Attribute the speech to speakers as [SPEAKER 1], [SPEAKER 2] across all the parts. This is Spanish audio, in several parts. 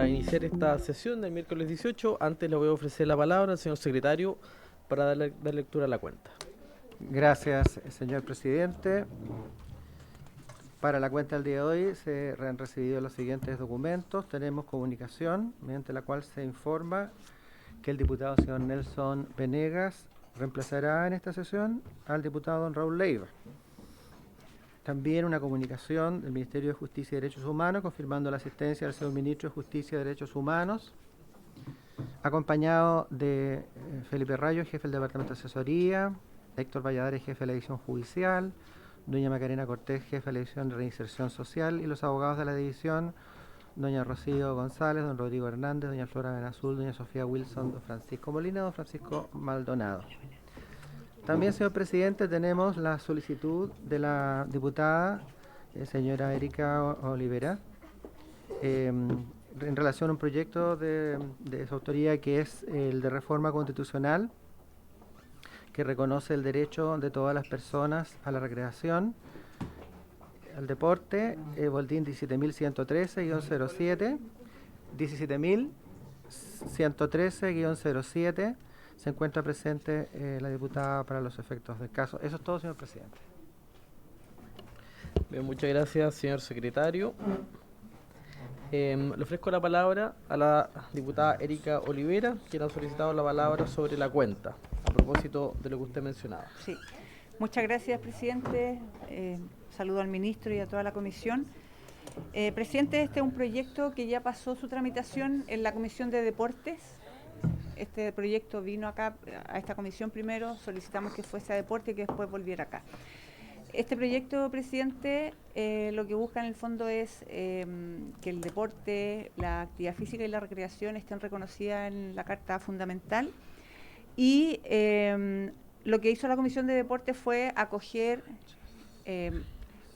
[SPEAKER 1] para iniciar esta sesión del miércoles 18, antes le voy a ofrecer la palabra al señor secretario para dar lectura a la cuenta.
[SPEAKER 2] Gracias, señor presidente. Para la cuenta del día de hoy se han recibido los siguientes documentos. Tenemos comunicación, mediante la cual se informa que el diputado señor Nelson Venegas reemplazará en esta sesión al diputado don Raúl Leiva. También una comunicación del Ministerio de Justicia y Derechos Humanos confirmando la asistencia del señor Ministro de Justicia y Derechos Humanos, acompañado de Felipe Rayo, jefe del Departamento de Asesoría, Héctor Valladares, jefe de la División Judicial, doña Macarena Cortés, jefe de la División de Reinserción Social, y los abogados de la división, doña Rocío González, don Rodrigo Hernández, doña Flora Benazul, doña Sofía Wilson, don Francisco Molina, don Francisco Maldonado. También, señor presidente, tenemos la solicitud de la diputada señora Erika Olivera en relación a un proyecto de su autoría que es el de reforma constitucional que reconoce el derecho de todas las personas a la recreación, al deporte, Boletín 17.113-07, 17.113-07. Se encuentra presente la diputada para los efectos del caso. Eso es todo, señor presidente.
[SPEAKER 1] Bien, muchas gracias, señor secretario. Le ofrezco la palabra a la diputada Erika Olivera, quien ha solicitado la palabra sobre la cuenta, a propósito de lo que usted mencionaba.
[SPEAKER 3] Sí, muchas gracias, presidente. Saludo al ministro y a toda la comisión. Presidente, este es un proyecto que ya pasó su tramitación en la Comisión de Deportes. Este proyecto vino acá a esta comisión primero, solicitamos que fuese a deporte y que después volviera acá. Este proyecto, presidente, lo que busca en el fondo es que el deporte, la actividad física y la recreación estén reconocidas en la Carta Fundamental, y lo que hizo la Comisión de Deportes fue acoger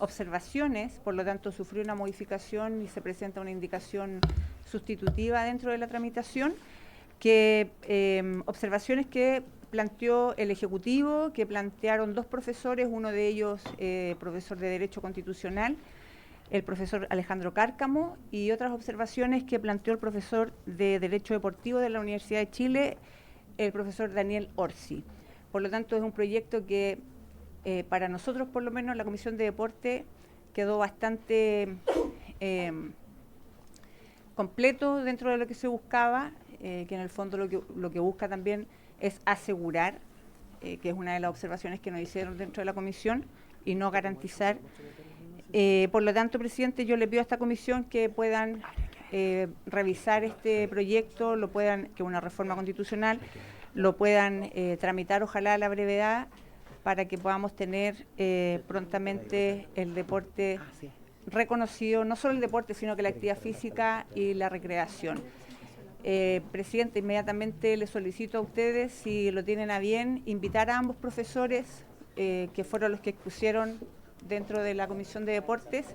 [SPEAKER 3] observaciones, por lo tanto sufrió una modificación y se presenta una indicación sustitutiva dentro de la tramitación, observaciones que planteó el Ejecutivo, que plantearon dos profesores, uno de ellos profesor de Derecho Constitucional, el profesor Alejandro Cárcamo, y otras observaciones que planteó el profesor de Derecho Deportivo de la Universidad de Chile, el profesor Daniel Orsi. Por lo tanto, es un proyecto que para nosotros, por lo menos, la Comisión de Deporte quedó bastante completo dentro de lo que se buscaba, que en el fondo lo que busca también es asegurar, que es una de las observaciones que nos hicieron dentro de la comisión, y no garantizar. Por lo tanto, presidente, yo le pido a esta comisión que puedan revisar este proyecto, que es una reforma constitucional, lo puedan tramitar ojalá a la brevedad, para que podamos tener prontamente el deporte reconocido, no solo el deporte, sino que la actividad física y la recreación. Presidente, inmediatamente le solicito a ustedes, si lo tienen a bien, invitar a ambos profesores que fueron los que expusieron dentro de la Comisión de Deportes,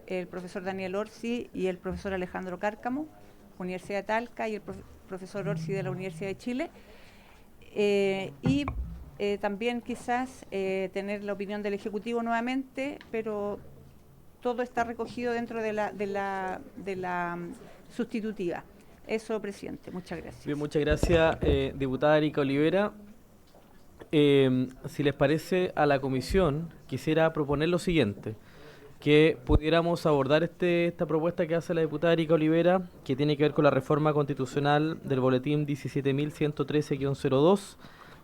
[SPEAKER 3] el profesor Daniel Orsi y el profesor Alejandro Cárcamo, Universidad de Talca, y el profesor Orsi de la Universidad de Chile, y también quizás tener la opinión del Ejecutivo nuevamente, pero todo está recogido dentro de la sustitutiva. Eso, presidente. Muchas gracias.
[SPEAKER 1] Bien, muchas gracias, diputada Erika Olivera. Si les parece, a la comisión quisiera proponer lo siguiente, que pudiéramos abordar esta propuesta que hace la diputada Erika Olivera, que tiene que ver con la reforma constitucional del boletín 17.113-02,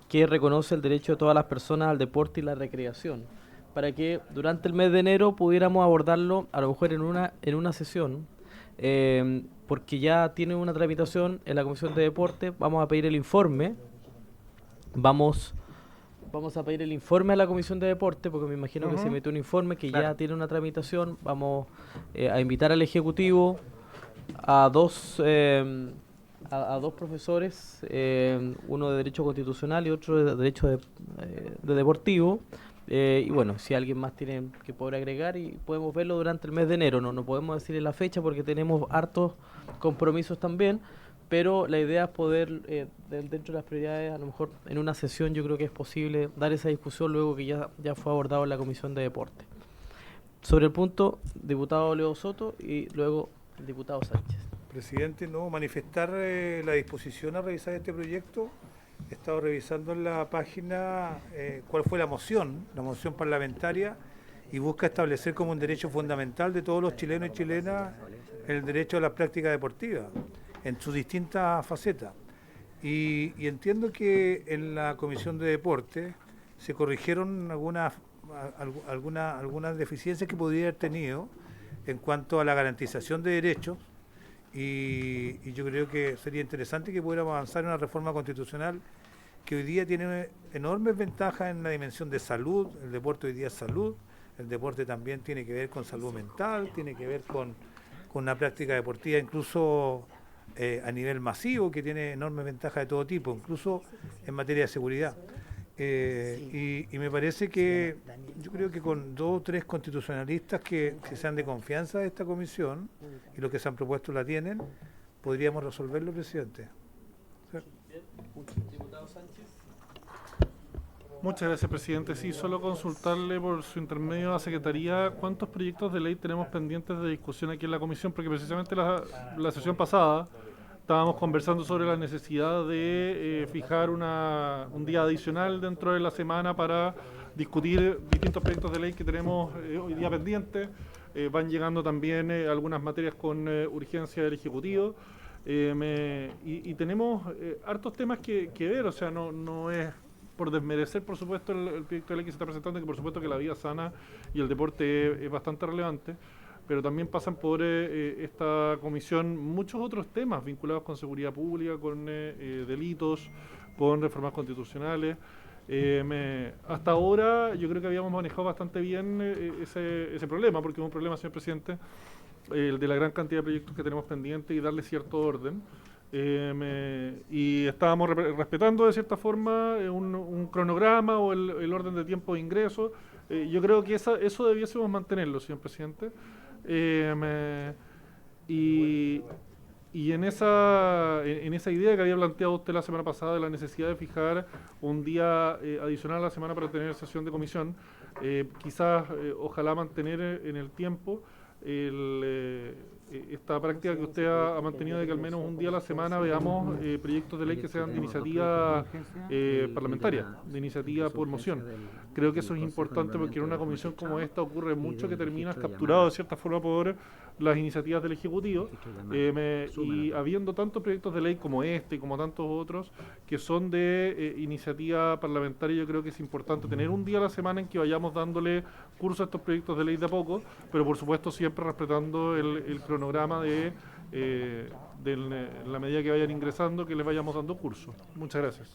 [SPEAKER 1] que reconoce el derecho de todas las personas al deporte y la recreación, para que durante el mes de enero pudiéramos abordarlo, a lo mejor en una sesión, porque ya tiene una tramitación en la Comisión de Deporte. Vamos a pedir el informe, vamos a pedir el informe a la Comisión de Deporte, porque me imagino que se metió un informe que ya tiene una tramitación. Vamos a invitar al Ejecutivo a dos profesores, uno de Derecho Constitucional y otro de Derecho de Deportivo. Y bueno, si alguien más tiene que poder agregar, y podemos verlo durante el mes de enero. No podemos decirle la fecha porque tenemos hartos compromisos también, pero la idea es poder, dentro de las prioridades, a lo mejor en una sesión yo creo que es posible dar esa discusión luego que ya fue abordado en la Comisión de Deporte. Sobre el punto, diputado Leo Soto y luego el diputado Sánchez.
[SPEAKER 4] presidente, no manifestar la disposición a revisar este proyecto. He estado revisando en la página cuál fue la moción parlamentaria, y busca establecer como un derecho fundamental de todos los chilenos y chilenas el derecho a la práctica deportiva en sus distintas facetas. Y entiendo que en la Comisión de Deporte se corrigieron algunas deficiencias que podría haber tenido en cuanto a la garantización de derechos, y yo creo que sería interesante que pudiéramos avanzar en una reforma constitucional que hoy día tiene enormes ventajas en la dimensión de salud. El deporte hoy día es salud, el deporte también tiene que ver con salud mental, tiene que ver con una práctica deportiva incluso a nivel masivo, que tiene enormes ventajas de todo tipo, incluso en materia de seguridad. Y me parece que yo creo que con 2 o 3 constitucionalistas que sean de confianza de esta comisión, y los que se han propuesto la tienen, podríamos resolverlo, presidente. ¿Sí?
[SPEAKER 1] Diputado Sánchez.
[SPEAKER 5] Muchas gracias, presidente. Sí, solo consultarle por su intermedio a la Secretaría cuántos proyectos de ley tenemos pendientes de discusión aquí en la comisión, porque precisamente la sesión pasada estábamos conversando sobre la necesidad de fijar un día adicional dentro de la semana para discutir distintos proyectos de ley que tenemos hoy día pendientes. Van llegando también algunas materias con urgencia del Ejecutivo. Y tenemos hartos temas que ver, o sea, no es por desmerecer, por supuesto, el proyecto de ley que se está presentando, que por supuesto que la vida sana y el deporte es bastante relevante, pero también pasan por esta comisión muchos otros temas vinculados con seguridad pública, con delitos, con reformas constitucionales. Hasta ahora yo creo que habíamos manejado bastante bien ese problema, porque es un problema, señor presidente, el de la gran cantidad de proyectos que tenemos pendientes y darle cierto orden. Y estábamos respetando de cierta forma un cronograma o el orden de tiempo de ingreso. Yo creo que eso debiésemos mantenerlo, señor presidente. Y en esa idea que había planteado usted la semana pasada de la necesidad de fijar un día adicional a la semana para tener sesión de comisión, quizás ojalá mantener en el tiempo esta práctica que usted ha mantenido de que al menos un día a la semana veamos proyectos de ley que sean de iniciativa parlamentaria, de iniciativa por moción. Creo que eso es importante porque en una comisión como esta ocurre mucho que terminas capturado de cierta forma por las iniciativas del Ejecutivo, y habiendo tantos proyectos de ley como este y como tantos otros que son de iniciativa parlamentaria, yo creo que es importante tener un día a la semana en que vayamos dándole curso a estos proyectos de ley de a poco, pero por supuesto siempre respetando el cronograma de la medida que vayan ingresando, que les vayamos dando curso. Muchas gracias.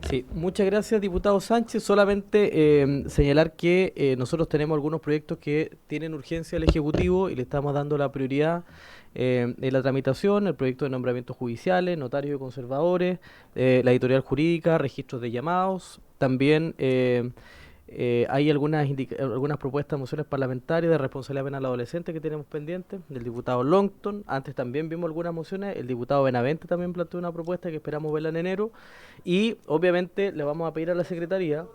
[SPEAKER 1] Sí, muchas gracias, diputado Sánchez. Solamente señalar que nosotros tenemos algunos proyectos que tienen urgencia al Ejecutivo y le estamos dando la prioridad en la tramitación: el proyecto de nombramientos judiciales, notarios y conservadores, la editorial jurídica, registros de llamados. También hay algunas propuestas de mociones parlamentarias de responsabilidad penal adolescente que tenemos pendientes, del diputado Longton. Antes también vimos algunas mociones, el diputado Benavente también planteó una propuesta que esperamos verla en enero, y obviamente le vamos a pedir a la Secretaría,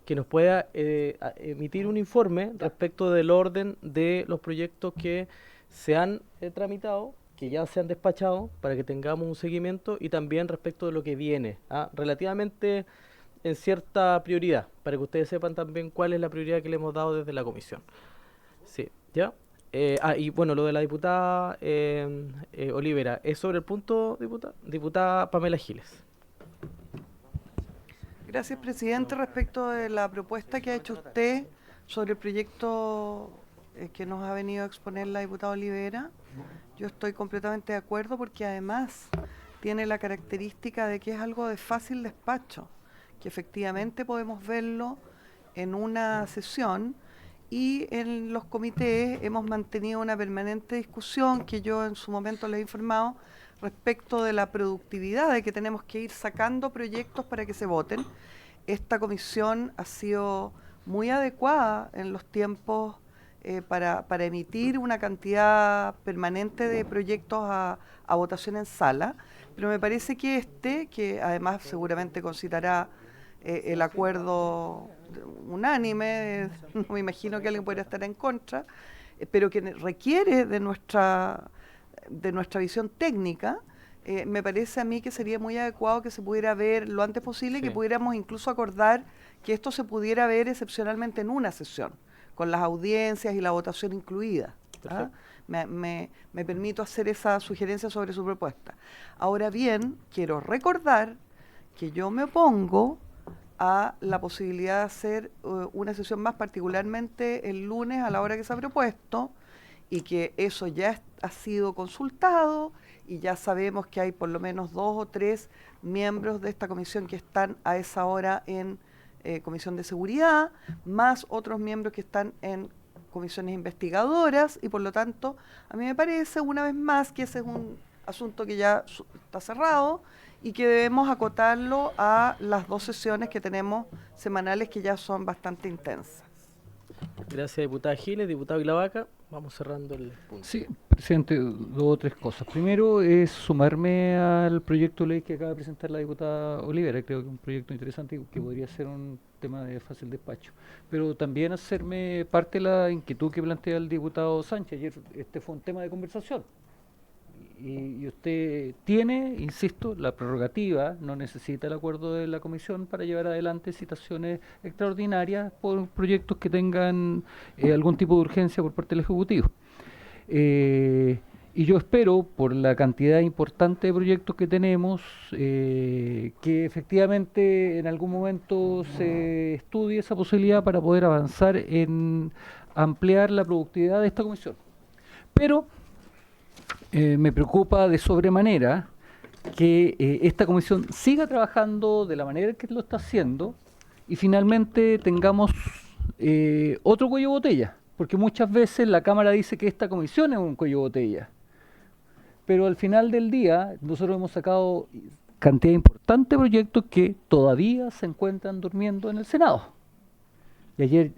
[SPEAKER 1] que nos pueda emitir un informe respecto del orden de los proyectos que se han tramitado, que ya se han despachado, para que tengamos un seguimiento, y también respecto de lo que viene, relativamente en cierta prioridad, para que ustedes sepan también cuál es la prioridad que le hemos dado desde la comisión. Sí, ¿ya? Y bueno, lo de la diputada Olivera, ¿es sobre el punto, diputada Pamela Giles?
[SPEAKER 6] Gracias, presidente. Respecto de la propuesta que ha hecho usted sobre el proyecto que nos ha venido a exponer la diputada Olivera, yo estoy completamente de acuerdo, porque además tiene la característica de que es algo de fácil despacho, que efectivamente podemos verlo en una sesión, y en los comités hemos mantenido una permanente discusión que yo en su momento les he informado respecto de la productividad, de que tenemos que ir sacando proyectos para que se voten. Esta comisión ha sido muy adecuada en los tiempos para emitir una cantidad permanente de proyectos a votación en sala, pero me parece que que además seguramente concitará el acuerdo unánime, no me imagino que alguien pudiera estar en contra, pero que requiere de nuestra visión técnica, me parece a mí que sería muy adecuado que se pudiera ver lo antes posible y
[SPEAKER 1] Sí.
[SPEAKER 6] que pudiéramos incluso acordar que esto se pudiera ver excepcionalmente en una sesión, con las audiencias y la votación incluida. ¿Ah? Me permito hacer esa sugerencia sobre su propuesta. Ahora bien, quiero recordar que yo me opongo a la posibilidad de hacer una sesión más, particularmente el lunes a la hora que se ha propuesto, y que eso ya ha sido consultado y ya sabemos que hay por lo menos 2 o 3 miembros de esta comisión que están a esa hora en Comisión de Seguridad, más otros miembros que están en comisiones investigadoras, y por lo tanto a mí me parece una vez más que ese es un asunto que ya está cerrado y que debemos acotarlo a las 2 sesiones que tenemos semanales, que ya son bastante intensas.
[SPEAKER 1] Gracias, diputada Giles. Diputado Ilavaca, vamos cerrando el punto.
[SPEAKER 7] Sí, presidente, 2 o 3 cosas. Primero es sumarme al proyecto de ley que acaba de presentar la diputada Olivera. Creo que es un proyecto interesante y que podría ser un tema de fácil despacho. Pero también hacerme parte de la inquietud que plantea el diputado Sánchez. Ayer este fue un tema de conversación. Y usted tiene, insisto, la prerrogativa, no necesita el acuerdo de la comisión para llevar adelante citaciones extraordinarias por proyectos que tengan algún tipo de urgencia por parte del Ejecutivo. Y yo espero, por la cantidad importante de proyectos que tenemos, que efectivamente en algún momento se estudie esa posibilidad para poder avanzar en ampliar la productividad de esta comisión. Pero me preocupa de sobremanera que esta comisión siga trabajando de la manera que lo está haciendo y finalmente tengamos otro cuello de botella, porque muchas veces la Cámara dice que esta comisión es un cuello de botella, pero al final del día nosotros hemos sacado cantidad importante de proyectos que todavía se encuentran durmiendo en el Senado. Y ayer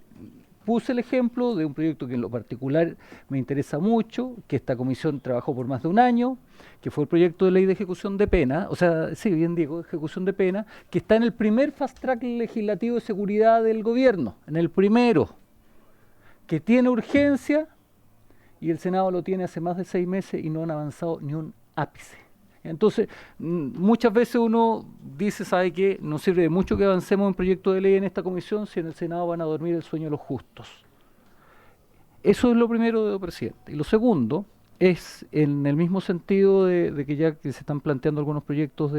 [SPEAKER 7] puse el ejemplo de un proyecto que en lo particular me interesa mucho, que esta comisión trabajó por más de un año, que fue el proyecto de ley de ejecución de pena, o sea, sí, bien digo, ejecución de pena, que está en el primer fast track legislativo de seguridad del gobierno, en el primero, que tiene urgencia, y el Senado lo tiene hace más de 6 meses y no han avanzado ni un ápice. Entonces, muchas veces uno dice, ¿sabe qué? No sirve de mucho que avancemos en proyecto de ley en esta comisión si en el Senado van a dormir el sueño de los justos. Eso es lo primero, presidente. Y lo segundo es, en el mismo sentido de que ya que se están planteando algunos proyectos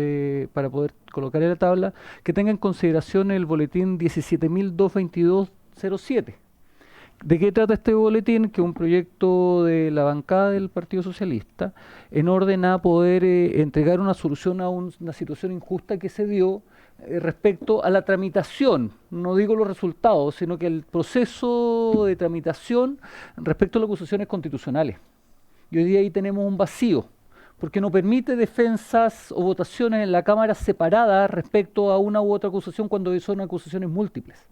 [SPEAKER 7] para poder colocar en la tabla, que tenga en consideración el boletín 17.222.07. ¿De qué trata este boletín? Que es un proyecto de la bancada del Partido Socialista en orden a poder entregar una solución a una situación injusta que se dio respecto a la tramitación, no digo los resultados, sino que el proceso de tramitación respecto a las acusaciones constitucionales. Y hoy día ahí tenemos un vacío, porque no permite defensas o votaciones en la Cámara separadas respecto a una u otra acusación cuando son acusaciones múltiples.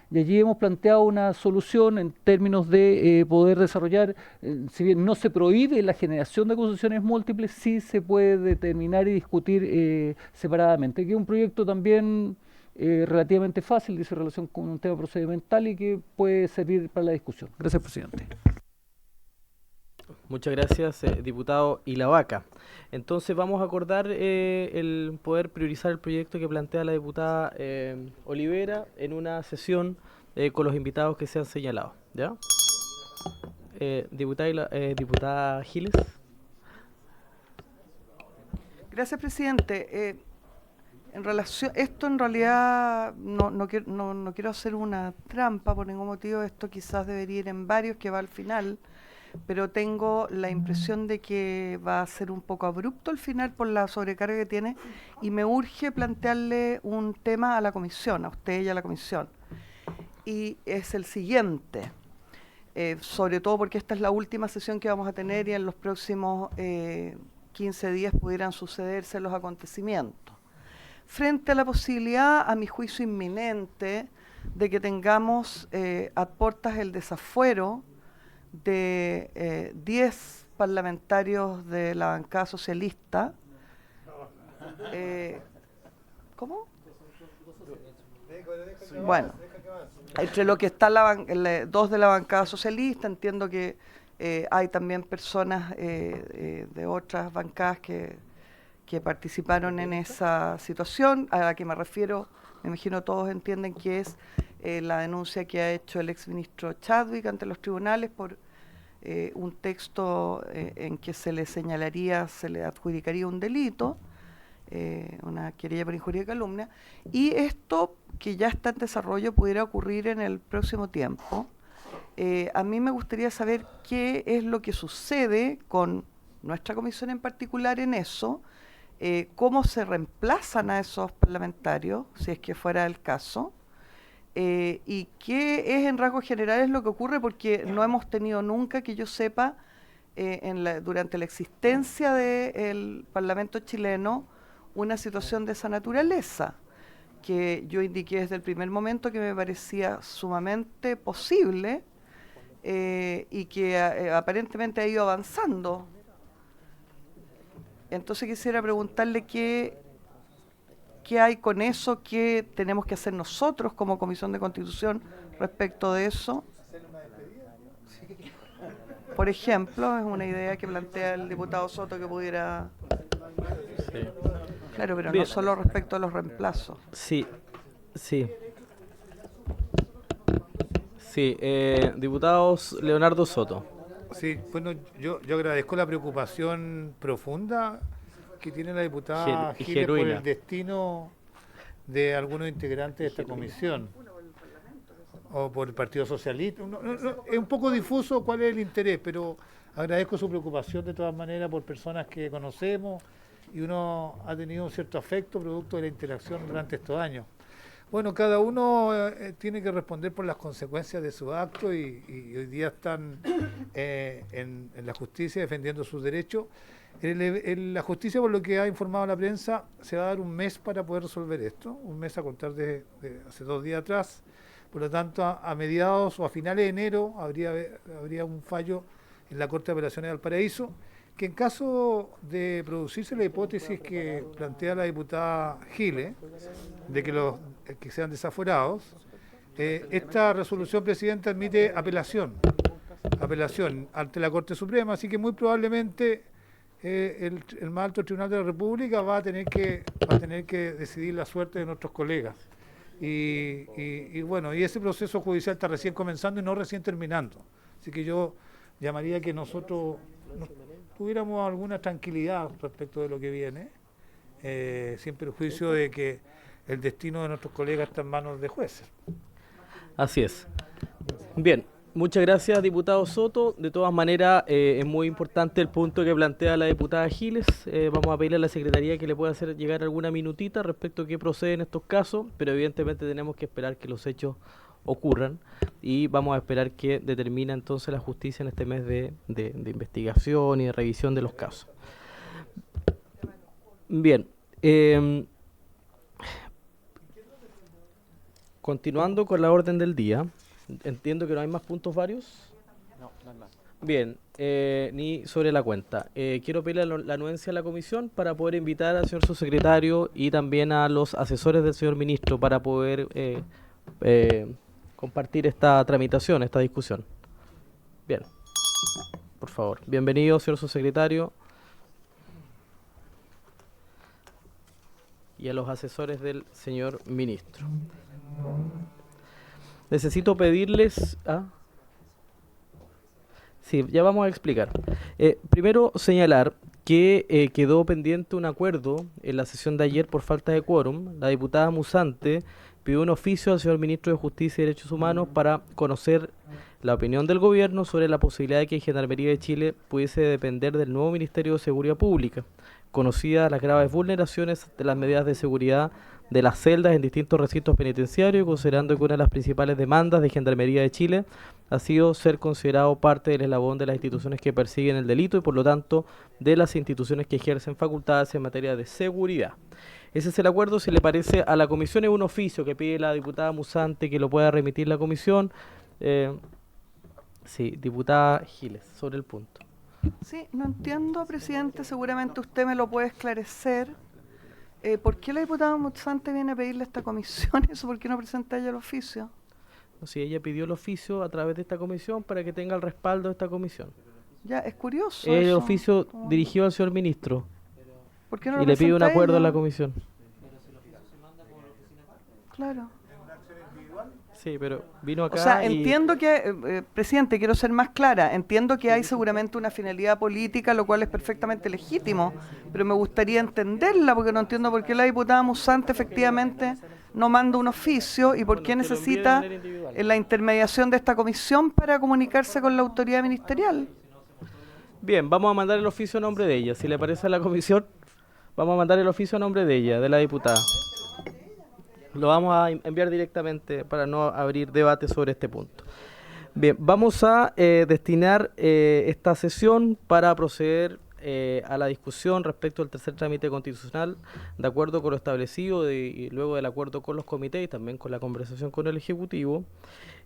[SPEAKER 7] Y allí hemos planteado una solución en términos de poder desarrollar, si bien no se prohíbe la generación de acusaciones múltiples, sí se puede determinar y discutir separadamente, que es un proyecto también relativamente fácil, dice relación con un tema procedimental y que puede servir para la discusión. Gracias, presidente.
[SPEAKER 1] Muchas gracias, diputado Ilavaca. Entonces vamos a acordar el poder priorizar el proyecto que plantea la diputada Olivera en una sesión con los invitados que se han señalado. ¿Ya? Diputada Giles.
[SPEAKER 6] Gracias, presidente. En relación, esto en realidad no quiero hacer una trampa por ningún motivo, esto quizás debería ir en varios, que va al final, pero tengo la impresión de que va a ser un poco abrupto el final por la sobrecarga que tiene y me urge plantearle un tema a la comisión, a usted y a la comisión. Y es el siguiente, sobre todo porque esta es la última sesión que vamos a tener y en los próximos 15 días pudieran sucederse los acontecimientos. Frente a la posibilidad, a mi juicio inminente, de que tengamos a portas el desafuero de 10 parlamentarios de la bancada socialista. ¿Cómo? Bueno, entre lo que está dos de la bancada socialista. Entiendo que hay también personas de otras bancadas que participaron en esa situación. A la que me refiero, me imagino todos entienden que es la denuncia que ha hecho el exministro Chadwick ante los tribunales por un texto en que se le señalaría, se le adjudicaría un delito, una querella por injuria y calumnia, y esto que ya está en desarrollo pudiera ocurrir en el próximo tiempo. A mí me gustaría saber qué es lo que sucede con nuestra comisión en particular en eso, cómo se reemplazan a esos parlamentarios, si es que fuera el caso, y qué es en rasgos generales lo que ocurre, porque no hemos tenido nunca, que yo sepa, durante la existencia del Parlamento chileno, una situación de esa naturaleza, que yo indiqué desde el primer momento que me parecía sumamente posible y que aparentemente ha ido avanzando. Entonces quisiera preguntarle qué hay con eso, qué tenemos que hacer nosotros como Comisión de Constitución respecto de eso. Por ejemplo, es una idea que plantea el diputado Soto que pudiera...
[SPEAKER 1] Sí.
[SPEAKER 6] Claro, pero
[SPEAKER 1] Bien.
[SPEAKER 6] no solo respecto a los reemplazos.
[SPEAKER 1] Sí, sí. Sí, diputados Leonardo Soto.
[SPEAKER 4] Sí, bueno, yo agradezco la preocupación profunda que tiene la diputada
[SPEAKER 1] Y
[SPEAKER 4] Giles por
[SPEAKER 1] genuina.
[SPEAKER 4] el destino de algunos integrantes de esta comisión o por el Partido Socialista. Es un poco difuso cuál es el interés, pero agradezco su preocupación de todas maneras por personas que conocemos y uno ha tenido un cierto afecto producto de la interacción durante estos años. Bueno, cada uno tiene que responder por las consecuencias de su acto y hoy día están en la justicia defendiendo sus derechos. La justicia, por lo que ha informado la prensa, se va a dar un mes para poder resolver esto, un mes a contar de hace 2 días atrás. Por lo tanto, a mediados o a finales de enero habría un fallo en la Corte de Apelaciones de Valparaíso, que en caso de producirse la hipótesis que plantea la diputada Giles, de que sean desaforados, esta resolución, presidenta, admite apelación ante la Corte Suprema, así que muy probablemente el más alto tribunal de la República va a tener que decidir la suerte de nuestros colegas. Y bueno, y ese proceso judicial está recién comenzando y no recién terminando. Así que yo llamaría que nosotros tuviéramos alguna tranquilidad respecto de lo que viene, sin perjuicio de que el destino de nuestros colegas está en manos de jueces.
[SPEAKER 1] Así es. Bien, muchas gracias, diputado Soto. De todas maneras, es muy importante el punto que plantea la diputada Giles. Vamos a pedirle a la Secretaría que le pueda hacer llegar alguna minutita respecto a qué procede en estos casos, pero evidentemente tenemos que esperar que los hechos ocurran y vamos a esperar que determine entonces la justicia en este mes de investigación y de revisión de los casos. Bien. Continuando con la orden del día, entiendo que no hay más puntos varios.
[SPEAKER 2] No hay más.
[SPEAKER 1] Bien, ni sobre la cuenta. Quiero pedirle la anuencia a la comisión para poder invitar al señor subsecretario y también a los asesores del señor ministro para poder compartir esta tramitación, esta discusión. Bien, por favor. Bienvenido, señor subsecretario. Y a los asesores del señor ministro. Necesito pedirles... Sí, ya vamos a explicar. Primero señalar que quedó pendiente un acuerdo en la sesión de ayer por falta de quórum. La diputada Musante pidió un oficio al señor ministro de Justicia y Derechos Humanos para conocer la opinión del gobierno sobre la posibilidad de que Gendarmería de Chile pudiese depender del nuevo Ministerio de Seguridad Pública, conocidas las graves vulneraciones de las medidas de seguridad de las celdas en distintos recintos penitenciarios, considerando que una de las principales demandas de Gendarmería de Chile ha sido ser considerado parte del eslabón de las instituciones que persiguen el delito y por lo tanto de las instituciones que ejercen facultades en materia de seguridad. Ese es el acuerdo. Si le parece a la comisión, es un oficio que pide la diputada Musante que lo pueda remitir la comisión. Sí, diputada Giles, sobre el punto.
[SPEAKER 6] Sí, no entiendo, presidente, seguramente usted me lo puede esclarecer. ¿Por qué la diputada Musante viene a pedirle a esta comisión eso? ¿Por qué no presenta ella el oficio?
[SPEAKER 1] Si ella pidió el oficio a través de esta comisión para que tenga el respaldo de esta comisión.
[SPEAKER 6] Ya, es curioso
[SPEAKER 1] El
[SPEAKER 6] eso.
[SPEAKER 1] oficio
[SPEAKER 6] Como-
[SPEAKER 1] dirigido al señor ministro
[SPEAKER 6] ¿Por qué no
[SPEAKER 1] y
[SPEAKER 6] lo
[SPEAKER 1] le pide un
[SPEAKER 6] presenta
[SPEAKER 1] acuerdo a la
[SPEAKER 6] ella?
[SPEAKER 1] comisión.
[SPEAKER 6] Claro.
[SPEAKER 1] Sí, pero vino acá
[SPEAKER 6] O sea,
[SPEAKER 1] y
[SPEAKER 6] entiendo que, presidente, quiero ser más clara, entiendo que hay seguramente una finalidad política, lo cual es perfectamente legítimo, pero me gustaría entenderla, porque no entiendo por qué la diputada Musante efectivamente no manda un oficio y por qué
[SPEAKER 1] Bueno, que lo envíe de
[SPEAKER 6] necesita
[SPEAKER 1] manera individual.
[SPEAKER 6] la intermediación de esta comisión para comunicarse con la autoridad ministerial.
[SPEAKER 1] Bien, vamos a mandar el oficio a nombre de ella. Si le parece a la comisión, vamos a mandar el oficio a nombre de ella, de la diputada. Lo vamos a enviar directamente para no abrir debate sobre este punto. Bien, vamos a destinar esta sesión para proceder a la discusión respecto al tercer trámite constitucional, de acuerdo con lo establecido y luego del acuerdo con los comités y también con la conversación con el Ejecutivo,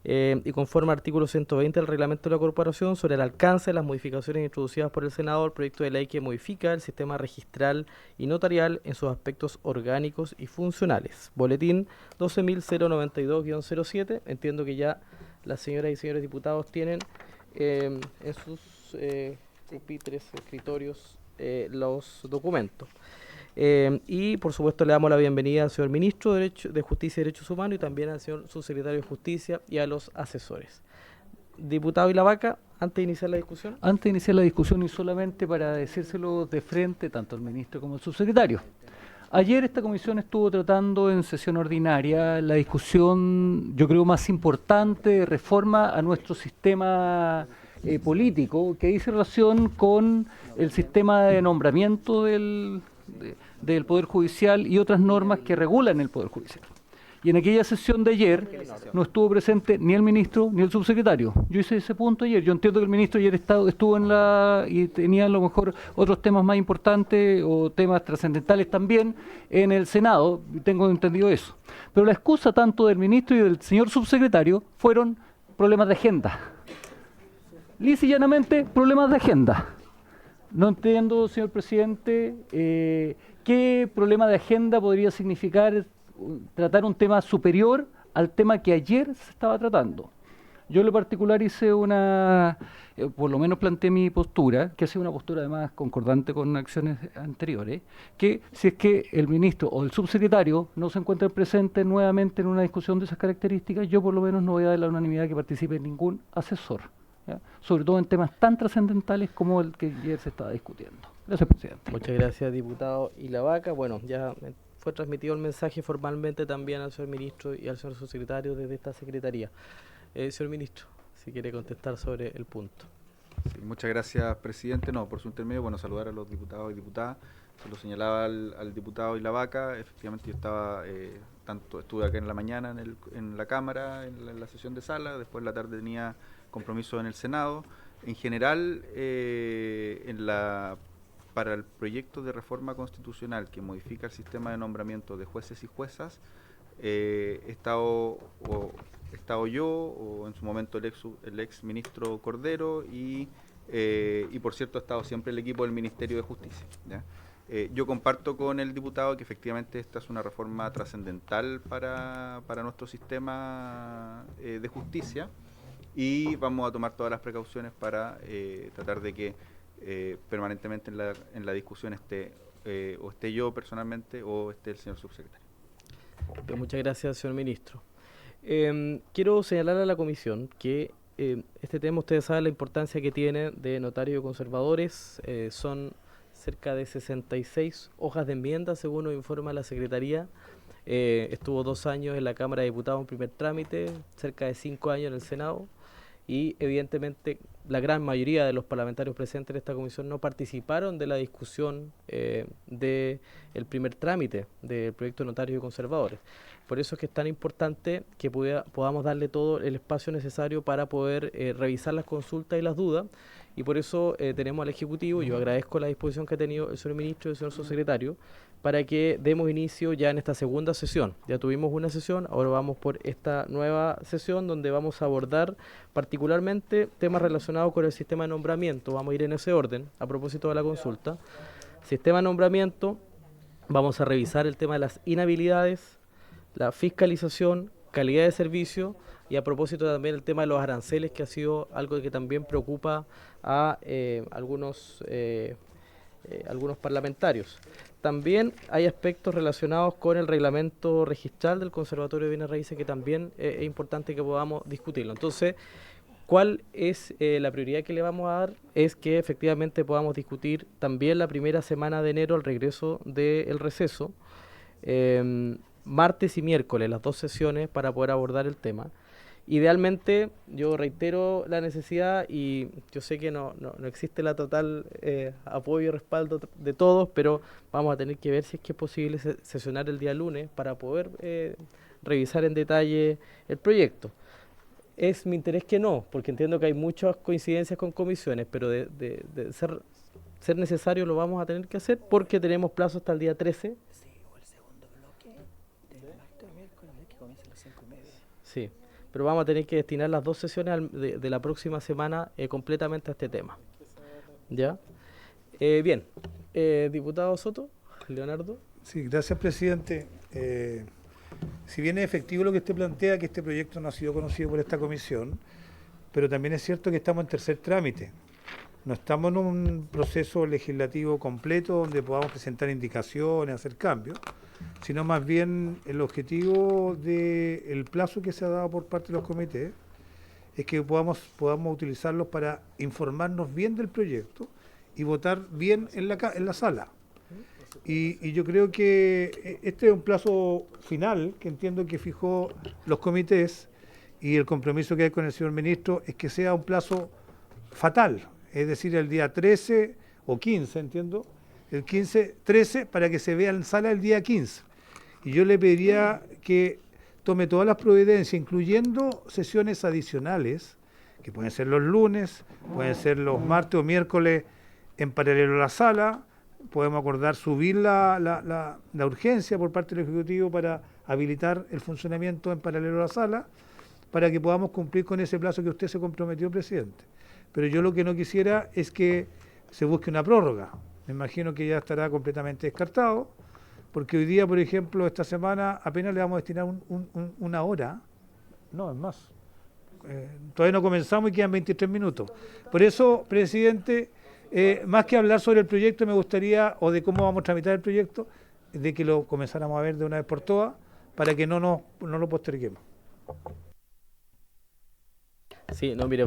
[SPEAKER 1] y conforme al artículo 120 del reglamento de la Corporación sobre el alcance de las modificaciones introducidas por el Senado al proyecto de ley que modifica el sistema registral y notarial en sus aspectos orgánicos y funcionales. Boletín 12.092-07. Entiendo que ya las señoras y señores diputados tienen en sus pupitres, escritorios, los documentos. Y por supuesto le damos la bienvenida al señor Ministro de Justicia y Derechos Humanos y también al señor Subsecretario de Justicia y a los asesores. Diputado Ilavaca, antes de iniciar la discusión.
[SPEAKER 7] Antes de iniciar la discusión y solamente para decírselo de frente tanto al ministro como al subsecretario. Ayer esta comisión estuvo tratando en sesión ordinaria la discusión, yo creo, más importante de reforma a nuestro sistema político, que dice relación con el sistema de nombramiento del Poder Judicial y otras normas que regulan el Poder Judicial. Y en aquella sesión de ayer no estuvo presente ni el ministro ni el subsecretario. Yo hice ese punto ayer. Yo entiendo que el ministro ayer estuvo y tenía a lo mejor otros temas más importantes o temas trascendentales también en el Senado. Tengo entendido eso. Pero la excusa tanto del ministro y del señor subsecretario fueron problemas de agenda. Lisa y llanamente, problemas de agenda. No entiendo, señor presidente, qué problema de agenda podría significar tratar un tema superior al tema que ayer se estaba tratando. Yo en lo particular hice por lo menos planteé mi postura, que ha sido una postura además concordante con acciones anteriores, que si es que el ministro o el subsecretario no se encuentran presentes nuevamente en una discusión de esas características, yo por lo menos no voy a dar la unanimidad que participe ningún asesor. ¿Ya? Sobre todo en temas tan trascendentales como el que ayer se estaba discutiendo. Gracias, presidente.
[SPEAKER 1] Muchas gracias, diputado Ilavaca. Bueno, ya fue transmitido el mensaje formalmente también al señor ministro y al señor subsecretario desde esta secretaría. Señor ministro, si quiere contestar sobre el punto.
[SPEAKER 8] Sí, muchas gracias, presidente. No, por su intermedio, bueno, saludar a los diputados y diputadas. Se lo señalaba al diputado Ilavaca. Efectivamente, yo estaba, estuve acá en la mañana en la Cámara, en la sesión de sala. Después en la tarde tenía compromiso en el Senado. En general, para el proyecto de reforma constitucional que modifica el sistema de nombramiento de jueces y juezas, he estado yo, o en su momento el ex ministro Cordero, y por cierto ha estado siempre el equipo del Ministerio de Justicia, ¿ya? Yo comparto con el diputado que efectivamente esta es una reforma trascendental para nuestro sistema de justicia, y vamos a tomar todas las precauciones para tratar de que permanentemente en la discusión esté yo personalmente o esté el señor subsecretario.
[SPEAKER 1] Bien, muchas gracias, señor ministro. Quiero señalar a la comisión que este tema, ustedes saben la importancia que tiene de notarios y conservadores. Son cerca de 66 hojas de enmienda, según nos informa la Secretaría. Estuvo 2 años en la Cámara de Diputados en primer trámite, cerca de 5 años en el Senado. Y evidentemente la gran mayoría de los parlamentarios presentes en esta comisión no participaron de la discusión del primer trámite del proyecto de notarios y conservadores. Por eso es que es tan importante que podamos darle todo el espacio necesario para poder revisar las consultas y las dudas, y por eso tenemos al Ejecutivo. Yo agradezco la disposición que ha tenido el señor ministro y el señor subsecretario para que demos inicio ya en esta segunda sesión. Ya tuvimos una sesión, ahora vamos por esta nueva sesión donde vamos a abordar particularmente temas relacionados con el sistema de nombramiento. Vamos a ir en ese orden, a propósito de la consulta. Sistema de nombramiento, vamos a revisar el tema de las inhabilidades, la fiscalización, calidad de servicio y a propósito también el tema de los aranceles, que ha sido algo que también preocupa a algunos parlamentarios. También hay aspectos relacionados con el reglamento registral del Conservatorio de Bienes Raíces que también es importante que podamos discutirlo. Entonces, ¿cuál es la prioridad que le vamos a dar? Es que efectivamente podamos discutir también la primera semana de enero, al regreso del receso, martes y miércoles, las 2 sesiones para poder abordar el tema. Idealmente, yo reitero la necesidad, y yo sé que no existe la total apoyo y respaldo de todos, pero vamos a tener que ver si es que es posible sesionar el día lunes para poder revisar en detalle el proyecto. Es mi interés que no, porque entiendo que hay muchas coincidencias con comisiones, pero de ser necesario lo vamos a tener que hacer porque tenemos plazo hasta el día 13. Sí, pero vamos a tener que destinar las 2 sesiones de la próxima semana completamente a este tema. ¿Ya? Bien, diputado Soto, Leonardo.
[SPEAKER 4] Sí, gracias, presidente. Si bien es efectivo lo que usted plantea, que este proyecto no ha sido conocido por esta comisión, pero también es cierto que estamos en tercer trámite. No estamos en un proceso legislativo completo donde podamos presentar indicaciones, hacer cambios, sino más bien el objetivo del plazo que se ha dado por parte de los comités es que podamos utilizarlos para informarnos bien del proyecto y votar bien en la sala. Y yo creo que este es un plazo final que entiendo que fijó los comités, y el compromiso que hay con el señor ministro es que sea un plazo fatal, es decir, el día 13 o 15, entiendo, el 13, para que se vea en sala el día 15. Y yo le pediría que tome todas las providencias, incluyendo sesiones adicionales, que pueden ser los lunes, pueden ser los martes o miércoles en paralelo a la sala. Podemos acordar subir la urgencia por parte del Ejecutivo para habilitar el funcionamiento en paralelo a la sala, para que podamos cumplir con ese plazo que usted se comprometió, presidente. Pero yo lo que no quisiera es que se busque una prórroga. Me imagino que ya estará completamente descartado, porque hoy día, por ejemplo, esta semana apenas le vamos a destinar una hora. No, es más. Todavía no comenzamos y quedan 23 minutos. Por eso, presidente, más que hablar sobre el proyecto, me gustaría, o de cómo vamos a tramitar el proyecto, de que lo comenzáramos a ver de una vez por todas, para que no lo posterguemos.
[SPEAKER 1] Sí, no, mire,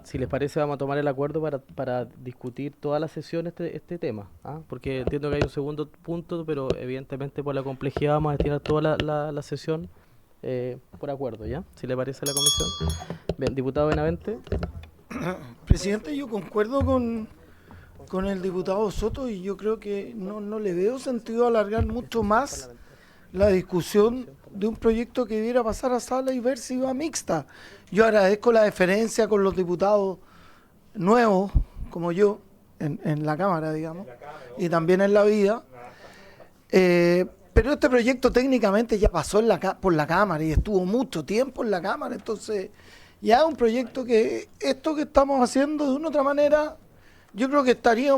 [SPEAKER 1] si les parece, vamos a tomar el acuerdo para discutir toda la sesión este tema, porque entiendo que hay un segundo punto, pero evidentemente por la complejidad vamos a destinar toda la sesión por acuerdo, ¿ya? Si le parece a la comisión. Bien, diputado Benavente.
[SPEAKER 9] Presidente, yo concuerdo con el diputado Soto, y yo creo que no le veo sentido alargar mucho más la discusión de un proyecto que debiera pasar a sala y ver si va mixta. Yo agradezco la deferencia con los diputados nuevos, como yo, en la Cámara, digamos, y también en la vida. Pero este proyecto técnicamente ya pasó por la Cámara y estuvo mucho tiempo en la Cámara, entonces ya es un proyecto que esto que estamos haciendo de una otra manera, yo creo que estaría,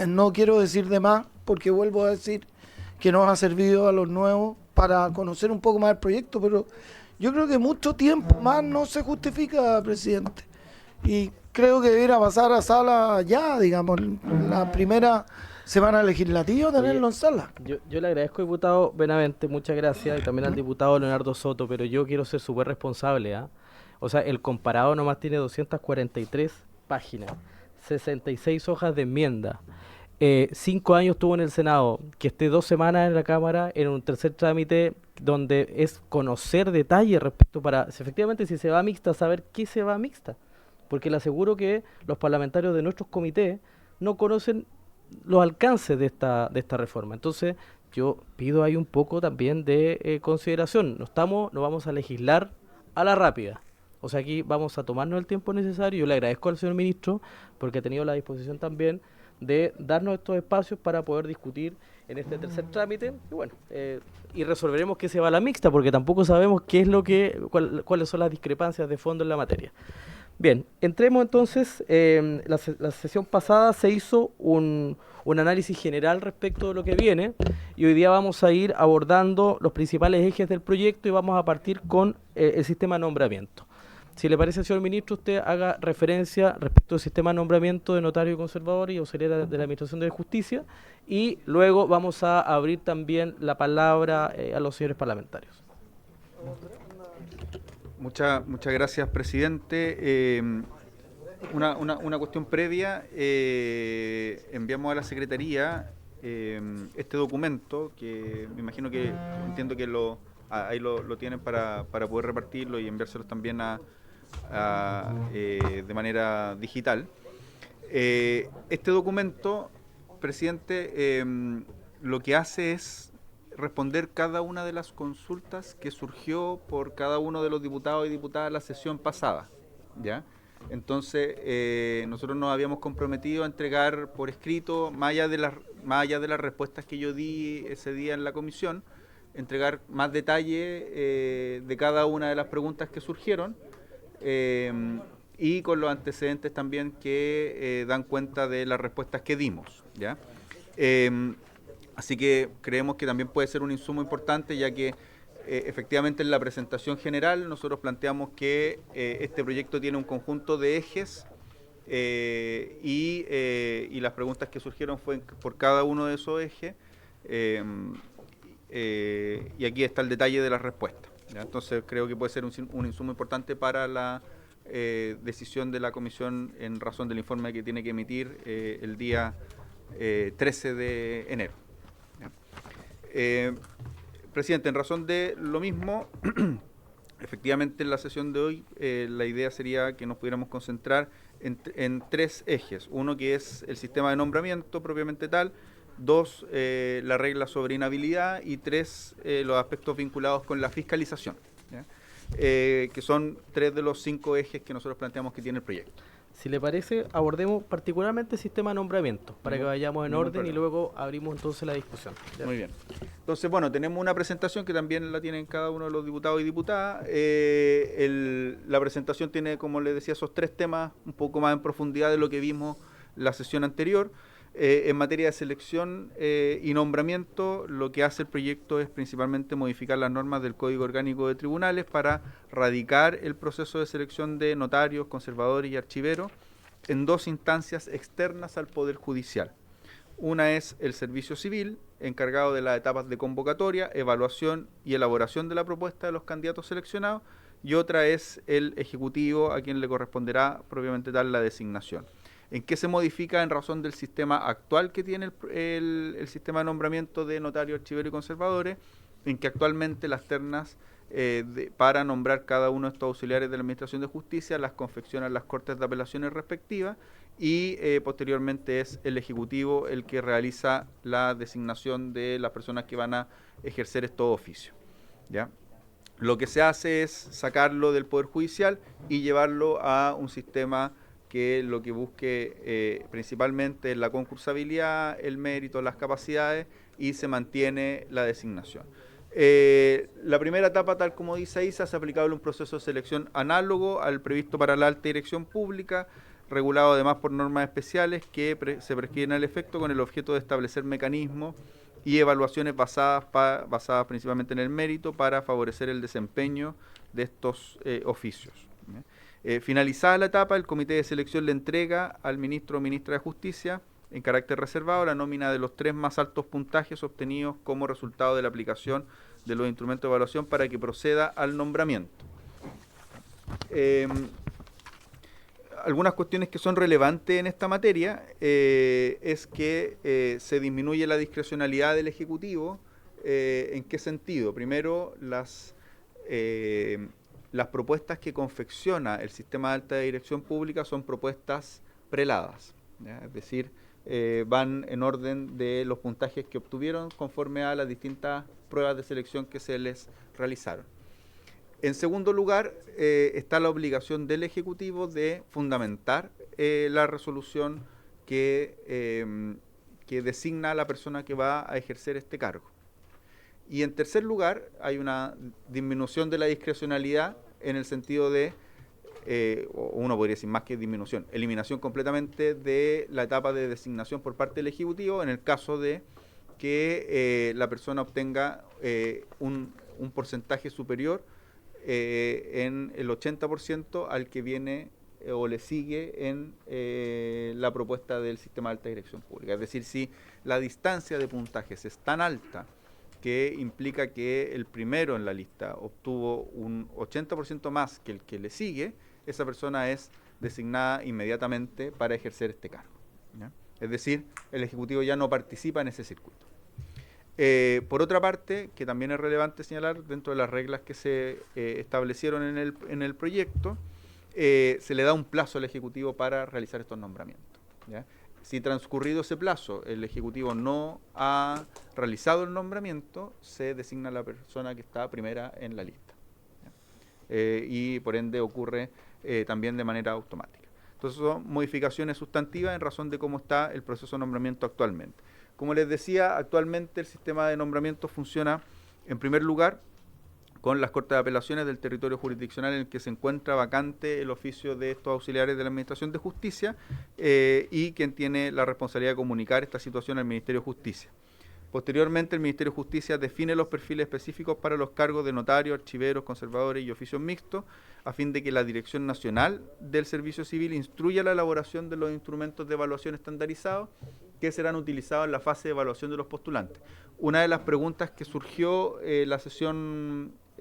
[SPEAKER 9] no quiero decir de más, porque vuelvo a decir que nos ha servido a los nuevos para conocer un poco más el proyecto, pero yo creo que mucho tiempo más no se justifica, presidente. Y creo que debiera pasar a sala ya, digamos, la primera semana legislativa, tenerlo en sala.
[SPEAKER 1] Yo le agradezco, diputado Benavente, muchas gracias, y también al diputado Leonardo Soto, pero yo quiero ser súper responsable, O sea, el comparado nomás tiene 243 páginas, 66 hojas de enmienda. 5 años estuvo en el Senado, que esté 2 semanas en la Cámara en un tercer trámite donde es conocer detalles respecto para, efectivamente, si se va mixta, saber qué se va mixta, porque le aseguro que los parlamentarios de nuestros comités no conocen los alcances de esta reforma. Entonces yo pido ahí un poco también de consideración. No vamos a legislar a la rápida. O sea, aquí vamos a tomarnos el tiempo necesario. Yo le agradezco al señor ministro porque ha tenido la disposición también de darnos estos espacios para poder discutir en este tercer trámite, y bueno, y resolveremos qué se va a la mixta, porque tampoco sabemos qué es cuáles son las discrepancias de fondo en la materia. Bien, entremos entonces. La sesión pasada se hizo un análisis general respecto de lo que viene y hoy día vamos a ir abordando los principales ejes del proyecto y vamos a partir con el sistema de nombramiento. Si le parece, señor ministro, usted haga referencia respecto al sistema de nombramiento de notario y conservador y auxiliar de la Administración de Justicia y luego vamos a abrir también la palabra a los señores parlamentarios.
[SPEAKER 8] Muchas gracias, presidente. Una cuestión previa. Enviamos a la Secretaría este documento que me imagino que, entiendo que ahí lo tienen para poder repartirlo y enviárselos también de manera digital. Este documento, presidente, lo que hace es responder cada una de las consultas que surgió por cada uno de los diputados y diputadas en la sesión pasada, ¿ya? Entonces, nosotros nos habíamos comprometido a entregar por escrito, más allá de las respuestas que yo di ese día en la comisión, entregar más detalle de cada una de las preguntas que surgieron y con los antecedentes también que dan cuenta de las respuestas que dimos, ¿ya? Así que creemos que también puede ser un insumo importante, ya que efectivamente en la presentación general nosotros planteamos que este proyecto tiene un conjunto de ejes y las preguntas que surgieron fue por cada uno de esos ejes y aquí está el detalle de las respuestas, ¿ya? Entonces creo que puede ser un insumo importante para la decisión de la comisión en razón del informe que tiene que emitir el día 13 de enero. Presidente, en razón de lo mismo, efectivamente en la sesión de hoy la idea sería que nos pudiéramos concentrar en tres ejes. Uno que es el sistema de nombramiento propiamente tal, dos, la regla sobre inhabilidad y tres, los aspectos vinculados con la fiscalización, ¿ya? Que son tres de los 5 ejes que nosotros planteamos que tiene el proyecto.
[SPEAKER 1] Si le parece, abordemos particularmente el sistema de nombramiento, para que vayamos en orden
[SPEAKER 8] problema.
[SPEAKER 1] y luego abrimos entonces la discusión. ¿Ya?
[SPEAKER 8] Muy bien. Entonces, bueno, tenemos una presentación que también la tienen cada uno de los diputados y diputadas. La presentación tiene, como les decía, esos 3 temas un poco más en profundidad de lo que vimos la sesión anterior. En materia de selección y nombramiento, lo que hace el proyecto es principalmente modificar las normas del Código Orgánico de Tribunales para radicar el proceso de selección de notarios, conservadores y archiveros en 2 instancias externas al Poder Judicial. Una es el Servicio Civil, encargado de las etapas de convocatoria, evaluación y elaboración de la propuesta de los candidatos seleccionados, y otra es el Ejecutivo, a quien le corresponderá propiamente tal la designación. ¿En qué se modifica en razón del sistema actual que tiene el sistema de nombramiento de notarios, archiveros y conservadores? En que actualmente las ternas para nombrar cada uno de estos auxiliares de la Administración de Justicia las confeccionan las Cortes de Apelaciones respectivas y posteriormente es el Ejecutivo el que realiza la designación de las personas que van a ejercer estos oficios, ¿ya? Lo que se hace es sacarlo del Poder Judicial y llevarlo a un sistema que lo que busque principalmente es la concursabilidad, el mérito, las capacidades y se mantiene la designación. La primera etapa, tal como dice ahí, se hace aplicable un proceso de selección análogo al previsto para la alta dirección pública, regulado además por normas especiales que se prescriben al efecto con el objeto de establecer mecanismos y evaluaciones basadas principalmente en el mérito para favorecer el desempeño de estos oficios. Finalizada la etapa, el comité de selección le entrega al ministro o ministra de Justicia, en carácter reservado, la nómina de los 3 más altos puntajes obtenidos como resultado de la aplicación de los instrumentos de evaluación para que proceda al nombramiento. Algunas cuestiones que son relevantes en esta materia es que se disminuye la discrecionalidad del Ejecutivo. ¿En qué sentido? Primero, las propuestas que confecciona el sistema de alta dirección pública son propuestas preladas, ¿ya? Es decir, van en orden de los puntajes que obtuvieron conforme a las distintas pruebas de selección que se les realizaron. En segundo lugar, está la obligación del Ejecutivo de fundamentar la resolución que designa a la persona que va a ejercer este cargo. Y en tercer lugar, hay una disminución de la discrecionalidad en el sentido de o uno podría decir más que disminución, eliminación completamente de la etapa de designación por parte del Ejecutivo en el caso de que la persona obtenga un porcentaje superior en el 80% al que viene o le sigue en la propuesta del sistema de alta dirección pública. Es decir, si la distancia de puntajes es tan alta que implica que el primero en la lista obtuvo un 80% más que el que le sigue, esa persona es designada inmediatamente para ejercer este cargo, ¿ya? Es decir, el Ejecutivo ya no participa en ese circuito. Por otra parte, que también es relevante señalar, dentro de las reglas que se establecieron en el proyecto, se le da un plazo al Ejecutivo para realizar estos nombramientos, ¿ya? Si transcurrido ese plazo el Ejecutivo no ha realizado el nombramiento, se designa la persona que está primera en la lista, ¿ya? Y por ende ocurre también de manera automática. Entonces son modificaciones sustantivas en razón de cómo está el proceso de nombramiento actualmente. Como les decía, actualmente el sistema de nombramiento funciona en primer lugar con las Cortes de Apelaciones del territorio jurisdiccional en el que se encuentra vacante el oficio de estos auxiliares de la Administración de Justicia y quien tiene la responsabilidad de comunicar esta situación al Ministerio de Justicia. Posteriormente, el Ministerio de Justicia define los perfiles específicos para los cargos de notarios, archiveros, conservadores y oficios mixtos, a fin de que la Dirección Nacional del Servicio Civil instruya la elaboración de los instrumentos de evaluación estandarizados que serán utilizados en la fase de evaluación de los postulantes. Una de las preguntas que surgió en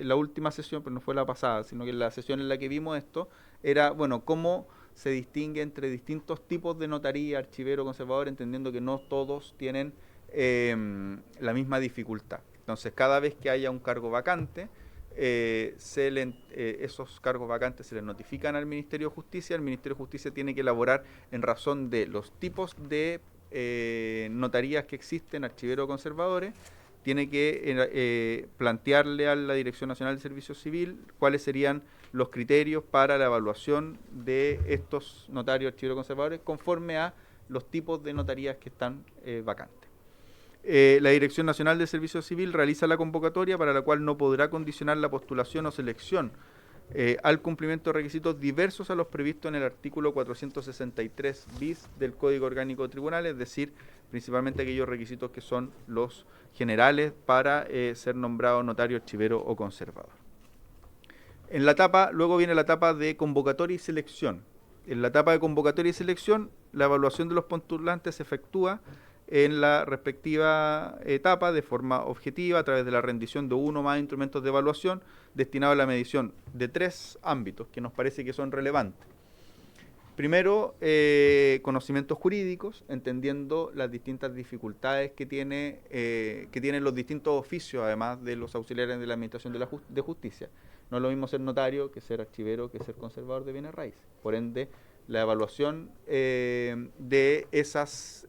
[SPEAKER 8] la última sesión, pero no fue la pasada, sino que en la sesión en la que vimos esto, era, bueno, cómo se distingue entre distintos tipos de notaría, archivero, conservador, entendiendo que no todos tienen la misma dificultad. Entonces, cada vez que haya un cargo vacante, esos cargos vacantes se les notifican al Ministerio de Justicia. El Ministerio de Justicia tiene que elaborar, en razón de los tipos de notarías que existen, archiveros o conservadores, tiene que plantearle a la Dirección Nacional de Servicio Civil cuáles serían los criterios para la evaluación de estos notarios, archiveros, conservadores, conforme a los tipos de notarías que están vacantes. La Dirección Nacional de Servicio Civil realiza la convocatoria para la cual no podrá condicionar la postulación o selección al cumplimiento de requisitos diversos a los previstos en el artículo 463 bis del Código Orgánico de Tribunales, es decir, principalmente aquellos requisitos que son los generales para ser nombrado notario, archivero o conservador. Luego viene la etapa de convocatoria y selección. En la etapa de convocatoria y selección, la evaluación de los postulantes se efectúa en la respectiva etapa de forma objetiva a través de la rendición de uno o más instrumentos de evaluación destinados a la medición de 3 ámbitos que nos parece que son relevantes. Primero, conocimientos jurídicos, entendiendo las distintas dificultades que tienen los distintos oficios, además de los auxiliares de la Administración de Justicia. No es lo mismo ser notario que ser archivero que ser conservador de bienes raíces. Por ende, la evaluación de esos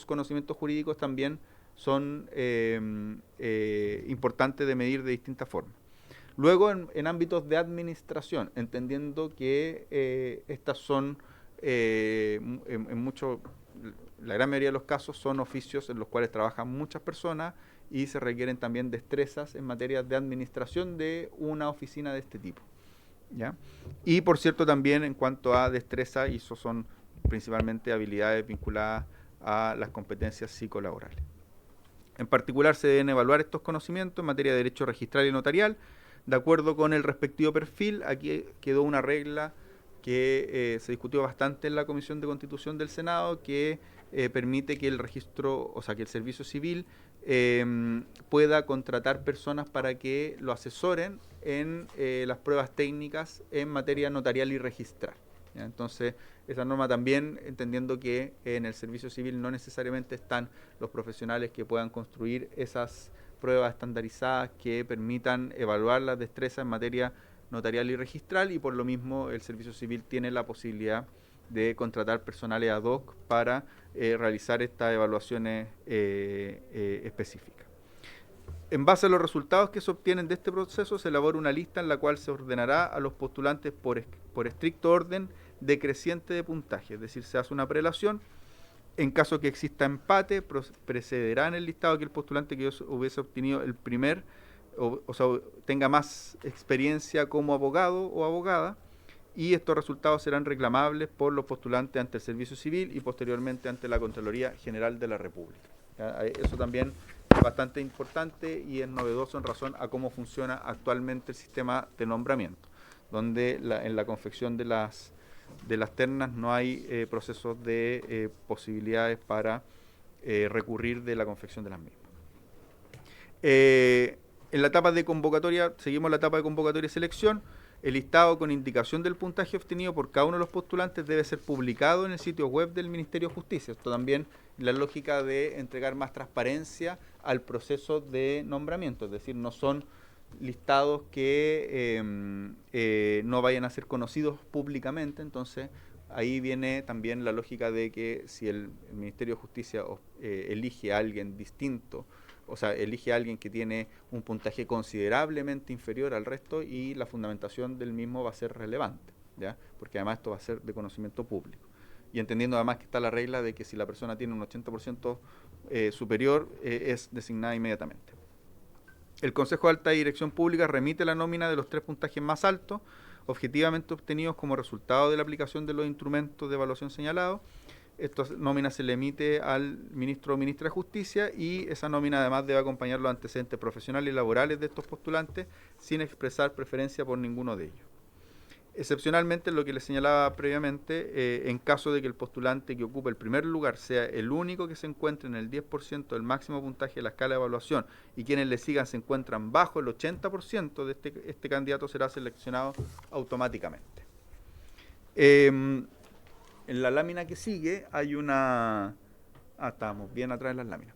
[SPEAKER 8] conocimientos jurídicos también son importantes de medir de distintas formas. Luego, en ámbitos de administración, entendiendo que estas son, la gran mayoría de los casos, son oficios en los cuales trabajan muchas personas y se requieren también destrezas en materia de administración de una oficina de este tipo, ¿ya? Y por cierto también en cuanto a destreza, y eso son principalmente habilidades vinculadas a las competencias psicolaborales. En particular se deben evaluar estos conocimientos en materia de derecho registral y notarial, de acuerdo con el respectivo perfil. Aquí quedó una regla que se discutió bastante en la Comisión de Constitución del Senado, que permite que el registro, o sea, que el Servicio Civil pueda contratar personas para que lo asesoren en las pruebas técnicas en materia notarial y registral, ¿ya? Entonces, esa norma también, entendiendo que en el Servicio Civil no necesariamente están los profesionales que puedan construir esas pruebas estandarizadas que permitan evaluar las destrezas en materia notarial y registral, y por lo mismo el Servicio Civil tiene la posibilidad de contratar personales ad hoc para realizar estas evaluaciones específicas. En base a los resultados que se obtienen de este proceso, se elabora una lista en la cual se ordenará a los postulantes por estricto orden decreciente de puntaje, es decir, se hace una prelación. En caso que exista empate, precederá en el listado aquel postulante que hubiese obtenido el primer o sea, tenga más experiencia como abogado o abogada, y estos resultados serán reclamables por los postulantes ante el Servicio Civil y posteriormente ante la Contraloría General de la República. ¿Ya? Eso también es bastante importante y es novedoso en razón a cómo funciona actualmente el sistema de nombramiento, donde en la confección de las ternas no hay procesos de posibilidades para recurrir de la confección de las mismas. En la etapa de convocatoria, seguimos la etapa de convocatoria y selección. El listado con indicación del puntaje obtenido por cada uno de los postulantes debe ser publicado en el sitio web del Ministerio de Justicia. Esto también la lógica de entregar más transparencia al proceso de nombramiento, es decir, no son listados que no vayan a ser conocidos públicamente. Entonces ahí viene también la lógica de que si el Ministerio de Justicia elige a alguien distinto, o sea, elige a alguien que tiene un puntaje considerablemente inferior al resto, y la fundamentación del mismo va a ser relevante, ¿ya? Porque además esto va a ser de conocimiento público. Y entendiendo además que está la regla de que si la persona tiene un 80% superior, es designada inmediatamente. El Consejo de Alta Dirección Pública remite la nómina de los 3 puntajes más altos, objetivamente obtenidos como resultado de la aplicación de los instrumentos de evaluación señalados. Esta nómina se le emite al ministro o ministra de Justicia, y esa nómina además debe acompañar los antecedentes profesionales y laborales de estos postulantes sin expresar preferencia por ninguno de ellos. Excepcionalmente, lo que les señalaba previamente, en caso de que el postulante que ocupe el primer lugar sea el único que se encuentre en el 10% del máximo puntaje de la escala de evaluación y quienes le sigan se encuentran bajo el 80% de este candidato será seleccionado automáticamente. En la lámina que sigue hay una... estábamos bien atrás de las láminas.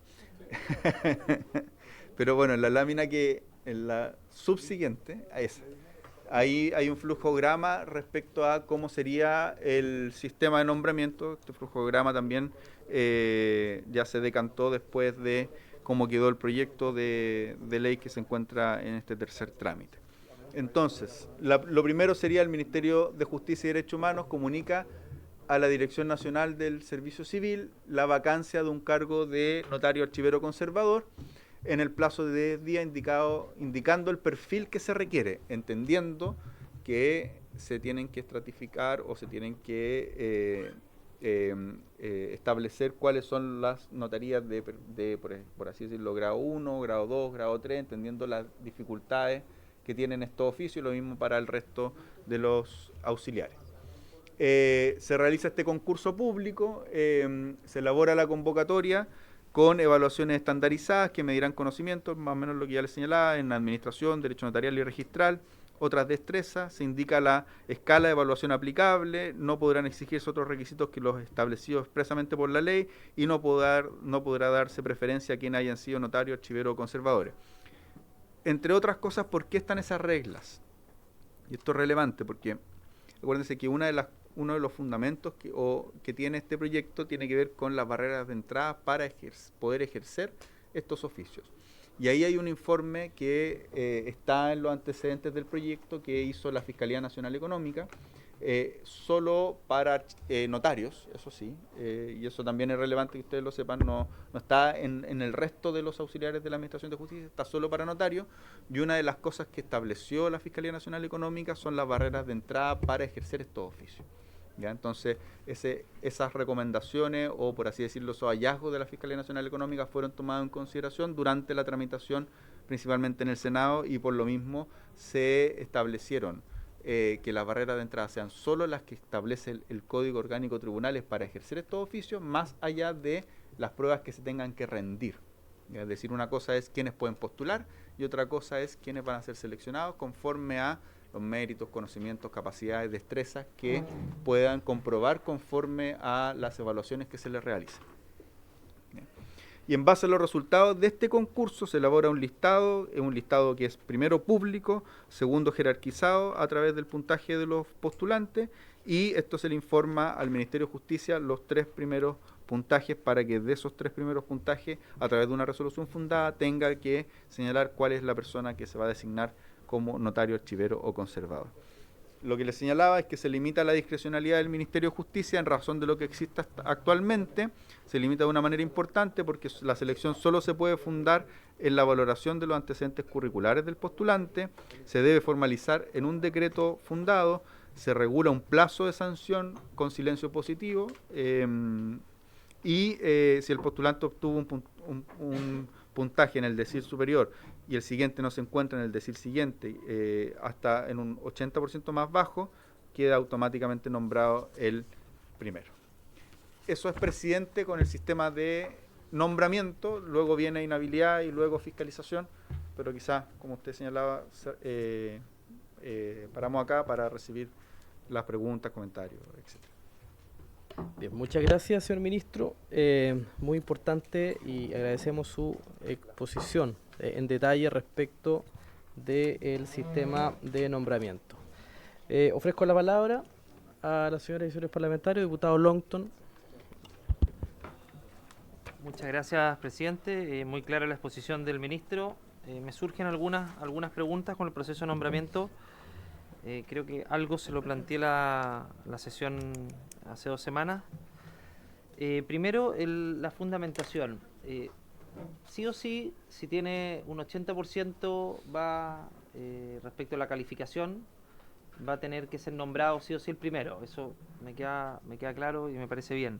[SPEAKER 8] Pero bueno, en la lámina en la subsiguiente, esa, ahí hay un flujograma respecto a cómo sería el sistema de nombramiento. Este flujograma también ya se decantó después de cómo quedó el proyecto de ley que se encuentra en este tercer trámite. Entonces, lo primero sería: el Ministerio de Justicia y Derechos Humanos comunica a la Dirección Nacional del Servicio Civil la vacancia de un cargo de notario archivero conservador en el plazo de 10 días indicando el perfil que se requiere, entendiendo que se tienen que estratificar o se tienen que establecer cuáles son las notarías por así decirlo, grado 1, grado 2, grado 3, entendiendo las dificultades que tienen estos oficios, y lo mismo para el resto de los auxiliares. Se realiza este concurso público, se elabora la convocatoria con evaluaciones estandarizadas que medirán conocimientos, más o menos lo que ya les señalaba, en administración, derecho notarial y registral, otras destrezas, se indica la escala de evaluación aplicable, no podrán exigirse otros requisitos que los establecidos expresamente por la ley, y no podrá darse preferencia a quienes hayan sido notarios, archiveros o conservadores. Entre otras cosas, ¿por qué están esas reglas? Y esto es relevante porque acuérdense que uno de los fundamentos que tiene este proyecto tiene que ver con las barreras de entrada para poder ejercer estos oficios. Y ahí hay un informe que está en los antecedentes del proyecto que hizo la Fiscalía Nacional Económica, solo para notarios, eso sí, y eso también es relevante que ustedes lo sepan, no está en el resto de los auxiliares de la Administración de Justicia, está solo para notarios, y una de las cosas que estableció la Fiscalía Nacional Económica son las barreras de entrada para ejercer estos oficios. ¿Ya? Entonces, esas recomendaciones, o por así decirlo, esos hallazgos de la Fiscalía Nacional Económica fueron tomados en consideración durante la tramitación, principalmente en el Senado, y por lo mismo se establecieron que las barreras de entrada sean solo las que establece el Código Orgánico de Tribunales para ejercer estos oficios, más allá de las pruebas que se tengan que rendir. ¿Ya? Es decir, una cosa es quiénes pueden postular y otra cosa es quiénes van a ser seleccionados conforme a los méritos, conocimientos, capacidades, destrezas que puedan comprobar conforme a las evaluaciones que se les realizan. Y en base a los resultados de este concurso se elabora un listado que es primero público, segundo jerarquizado a través del puntaje de los postulantes, y esto se le informa al Ministerio de Justicia los 3 primeros puntajes, para que de esos 3 primeros puntajes, a través de una resolución fundada, tenga que señalar cuál es la persona que se va a designar como notario, archivero o conservador. lo que les señalaba es que se limita la discrecionalidad del Ministerio de Justicia en razón de lo que existe actualmente. Se limita de una manera importante porque la selección solo se puede fundar en la valoración de los antecedentes curriculares del postulante, se debe formalizar en un decreto fundado, se regula un plazo de sanción con silencio positivo y si el postulante obtuvo un puntaje en el decil superior y el siguiente no se encuentra en el decil siguiente, hasta en un 80% más bajo, queda automáticamente nombrado el primero. Eso es presidente con el sistema de nombramiento, luego viene inhabilidad y luego fiscalización, pero quizás, como usted señalaba, paramos acá para recibir las preguntas, comentarios, etcétera.
[SPEAKER 1] Bien, muchas gracias, señor ministro. Muy importante y agradecemos su exposición en detalle respecto del sistema de nombramiento. Ofrezco la palabra a la señora y señores parlamentarios, diputado Longton.
[SPEAKER 10] Muchas gracias, presidente. Muy clara la exposición del ministro. Me surgen algunas preguntas con el proceso de nombramiento. Creo que algo se lo planteé la sesión hace 2 semanas. Primero, la fundamentación. Sí o sí, si tiene un 80% va respecto a la calificación, va a tener que ser nombrado sí o sí el primero. Eso me queda claro y me parece bien.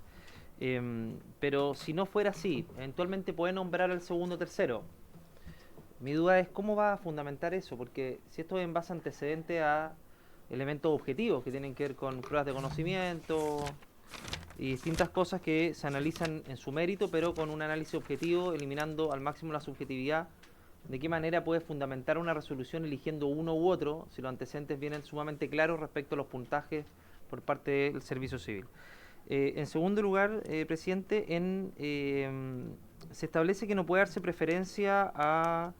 [SPEAKER 10] Pero si no fuera así, eventualmente puede nombrar al segundo o tercero. Mi duda es cómo va a fundamentar eso, porque si esto es en base antecedente a elementos objetivos que tienen que ver con pruebas de conocimiento y distintas cosas que se analizan en su mérito, pero con un análisis objetivo, eliminando al máximo la subjetividad, ¿de qué manera puede fundamentar una resolución eligiendo uno u otro si los antecedentes vienen sumamente claros respecto a los puntajes por parte del Servicio Civil? En segundo lugar, presidente, se establece que no puede darse preferencia a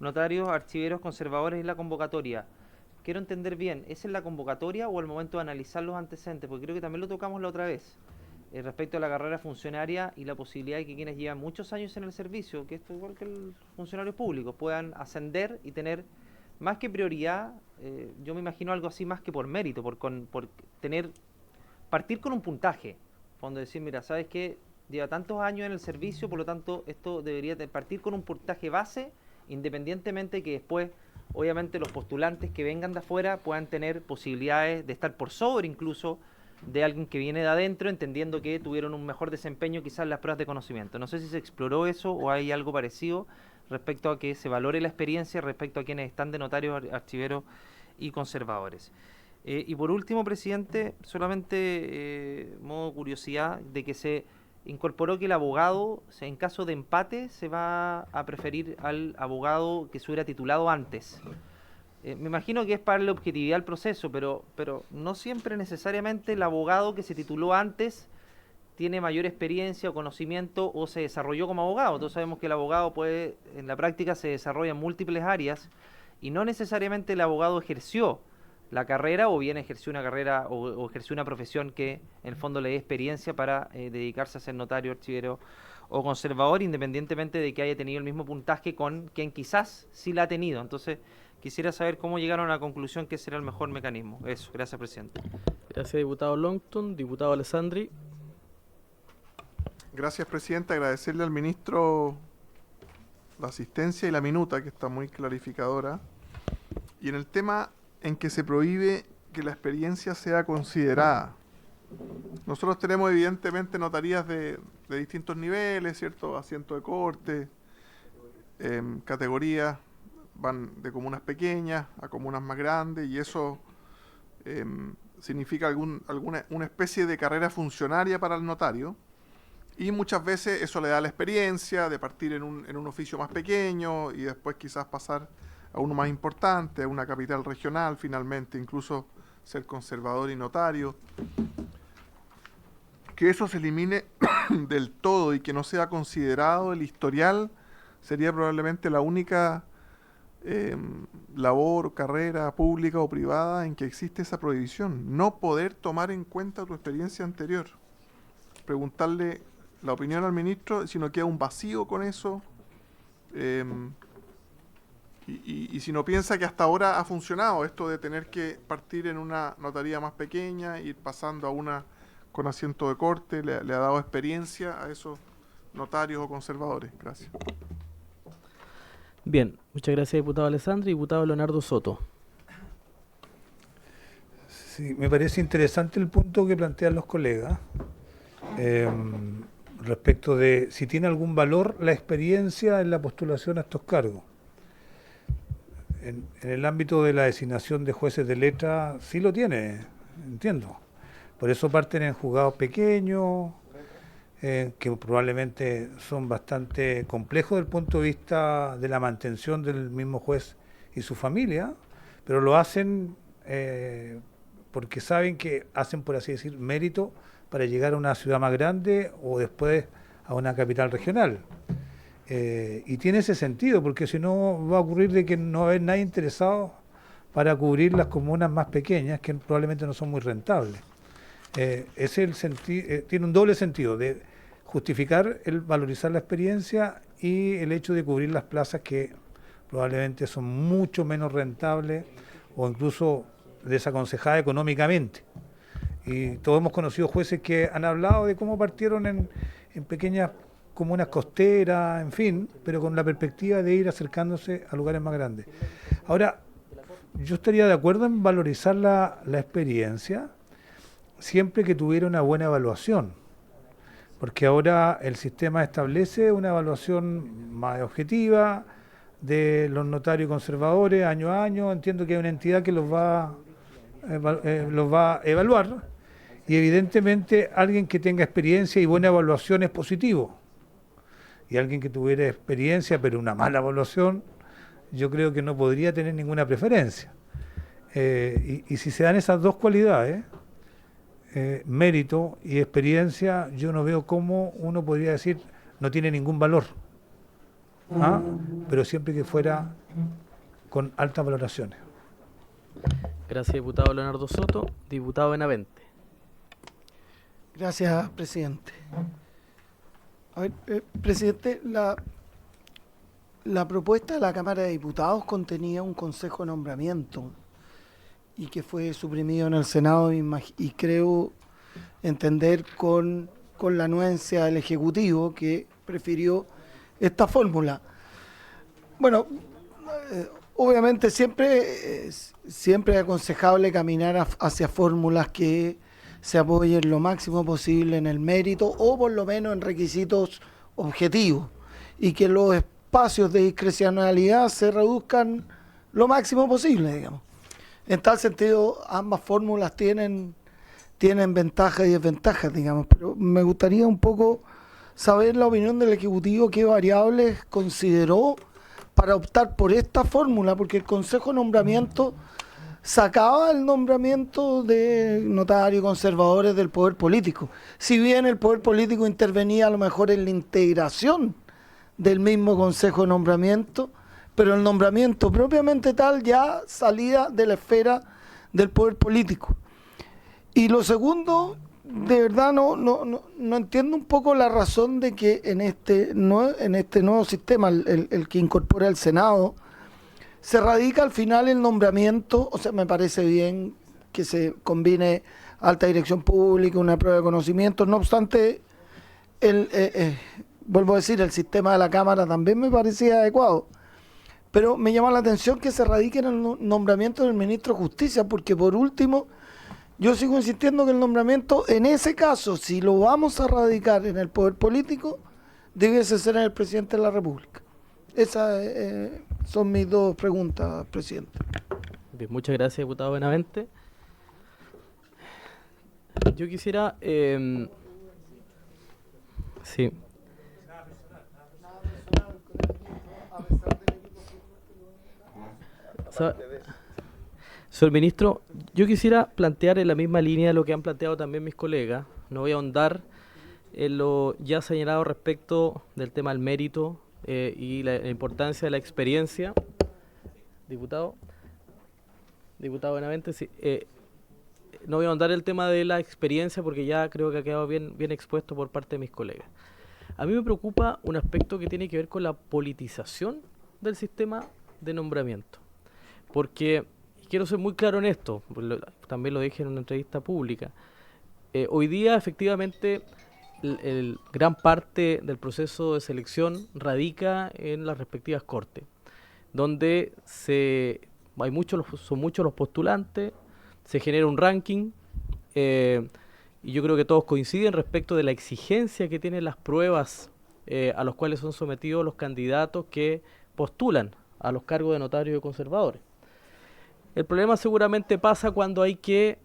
[SPEAKER 10] notarios, archiveros, conservadores en la convocatoria. Quiero entender bien, ¿es en la convocatoria o al momento de analizar los antecedentes? Porque creo que también lo tocamos la otra vez, respecto a la carrera funcionaria y la posibilidad de que quienes llevan muchos años en el servicio, que esto igual que los funcionarios públicos, puedan ascender y tener más que prioridad, yo me imagino algo así más que por mérito, por partir con un puntaje, cuando decir, mira, ¿sabes qué? Lleva tantos años en el servicio, por lo tanto, esto debería partir con un puntaje base, independientemente que después, obviamente, los postulantes que vengan de afuera puedan tener posibilidades de estar por sobre incluso de alguien que viene de adentro, entendiendo que tuvieron un mejor desempeño quizás en las pruebas de conocimiento. No sé si se exploró eso o hay algo parecido respecto a que se valore la experiencia respecto a quienes están de notarios, archiveros y conservadores. Y por último, presidente, solamente modo curiosidad de que se incorporó que el abogado, en caso de empate, se va a preferir al abogado que se hubiera titulado antes. Me imagino que es para la objetividad del proceso, pero no siempre necesariamente el abogado que se tituló antes tiene mayor experiencia o conocimiento o se desarrolló como abogado. Todos sabemos que el abogado puede, en la práctica se desarrolla en múltiples áreas y no necesariamente el abogado ejerció la carrera o bien ejerció una carrera o ejerció una profesión que en el fondo le dé experiencia para dedicarse a ser notario, archivero o conservador, independientemente de que haya tenido el mismo puntaje con quien quizás sí la ha tenido. Entonces, quisiera saber cómo llegaron a la conclusión que ese era el mejor mecanismo. Eso, gracias, presidente.
[SPEAKER 1] Gracias, diputado Longton. Diputado Alessandri.
[SPEAKER 11] Gracias, presidente. Agradecerle al ministro la asistencia y la minuta, que está muy clarificadora. Y en el tema en que se prohíbe que la experiencia sea considerada. Nosotros tenemos evidentemente notarías de distintos niveles, ¿cierto? Asiento de corte, categorías, van de comunas pequeñas a comunas más grandes, y eso significa una especie de carrera funcionaria para el notario, y muchas veces eso le da la experiencia de partir en un oficio más pequeño y después quizás pasar a uno más importante, a una capital regional, finalmente, incluso ser conservador y notario. Que eso se elimine del todo y que no sea considerado el historial sería probablemente la única labor, carrera pública o privada en que existe esa prohibición. No poder tomar en cuenta tu experiencia anterior. Preguntarle la opinión al ministro, si no queda un vacío con eso, Y si no piensa que hasta ahora ha funcionado esto de tener que partir en una notaría más pequeña, ir pasando a una con asiento de corte, le ha dado experiencia a esos notarios o conservadores. Gracias.
[SPEAKER 1] Bien, muchas gracias, diputado Alessandri. Diputado Leonardo Soto.
[SPEAKER 4] Sí, me parece interesante el punto que plantean los colegas respecto de si tiene algún valor la experiencia en la postulación a estos cargos. En el ámbito de la designación de jueces de letra sí lo tiene, entiendo. Por eso parten en juzgados pequeños, que probablemente son bastante complejos desde el punto de vista de la mantención del mismo juez y su familia, pero lo hacen porque saben que hacen, por así decir, mérito para llegar a una ciudad más grande o después a una capital regional. Y tiene ese sentido, porque si no va a ocurrir de que no va a haber nadie interesado para cubrir las comunas más pequeñas, que probablemente no son muy rentables. Es el tiene un doble sentido, de justificar el valorizar la experiencia y el hecho de cubrir las plazas que probablemente son mucho menos rentables o incluso desaconsejadas económicamente. Y todos hemos conocido jueces que han hablado de cómo partieron en pequeñas comunas costeras, en fin, pero con la perspectiva de ir acercándose a lugares más grandes. Ahora, yo estaría de acuerdo en valorizar la experiencia siempre que tuviera una buena evaluación, porque ahora el sistema establece una evaluación más objetiva de los notarios conservadores año a año. Entiendo que hay una entidad que los va a evaluar, y evidentemente alguien que tenga experiencia y buena evaluación es positivo, y alguien que tuviera experiencia pero una mala evaluación, yo creo que no podría tener ninguna preferencia. Y si se dan esas dos cualidades, mérito y experiencia, yo no veo cómo uno podría decir no tiene ningún valor, pero siempre que fuera con altas valoraciones.
[SPEAKER 1] Gracias, diputado Leonardo Soto. Diputado Benavente.
[SPEAKER 9] Gracias, presidente. A ver, presidente, la propuesta de la Cámara de Diputados contenía un consejo de nombramiento y que fue suprimido en el Senado y creo entender con la anuencia del Ejecutivo que prefirió esta fórmula. Bueno, obviamente siempre es aconsejable caminar hacia fórmulas que se apoyen lo máximo posible en el mérito o por lo menos en requisitos objetivos y que los espacios de discrecionalidad se reduzcan lo máximo posible, digamos. En tal sentido, ambas fórmulas tienen ventajas y desventajas, digamos, pero me gustaría un poco saber la opinión del Ejecutivo, qué variables consideró para optar por esta fórmula, porque el Consejo de Nombramiento sacaba el nombramiento de notarios conservadores del poder político. Si bien el poder político intervenía a lo mejor en la integración del mismo Consejo de Nombramiento, pero el nombramiento propiamente tal ya salía de la esfera del poder político. Y lo segundo, de verdad no entiendo un poco la razón de que en este nuevo sistema, el que incorpora el Senado, se radica al final el nombramiento. O sea, me parece bien que se combine alta dirección pública, una prueba de conocimientos. No obstante, vuelvo a decir, el sistema de la Cámara también me parecía adecuado. Pero me llama la atención que se radique en el nombramiento del ministro de Justicia, porque por último, yo sigo insistiendo que el nombramiento, en ese caso, si lo vamos a radicar en el poder político, debiese ser en el presidente de la República. Esas son mis dos preguntas, presidente.
[SPEAKER 1] Bien, muchas gracias, diputado Benavente. Yo quisiera... sí. Señor ministro, yo quisiera plantear en la misma línea lo que han planteado también mis colegas. No voy a ahondar en lo ya señalado respecto del tema del mérito y la importancia de la experiencia. Diputado Benavente, sí, no voy a ahondar en el tema de la experiencia porque ya creo que ha quedado bien expuesto por parte de mis colegas. A mí me preocupa un aspecto que tiene que ver con la politización del sistema de nombramiento. Porque, quiero ser muy claro en esto, también lo dije en una entrevista pública, hoy día efectivamente gran parte del proceso de selección radica en las respectivas cortes, donde son muchos los postulantes, se genera un ranking, y yo creo que todos coinciden respecto de la exigencia que tienen las pruebas a los cuales son sometidos los candidatos que postulan a los cargos de notarios y conservadores. El problema seguramente pasa cuando hay que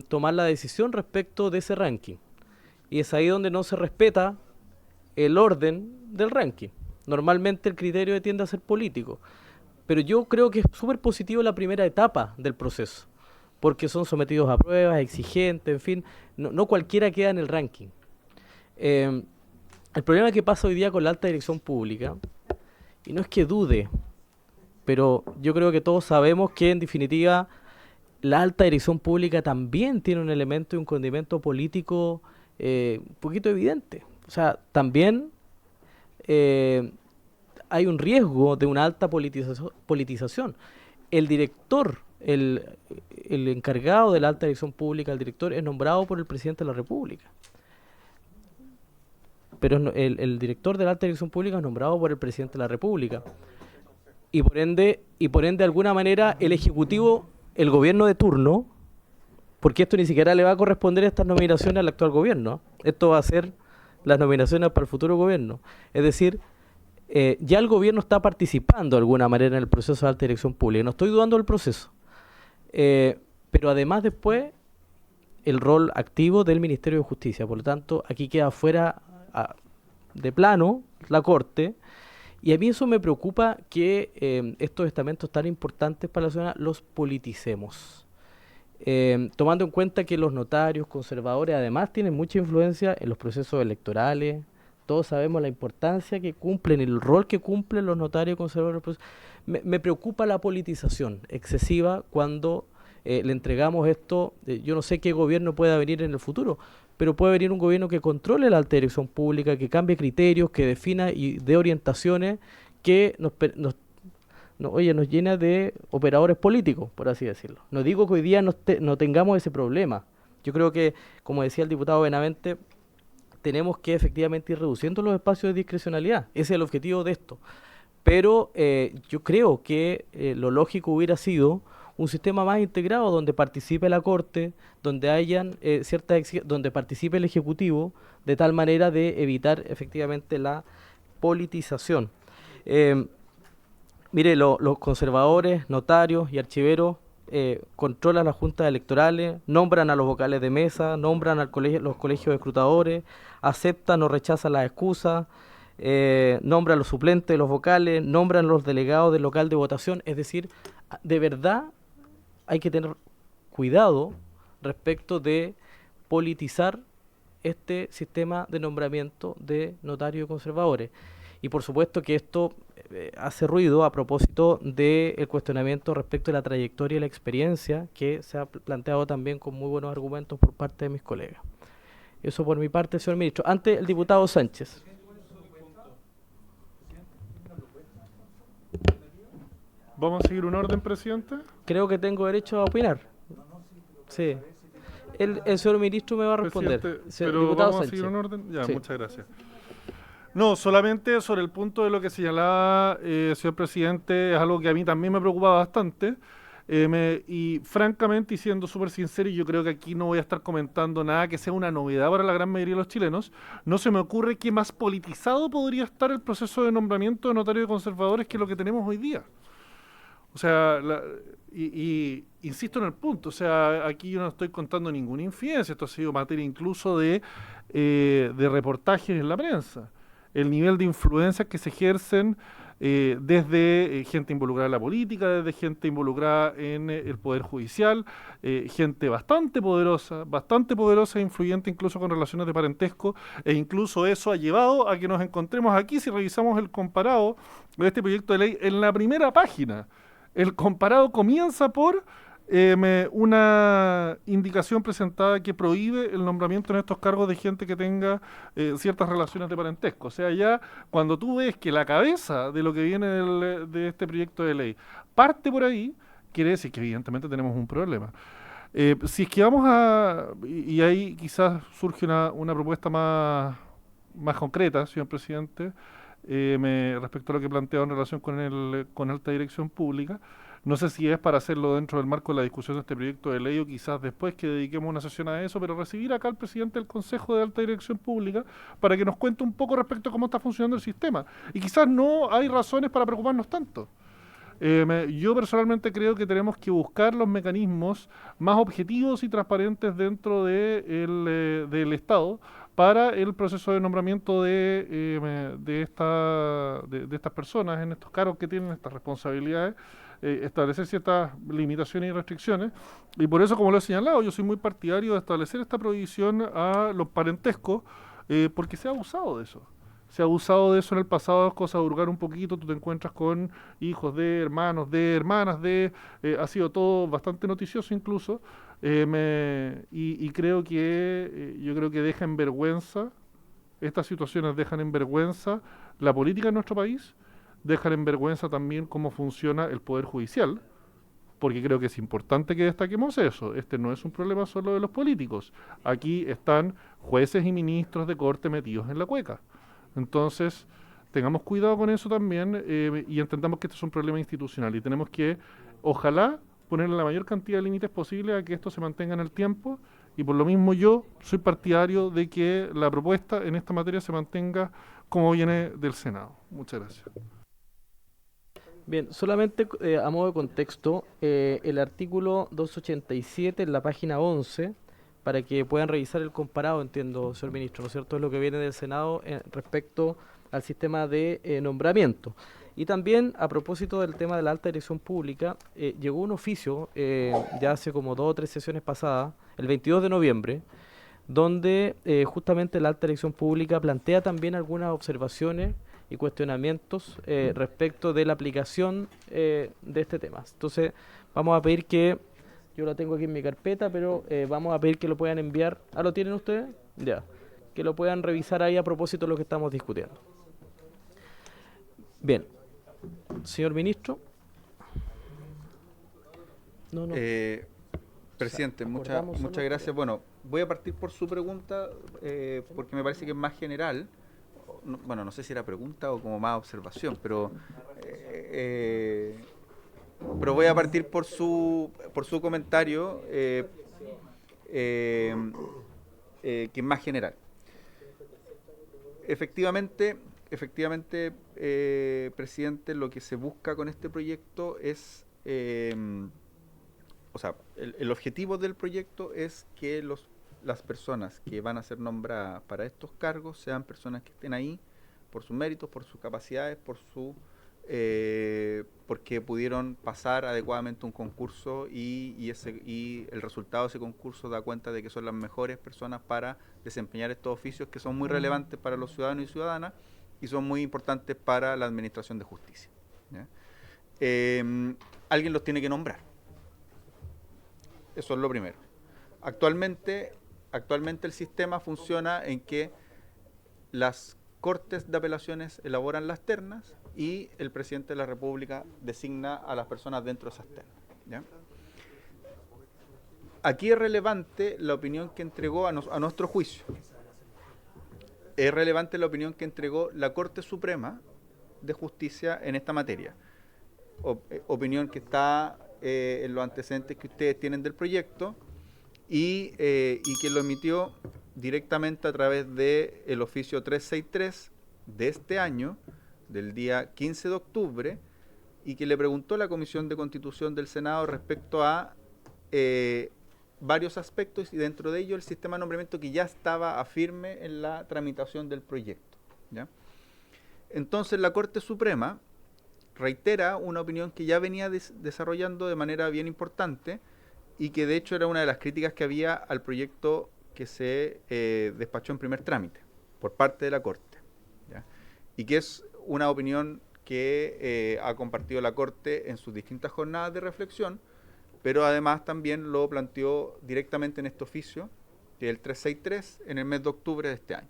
[SPEAKER 1] tomar la decisión respecto de ese ranking. Y es ahí donde no se respeta el orden del ranking. Normalmente el criterio tiende a ser político. Pero yo creo que es súper positivo la primera etapa del proceso, porque son sometidos a pruebas, exigentes, en fin. No cualquiera queda en el ranking. El problema que pasa hoy día con la alta dirección pública, y no es que dude, pero yo creo que todos sabemos que en definitiva la alta dirección pública también tiene un elemento y un condimento político un poquito evidente. O sea, también hay un riesgo de una alta politización. El director, el encargado de la alta dirección pública, el director, es nombrado por el presidente de la República. Pero el director de la alta dirección pública es nombrado por el presidente de la República. Y por ende, de alguna manera, el Ejecutivo, el gobierno de turno, porque esto ni siquiera le va a corresponder a estas nominaciones al actual gobierno, esto va a ser las nominaciones para el futuro gobierno. Es decir, ya el gobierno está participando de alguna manera en el proceso de alta dirección pública. No estoy dudando del proceso. Pero además después, el rol activo del Ministerio de Justicia. Por lo tanto, aquí queda fuera de plano la Corte. Y a mí eso me preocupa, que estos estamentos tan importantes para la ciudad los politicemos. Tomando en cuenta que los notarios conservadores además tienen mucha influencia en los procesos electorales. Todos sabemos la importancia que cumplen, el rol que cumplen los notarios conservadores. Me preocupa la politización excesiva cuando le entregamos esto. Yo no sé qué gobierno pueda venir en el futuro, pero puede venir un gobierno que controle la alta dirección pública, que cambie criterios, que defina y dé orientaciones que nos llena de operadores políticos, por así decirlo. No digo que hoy día no tengamos ese problema. Yo creo que, como decía el diputado Benavente, tenemos que efectivamente ir reduciendo los espacios de discrecionalidad. Ese es el objetivo de esto. Pero yo creo que lo lógico hubiera sido un sistema más integrado donde participe la Corte, donde hayan donde participe el Ejecutivo, de tal manera de evitar efectivamente la politización. Mire, los conservadores, notarios y archiveros controlan las juntas electorales, nombran a los vocales de mesa, nombran los colegios de escrutadores, aceptan o rechazan las excusas, nombran los suplentes de los vocales, nombran los delegados del local de votación. Es decir, de verdad hay que tener cuidado respecto de politizar este sistema de nombramiento de notarios y conservadores. Y por supuesto que esto hace ruido a propósito del cuestionamiento respecto de la trayectoria y la experiencia que se ha planteado también con muy buenos argumentos por parte de mis colegas. Eso por mi parte, señor ministro. Antes, el diputado Sánchez.
[SPEAKER 5] ¿Vamos a seguir un orden, presidente?
[SPEAKER 1] Creo que tengo derecho a opinar. Sí. El señor ministro me va a responder.
[SPEAKER 5] Pero
[SPEAKER 1] diputado
[SPEAKER 5] ¿vamos
[SPEAKER 1] Sánchez.
[SPEAKER 5] a seguir un orden? Ya,
[SPEAKER 1] Sí.
[SPEAKER 5] muchas gracias. No, solamente sobre el punto de lo que señalaba, señor presidente, es algo que a mí también me preocupa bastante. Y francamente, y siendo súper sincero, y yo creo que aquí no voy a estar comentando nada que sea una novedad para la gran mayoría de los chilenos, no se me ocurre que más politizado podría estar el proceso de nombramiento de notarios y conservadores que lo que tenemos hoy día. O sea, insisto en el punto, o sea, aquí yo no estoy contando ninguna infidencia, esto ha sido materia incluso de reportajes en la prensa. El nivel de influencias que se ejercen desde gente involucrada en la política, desde gente involucrada en el Poder Judicial, gente bastante poderosa e influyente incluso con relaciones de parentesco, e incluso eso ha llevado a que nos encontremos aquí, si revisamos el comparado de este proyecto de ley, en la primera página. El comparado comienza por una indicación presentada que prohíbe el nombramiento en estos cargos de gente que tenga ciertas relaciones de parentesco. O sea, ya cuando tú ves que la cabeza de lo que viene de este proyecto de ley parte por ahí, quiere decir que evidentemente tenemos un problema. Si es que vamos y ahí quizás surge una propuesta más concreta, señor presidente, respecto a lo que planteaba en relación con alta dirección pública. No sé si es para hacerlo dentro del marco de la discusión de este proyecto de ley o quizás después que dediquemos una sesión a eso, pero recibir acá al presidente del Consejo de Alta Dirección Pública para que nos cuente un poco respecto a cómo está funcionando el sistema. Y quizás no hay razones para preocuparnos tanto. Yo personalmente creo que tenemos que buscar los mecanismos más objetivos y transparentes dentro del Estado para el proceso de nombramiento de estas personas en estos cargos que tienen estas responsabilidades, establecer ciertas limitaciones y restricciones. Y por eso, como lo he señalado, yo soy muy partidario de establecer esta prohibición a los parentescos, porque se ha abusado de eso. Se ha abusado de eso en el pasado, cosa de hurgar un poquito, tú te encuentras con hijos de hermanos, de hermanas, ha sido todo bastante noticioso incluso, y creo que yo creo que deja en vergüenza, estas situaciones dejan en vergüenza la política en nuestro país, dejan en vergüenza también cómo funciona el Poder Judicial, porque creo que es importante que destaquemos eso. Este no es un problema solo de los políticos. Aquí están jueces y ministros de corte metidos en la cueca. Entonces, tengamos cuidado con eso también y entendamos que este es un problema institucional y tenemos que, ojalá, ponerle la mayor cantidad de límites posible a que esto se mantenga en el tiempo y por lo mismo yo soy partidario de que la propuesta en esta materia se mantenga como viene del Senado. Muchas gracias.
[SPEAKER 1] Bien, solamente a modo de contexto, el artículo 287 en la página 11, para que puedan revisar el comparado, entiendo, señor ministro, ¿no es cierto?, es lo que viene del Senado respecto al sistema de nombramiento. Y también, a propósito del tema de la alta dirección pública, llegó un oficio, ya hace como 2 o 3 sesiones pasadas, el 22 de noviembre, donde justamente la alta dirección pública plantea también algunas observaciones y cuestionamientos respecto de la aplicación de este tema. Entonces, vamos a pedir que, yo lo tengo aquí en mi carpeta, pero vamos a pedir que lo puedan enviar. ¿Ah, lo tienen ustedes? Ya. Que lo puedan revisar ahí a propósito de lo que estamos discutiendo. Bien. Señor ministro. No.
[SPEAKER 8] Presidente, muchas gracias. Bueno, voy a partir por su pregunta porque me parece que es más general. Bueno, no sé si era pregunta o como más observación, pero voy a partir por su comentario que es más general. Efectivamente, presidente, lo que se busca con este proyecto es, o sea, el objetivo del proyecto es que las personas que van a ser nombradas para estos cargos sean personas que estén ahí por sus méritos, por sus capacidades, porque pudieron pasar adecuadamente un concurso y el resultado de ese concurso da cuenta de que son las mejores personas para desempeñar estos oficios que son muy relevantes para los ciudadanos y ciudadanas y son muy importantes para la administración de justicia, ¿ya? Alguien los tiene que nombrar. Eso es lo primero. Actualmente el sistema funciona en que las Cortes de Apelaciones elaboran las ternas y el presidente de la República designa a las personas dentro de esas ternas, ¿ya? Aquí es relevante la opinión que entregó a nuestro juicio. Es relevante la opinión que entregó la Corte Suprema de Justicia en esta materia. Opinión que está en los antecedentes que ustedes tienen del proyecto y que lo emitió directamente a través del oficio 363 de este año, del día 15 de octubre, y que le preguntó a la Comisión de Constitución del Senado respecto a varios aspectos, y dentro de ello el sistema de nombramiento que ya estaba firme en la tramitación del proyecto, ¿ya? Entonces la Corte Suprema reitera una opinión que ya venía desarrollando de manera bien importante y que de hecho era una de las críticas que había al proyecto que se despachó en primer trámite por parte de la Corte, ¿ya? Y que es una opinión que ha compartido la Corte en sus distintas jornadas de reflexión, pero además también lo planteó directamente en este oficio, que es el 363, en el mes de octubre de este año.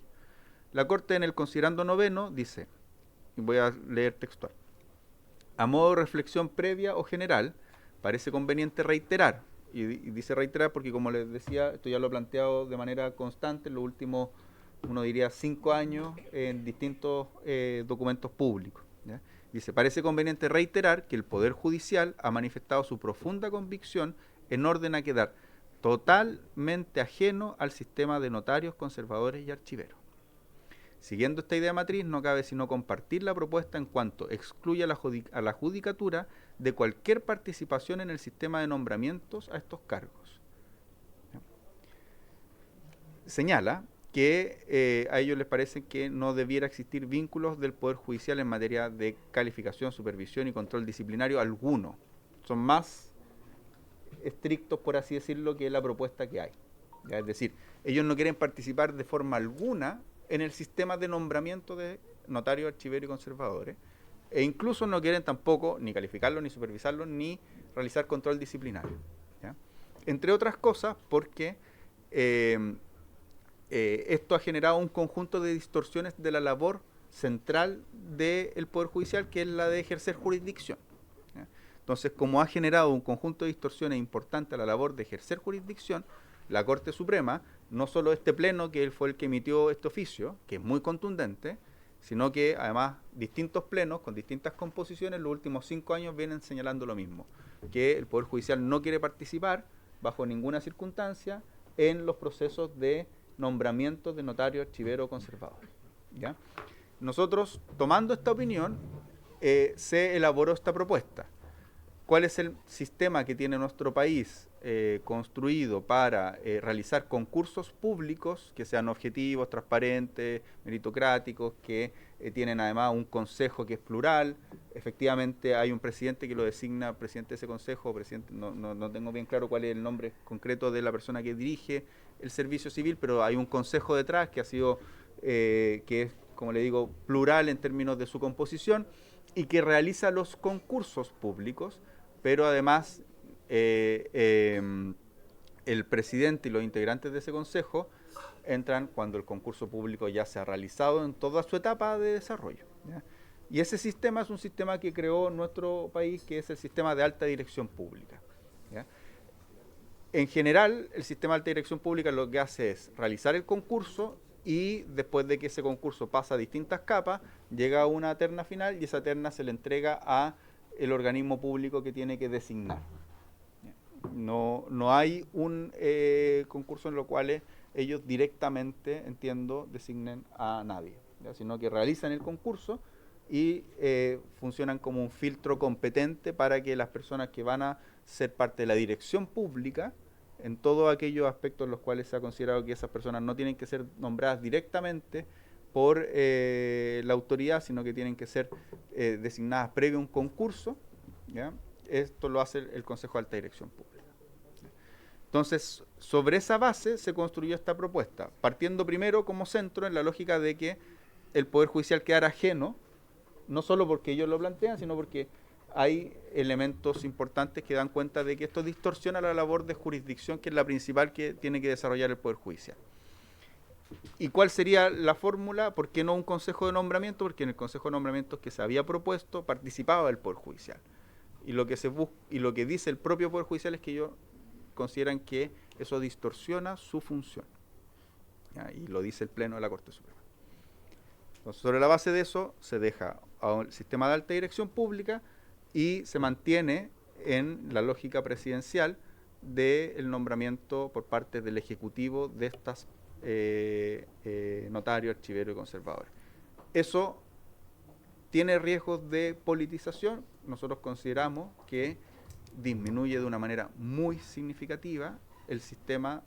[SPEAKER 8] La Corte, en el considerando noveno, dice, y voy a leer textual: a modo de reflexión previa o general, parece conveniente reiterar, y dice reiterar porque, como les decía, esto ya lo he planteado de manera constante en los últimos, uno diría, 5 años en distintos documentos públicos, ¿ya? Dice, parece conveniente reiterar que el Poder Judicial ha manifestado su profunda convicción en orden a quedar totalmente ajeno al sistema de notarios, conservadores y archiveros. Siguiendo esta idea matriz, no cabe sino compartir la propuesta en cuanto excluye a la judicatura de cualquier participación en el sistema de nombramientos a estos cargos. Señala que a ellos les parece que no debiera existir vínculos del Poder Judicial en materia de calificación, supervisión y control disciplinario alguno. Son más estrictos, por así decirlo, que la propuesta que hay. ¿Ya? Es decir, ellos no quieren participar de forma alguna en el sistema de nombramiento de notarios, archiveros y conservadores, e incluso no quieren tampoco ni calificarlos, ni supervisarlos, ni realizar control disciplinario, ¿ya? Entre otras cosas porque esto ha generado un conjunto de distorsiones de la labor central del Poder Judicial, que es la de ejercer jurisdicción, ¿ya? Entonces, como ha generado un conjunto de distorsiones importantes a la labor de ejercer jurisdicción, la Corte Suprema, no solo este pleno, que él fue el que emitió este oficio, que es muy contundente, sino que además distintos plenos con distintas composiciones, los últimos 5 años vienen señalando lo mismo, que el Poder Judicial no quiere participar bajo ninguna circunstancia en los procesos de nombramiento de notario, archivero o conservador, ¿ya? Nosotros, tomando esta opinión, se elaboró esta propuesta. ¿Cuál es el sistema que tiene nuestro país construido para realizar concursos públicos que sean objetivos, transparentes, meritocráticos, que tienen además un consejo que es plural? Efectivamente hay un presidente que lo designa presidente de ese consejo, presidente, no tengo bien claro cuál es el nombre concreto de la persona que dirige el servicio civil, pero hay un consejo detrás que ha sido, que es, como le digo, plural en términos de su composición, y que realiza los concursos públicos, pero además el presidente y los integrantes de ese consejo entran cuando el concurso público ya se ha realizado en toda su etapa de desarrollo, ¿ya? Y ese sistema es un sistema que creó nuestro país, que es el sistema de alta dirección pública, ¿ya? En general, el sistema de alta dirección pública lo que hace es realizar el concurso, y después de que ese concurso pasa a distintas capas, llega a una terna final, y esa terna se le entrega a el organismo público que tiene que designar. No hay un concurso en lo cual ellos directamente, entiendo, designen a nadie, ¿ya? Sino que realizan el concurso y funcionan como un filtro competente para que las personas que van a ser parte de la dirección pública, en todos aquellos aspectos en los cuales se ha considerado que esas personas no tienen que ser nombradas directamente por la autoridad, sino que tienen que ser designadas previo a un concurso, ¿ya? Esto lo hace el Consejo de Alta Dirección Pública. Entonces, sobre esa base se construyó esta propuesta, partiendo primero como centro en la lógica de que el Poder Judicial quedara ajeno, no solo porque ellos lo plantean, sino porque hay elementos importantes que dan cuenta de que esto distorsiona la labor de jurisdicción, que es la principal que tiene que desarrollar el Poder Judicial. ¿Y cuál sería la fórmula? ¿Por qué no un consejo de nombramiento? Porque en el consejo de nombramientos que se había propuesto participaba el Poder Judicial. Y lo que y lo que dice el propio Poder Judicial es que ellos consideran que eso distorsiona su función, ¿ya? Y lo dice el Pleno de la Corte Suprema. Entonces, sobre la base de eso, se deja al sistema de alta dirección pública y se mantiene en la lógica presidencial del nombramiento por parte del Ejecutivo de estas notarios, archiveros y conservadores. Eso tiene riesgos de politización. Nosotros consideramos que disminuye de una manera muy significativa el sistema,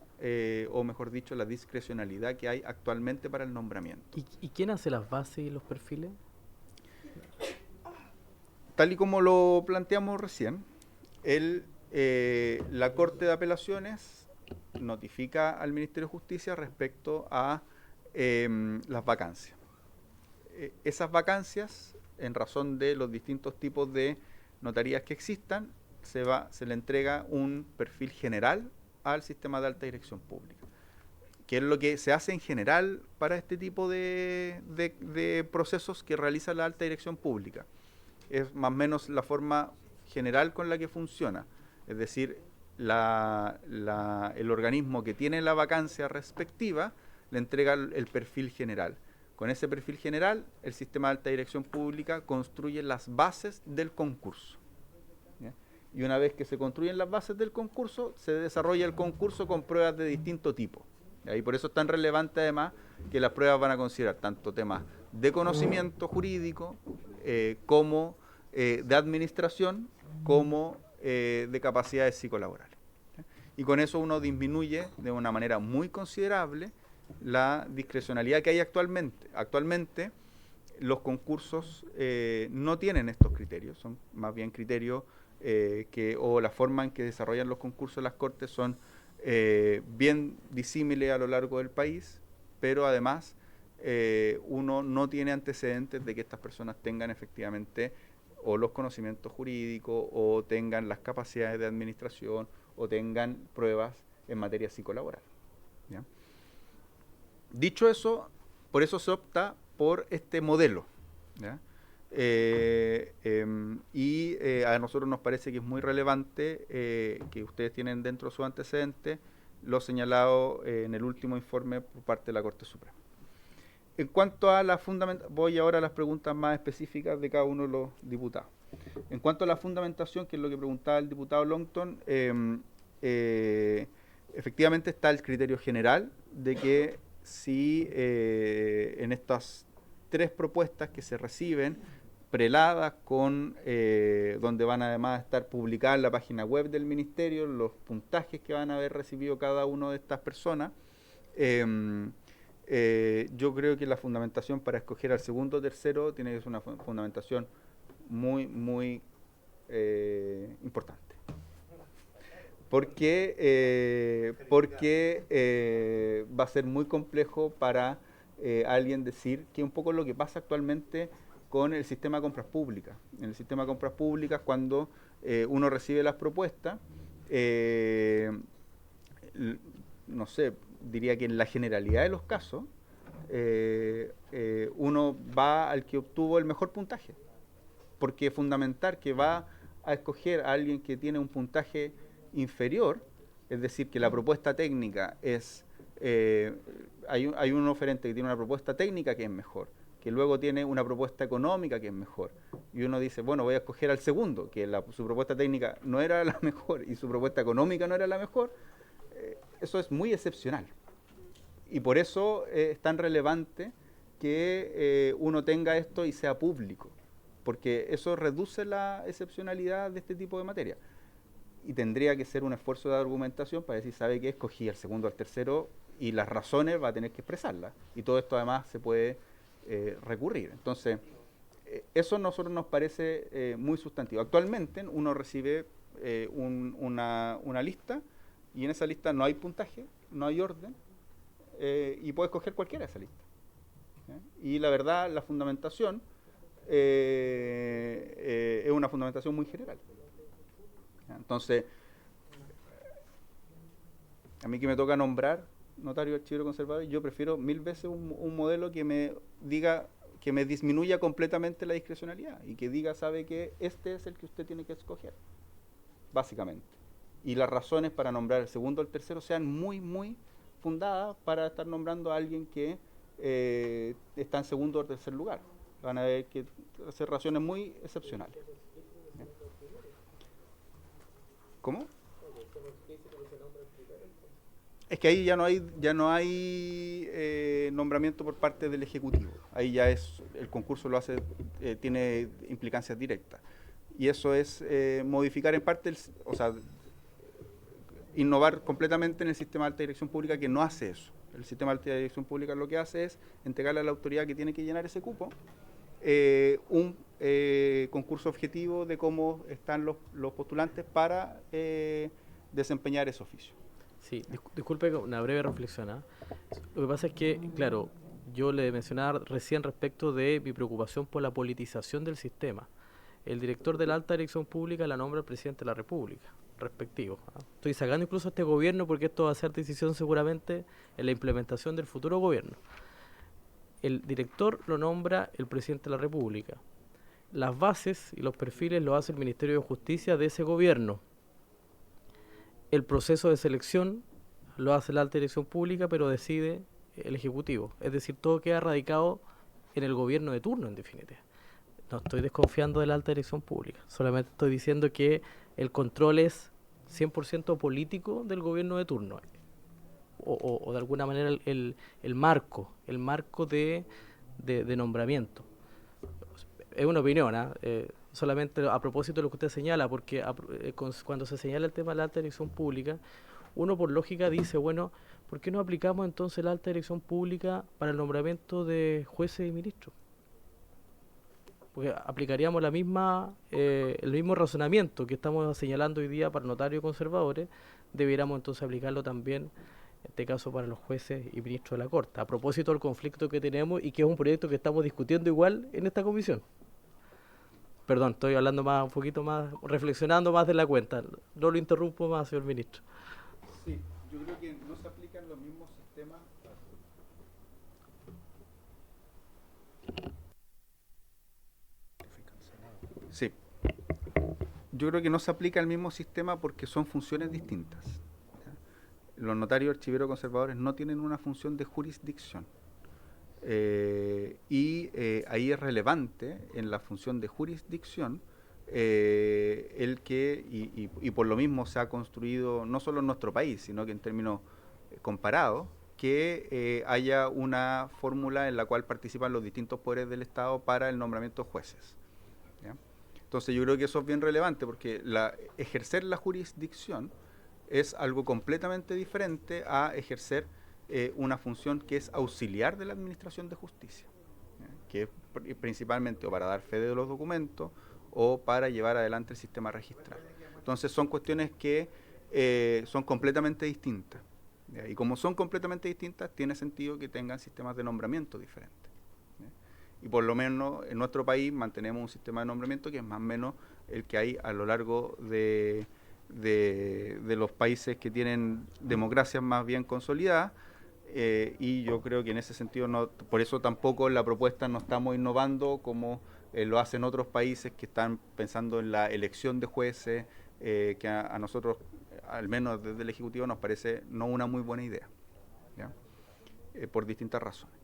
[SPEAKER 8] o mejor dicho, la discrecionalidad que hay actualmente para el nombramiento.
[SPEAKER 1] ¿Y quién hace las bases y los perfiles?
[SPEAKER 8] Tal y como lo planteamos recién, la Corte de Apelaciones notifica al Ministerio de Justicia respecto a las vacancias. Esas vacancias, en razón de los distintos tipos de notarías que existan, se le entrega un perfil general al sistema de alta dirección pública, que es lo que se hace en general para este tipo de procesos que realiza la alta dirección pública. Es más o menos la forma general con la que funciona, es decir, el organismo que tiene la vacancia respectiva le entrega el perfil general. Con ese perfil general, el sistema de alta dirección pública construye las bases del concurso. ¿Ya? Y una vez que se construyen las bases del concurso, se desarrolla el concurso con pruebas de distinto tipo. ¿Ya? Y por eso es tan relevante además que las pruebas van a considerar tanto temas de conocimiento jurídico como de administración, como de capacidades psicolaborales. ¿Ya? Y con eso uno disminuye de una manera muy considerable la discrecionalidad que hay actualmente. Actualmente los concursos no tienen estos criterios, son más bien criterios o la forma en que desarrollan los concursos las Cortes son bien disímiles a lo largo del país, pero además uno no tiene antecedentes de que estas personas tengan efectivamente o los conocimientos jurídicos o tengan las capacidades de administración o tengan pruebas en materia psicolaboral. ¿Ya? Dicho eso, por eso se opta por este modelo. ¿Ya? A nosotros nos parece que es muy relevante que ustedes tienen dentro de su antecedente lo señalado en el último informe por parte de la Corte Suprema. En cuanto a la voy ahora a las preguntas más específicas de cada uno de los diputados. En cuanto a la fundamentación, que es lo que preguntaba el diputado Longton, efectivamente está el criterio general de que si en estas 3 propuestas que se reciben, preladas con donde van además a estar publicadas en la página web del Ministerio, los puntajes que van a haber recibido cada una de estas personas, yo creo que la fundamentación para escoger al segundo o tercero tiene que ser una fundamentación muy, muy importante. Porque va a ser muy complejo para alguien decir que un poco lo que pasa actualmente con el sistema de compras públicas. En el sistema de compras públicas, cuando uno recibe las propuestas, no sé, diría que en la generalidad de los casos, uno va al que obtuvo el mejor puntaje. Porque fundamentar que va a escoger a alguien que tiene un puntaje inferior, es decir, que la propuesta técnica es, hay un oferente que tiene una propuesta técnica que es mejor, que luego tiene una propuesta económica que es mejor, y uno dice, bueno, voy a escoger al segundo, que su propuesta técnica no era la mejor y su propuesta económica no era la mejor, eso es muy excepcional. Y por eso es tan relevante que uno tenga esto y sea público, porque eso reduce la excepcionalidad de este tipo de materia. Y tendría que ser un esfuerzo de argumentación para decir, sabe que escogí al segundo o al tercero y las razones va a tener que expresarlas. Y todo esto además se puede recurrir. Entonces, eso a nosotros nos parece muy sustantivo. Actualmente uno recibe una lista y en esa lista no hay puntaje, no hay orden y puede escoger cualquiera de esa lista. Y la verdad, la fundamentación es una fundamentación muy general. Entonces, a mí que me toca nombrar notario archivero conservador, yo prefiero 1000 veces un modelo que me diga, que me disminuya completamente la discrecionalidad y que diga, sabe que este es el que usted tiene que escoger, básicamente. Y las razones para nombrar el segundo o el tercero sean muy, muy fundadas para estar nombrando a alguien que está en segundo o tercer lugar. Van a ver que hacer razones muy excepcionales. ¿Cómo? Es que ahí ya no hay nombramiento por parte del Ejecutivo. Ahí ya es, el concurso lo hace, tiene implicancias directas. Y eso es modificar en parte, o sea, innovar completamente en el sistema de alta dirección pública que no hace eso. El sistema de alta dirección pública lo que hace es entregarle a la autoridad que tiene que llenar ese cupo un concurso objetivo de cómo están los postulantes para desempeñar ese oficio.
[SPEAKER 1] Sí, disculpe una breve reflexión. Lo que pasa es que, claro, yo le mencionaba recién respecto de mi preocupación por la politización del sistema. el director de la alta dirección pública la nombra el presidente de la República, respectivo. Estoy sacando incluso a este gobierno porque esto va a ser decisión seguramente en la implementación del futuro gobierno. El director lo nombra el presidente de la República. Las bases y los perfiles lo hace el Ministerio de Justicia de ese gobierno. El proceso de selección lo hace la alta dirección pública, pero decide el Ejecutivo. Es decir, todo queda radicado en el gobierno de turno, en definitiva. No estoy desconfiando de la alta dirección pública, solamente estoy diciendo que el control es 100% político del gobierno de turno, o de alguna manera el marco de nombramiento. Es una opinión, solamente a propósito de lo que usted señala, porque cuando se señala el tema de la alta dirección pública, uno por lógica dice, bueno, ¿por qué no aplicamos entonces la alta dirección pública para el nombramiento de jueces y ministros? Porque aplicaríamos el mismo razonamiento que estamos señalando hoy día para notarios y conservadores, debiéramos entonces aplicarlo también, en este caso, para los jueces y ministros de la Corte, a propósito del conflicto que tenemos y que es un proyecto que estamos discutiendo igual en esta comisión. Perdón, estoy hablando un poquito más, reflexionando más de la cuenta. No lo interrumpo más, señor ministro.
[SPEAKER 8] Sí, yo creo que no se aplican los mismos sistemas. Sí, yo creo que no se aplica el mismo sistema porque son funciones distintas. Los notarios archiveros conservadores no tienen una función de jurisdicción. Ahí es relevante en la función de jurisdicción el que, y por lo mismo se ha construido, no solo en nuestro país, sino que en términos comparados, que haya una fórmula en la cual participan los distintos poderes del Estado para el nombramiento de jueces. ¿Ya? Entonces yo creo que eso es bien relevante porque ejercer la jurisdicción es algo completamente diferente a ejercer una función que es auxiliar de la administración de justicia, ¿ya? Que es principalmente o para dar fe de los documentos o para llevar adelante el sistema registral. Entonces son cuestiones que son completamente distintas, ¿ya? Y como son completamente distintas, tiene sentido que tengan sistemas de nombramiento diferentes, ¿ya? Y por lo menos en nuestro país mantenemos un sistema de nombramiento que es más o menos el que hay a lo largo de los países que tienen democracias más bien consolidadas, y yo creo que en ese sentido, por eso tampoco en la propuesta no estamos innovando como lo hacen otros países que están pensando en la elección de jueces, que a nosotros, al menos desde el Ejecutivo, nos parece no una muy buena idea, ¿ya? Por distintas razones.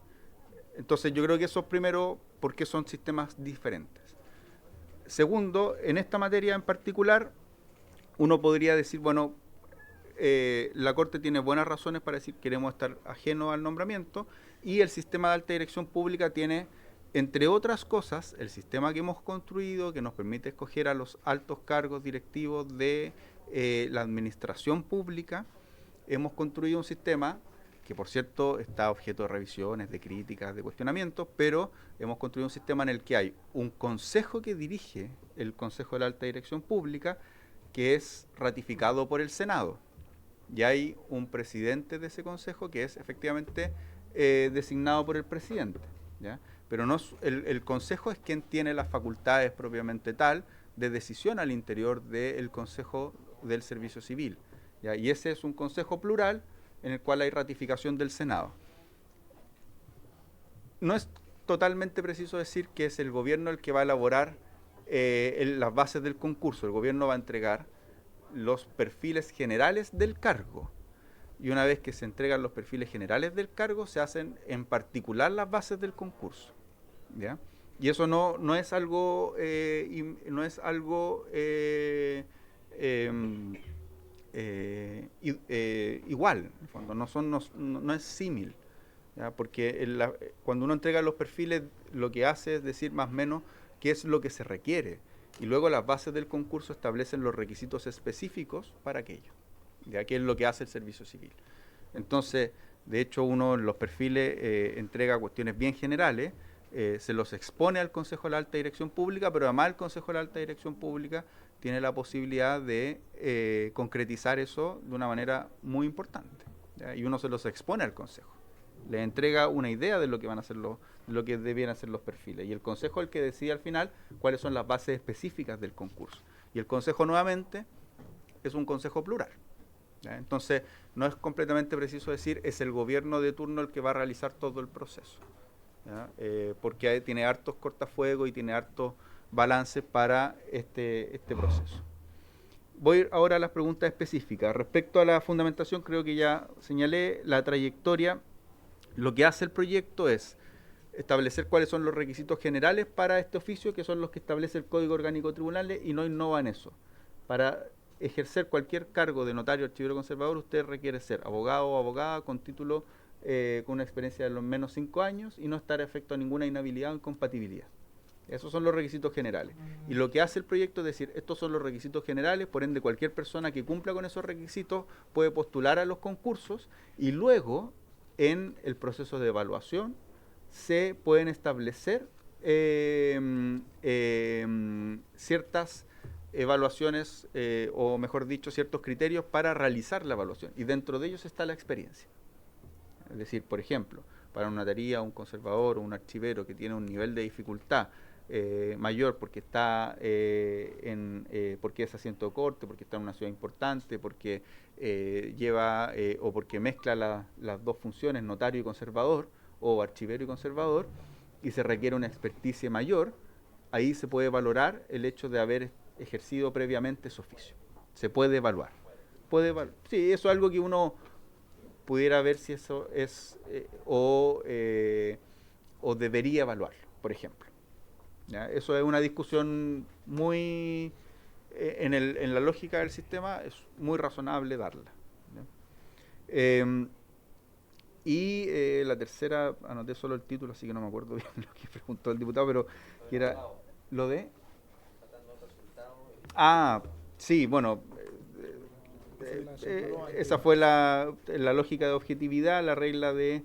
[SPEAKER 8] Entonces yo creo que eso primero, porque son sistemas diferentes. Segundo, en esta materia en particular, uno podría decir, bueno, la Corte tiene buenas razones para decir que queremos estar ajenos al nombramiento, y el sistema de alta dirección pública tiene, entre otras cosas, el sistema que hemos construido que nos permite escoger a los altos cargos directivos de la administración pública. Hemos construido un sistema que, por cierto, está objeto de revisiones, de críticas, de cuestionamientos, pero hemos construido un sistema en el que hay un consejo que dirige el Consejo de la Alta Dirección Pública, que es ratificado por el Senado. Y hay un presidente de ese consejo que es efectivamente designado por el presidente, ¿ya? Pero no el consejo es quien tiene las facultades propiamente tal de decisión al interior del Consejo del Servicio Civil, ¿ya? Y ese es un consejo plural en el cual hay ratificación del Senado. No es totalmente preciso decir que es el gobierno el que va a elaborar las bases del concurso. El gobierno va a entregar los perfiles generales del cargo, y una vez que se entregan los perfiles generales del cargo, se hacen en particular las bases del concurso, ¿ya? Y eso no es algo igual, en el fondo, no es símil, ¿ya? Porque cuando uno entrega los perfiles, lo que hace es decir más o menos qué es lo que se requiere, y luego las bases del concurso establecen los requisitos específicos para aquello, ya que es lo que hace el Servicio Civil. Entonces, de hecho, uno en los perfiles entrega cuestiones bien generales, se los expone al Consejo de la Alta Dirección Pública, pero además el Consejo de la Alta Dirección Pública tiene la posibilidad de concretizar eso de una manera muy importante, ¿ya? Y uno se los expone al Consejo, Les entrega una idea de lo que van a ser lo que debieran ser los perfiles. Y el Consejo es el que decide al final cuáles son las bases específicas del concurso. Y el Consejo nuevamente es un consejo plural. ¿Ya? Entonces, no es completamente preciso decir es el gobierno de turno el que va a realizar todo el proceso. ¿Ya? Porque tiene hartos cortafuegos y tiene hartos balances para este proceso. Voy ahora a las preguntas específicas. Respecto a la fundamentación, creo que ya señalé la trayectoria. Lo que hace el proyecto es establecer cuáles son los requisitos generales para este oficio, que son los que establece el Código Orgánico de Tribunales, y no innova en eso. Para ejercer cualquier cargo de notario, archivero, conservador, usted requiere ser abogado o abogada con título, con una experiencia de los menos 5 años y no estar afecto a ninguna inhabilidad o incompatibilidad. Esos son los requisitos generales. Y lo que hace el proyecto es decir, estos son los requisitos generales, por ende cualquier persona que cumpla con esos requisitos puede postular a los concursos, y luego en el proceso de evaluación se pueden establecer ciertas evaluaciones, o mejor dicho, ciertos criterios para realizar la evaluación, y dentro de ellos está la experiencia. Es decir, por ejemplo, para una notaría, un conservador o un archivero que tiene un nivel de dificultad mayor porque está porque es asiento de corte, porque está en una ciudad importante, porque lleva o porque mezcla las dos funciones, notario y conservador, o archivero y conservador, y se requiere una experticia mayor, ahí se puede valorar el hecho de haber ejercido previamente ese oficio. Se puede evaluar. Sí, eso es algo que uno pudiera ver si eso es o debería evaluarlo, por ejemplo. ¿Ya? Eso es una discusión muy, en la lógica del sistema, es muy razonable darla. Y la tercera, anoté solo el título, así que no me acuerdo bien lo que preguntó el diputado, pero que era lo de... sí, bueno, esa fue la lógica de objetividad, la regla de...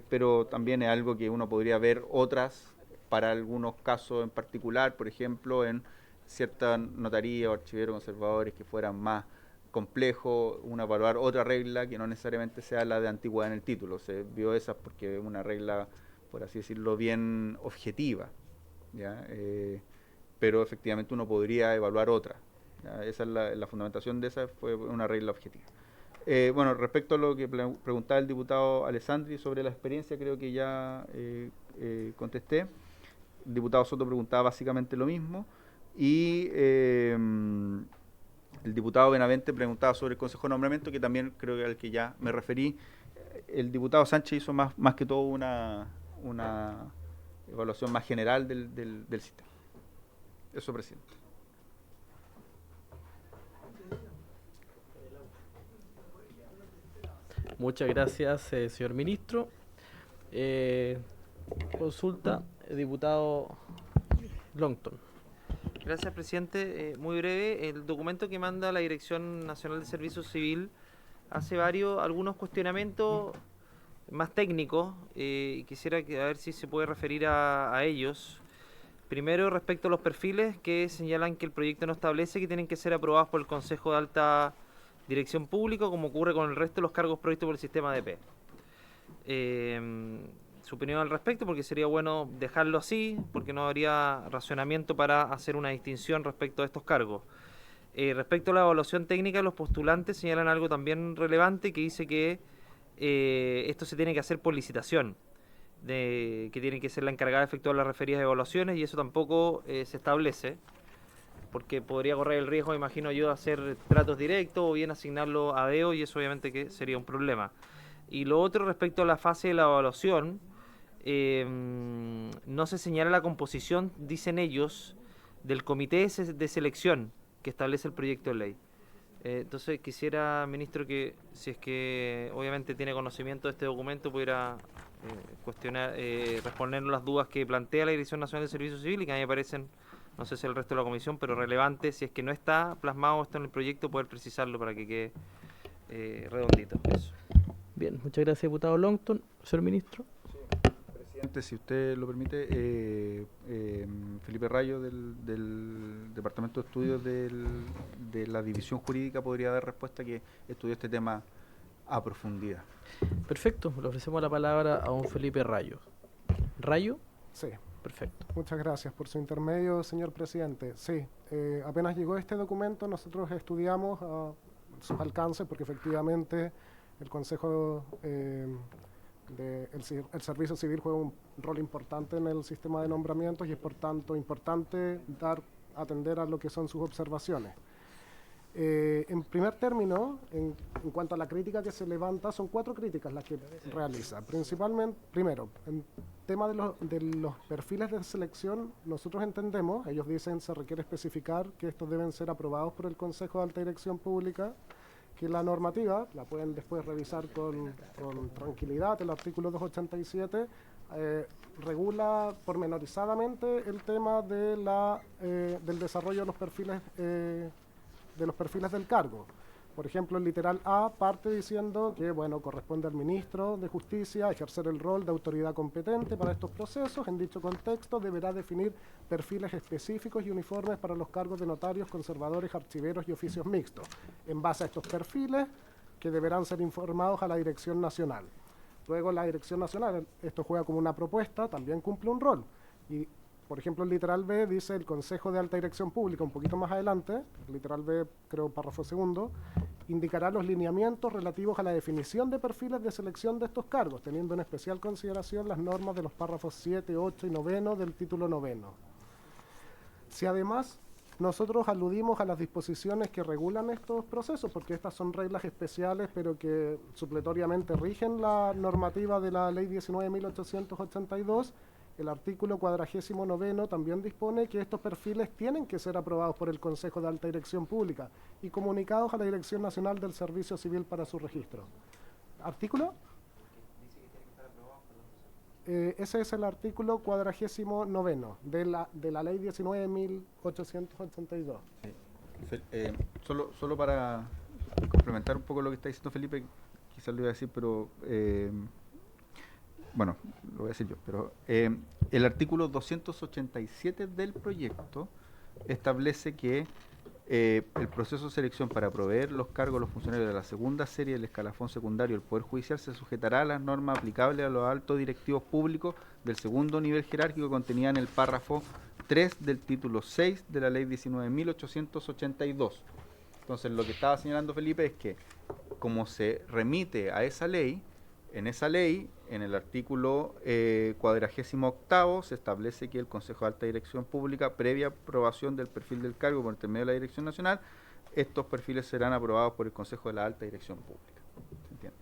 [SPEAKER 8] pero también es algo que uno podría ver otras para algunos casos en particular, por ejemplo, en cierta notaría o archivero conservadores que fueran más complejos, evaluar otra regla que no necesariamente sea la de antigüedad en el título. Se vio esa porque es una regla, por así decirlo, bien objetiva, ¿ya? Pero efectivamente uno podría evaluar otra. ¿Ya? Esa es la fundamentación de esa, fue una regla objetiva. Bueno, respecto a lo que preguntaba el diputado Alessandri sobre la experiencia, creo que ya contesté. El diputado Soto preguntaba básicamente lo mismo, y el diputado Benavente preguntaba sobre el Consejo de Nombramiento, que también creo que al que ya me referí. El diputado Sánchez hizo más que todo una evaluación más general del sistema. Eso, presidente.
[SPEAKER 1] Muchas gracias, señor ministro. Consulta, diputado Longton.
[SPEAKER 10] Gracias, presidente. Muy breve, el documento que manda la Dirección Nacional de Servicio Civil hace algunos cuestionamientos más técnicos, y quisiera a ver si se puede referir a ellos. Primero, respecto a los perfiles que señalan que el proyecto no establece que tienen que ser aprobados por el Consejo de Alta Dirección Pública, como ocurre con el resto de los cargos provistos por el sistema ADP. Su opinión al respecto, porque sería bueno dejarlo así, porque no habría racionamiento para hacer una distinción respecto a estos cargos. Respecto a la evaluación técnica, los postulantes señalan algo también relevante, que dice que esto se tiene que hacer por licitación, que tiene que ser la encargada de efectuar las referidas evaluaciones, y eso tampoco se establece, porque podría correr el riesgo, imagino yo, de hacer tratos directos o bien asignarlo a DEO, y eso obviamente que sería un problema. Y lo otro, respecto a la fase de la evaluación, no se señala la composición, dicen ellos, del comité de selección que establece el proyecto de ley. Entonces quisiera, ministro, que si es que obviamente tiene conocimiento de este documento, pudiera respondernos las dudas que plantea la Dirección Nacional de Servicio Civil, y que a mí me parecen, no sé si el resto de la comisión, pero relevante, si es que no está plasmado esto en el proyecto, poder precisarlo para que quede redondito. Eso.
[SPEAKER 1] Bien, muchas gracias, diputado Longton. Señor ministro.
[SPEAKER 8] Presidente, si usted lo permite, Felipe Rayo del Departamento de Estudios de la División Jurídica podría dar respuesta, que estudió este tema a profundidad.
[SPEAKER 1] Perfecto, le ofrecemos la palabra a don Felipe Rayo. ¿Rayo?
[SPEAKER 12] Sí.
[SPEAKER 1] Perfecto.
[SPEAKER 12] Muchas gracias por su intermedio, señor presidente. Sí, apenas llegó este documento, nosotros estudiamos sus alcances, porque efectivamente el Consejo el Servicio Civil juega un rol importante en el sistema de nombramientos y es por tanto importante atender a lo que son sus observaciones. En primer término, en cuanto a la crítica que se levanta, son 4 críticas las que realiza. Principalmente, primero, en tema de los perfiles de selección, nosotros entendemos, ellos dicen se requiere especificar que estos deben ser aprobados por el Consejo de Alta Dirección Pública, que la normativa, la pueden después revisar con tranquilidad, el artículo 287, regula pormenorizadamente el tema de del desarrollo de los perfiles del cargo. Por ejemplo, el literal A parte diciendo que, bueno, corresponde al ministro de Justicia ejercer el rol de autoridad competente para estos procesos. En dicho contexto, deberá definir perfiles específicos y uniformes para los cargos de notarios, conservadores, archiveros y oficios mixtos. En base a estos perfiles, que deberán ser informados a la Dirección Nacional. Luego, la Dirección Nacional, esto juega como una propuesta, también cumple un rol. Y por ejemplo, el literal B dice el Consejo de Alta Dirección Pública, un poquito más adelante, el literal B, creo, párrafo segundo, indicará los lineamientos relativos a la definición de perfiles de selección de estos cargos, teniendo en especial consideración las normas de los párrafos 7, 8 y 9 del título 9. Si además nosotros aludimos a las disposiciones que regulan estos procesos, porque estas son reglas especiales, pero que supletoriamente rigen la normativa de la Ley 19.882, el artículo 49 también dispone que estos perfiles tienen que ser aprobados por el Consejo de Alta Dirección Pública y comunicados a la Dirección Nacional del Servicio Civil para su registro. ¿Artículo? Ese es el artículo 49 de la Ley 19.882.
[SPEAKER 8] Solo para complementar un poco lo que está diciendo Felipe, quizás lo iba a decir, pero... bueno, lo voy a decir yo, pero el artículo 287 del proyecto establece que el proceso de selección para proveer los cargos a los funcionarios de la segunda serie del escalafón secundario del Poder Judicial se sujetará a las normas aplicables a los altos directivos públicos del segundo nivel jerárquico contenida en el párrafo 3 del título 6 de la Ley 19.882. Entonces, lo que estaba señalando Felipe es que, como se remite a esa ley, en esa ley, en el artículo 48, se establece que el Consejo de Alta Dirección Pública, previa aprobación del perfil del cargo por intermedio de la Dirección Nacional, estos perfiles serán aprobados por el Consejo de la Alta Dirección Pública. ¿Se entiende?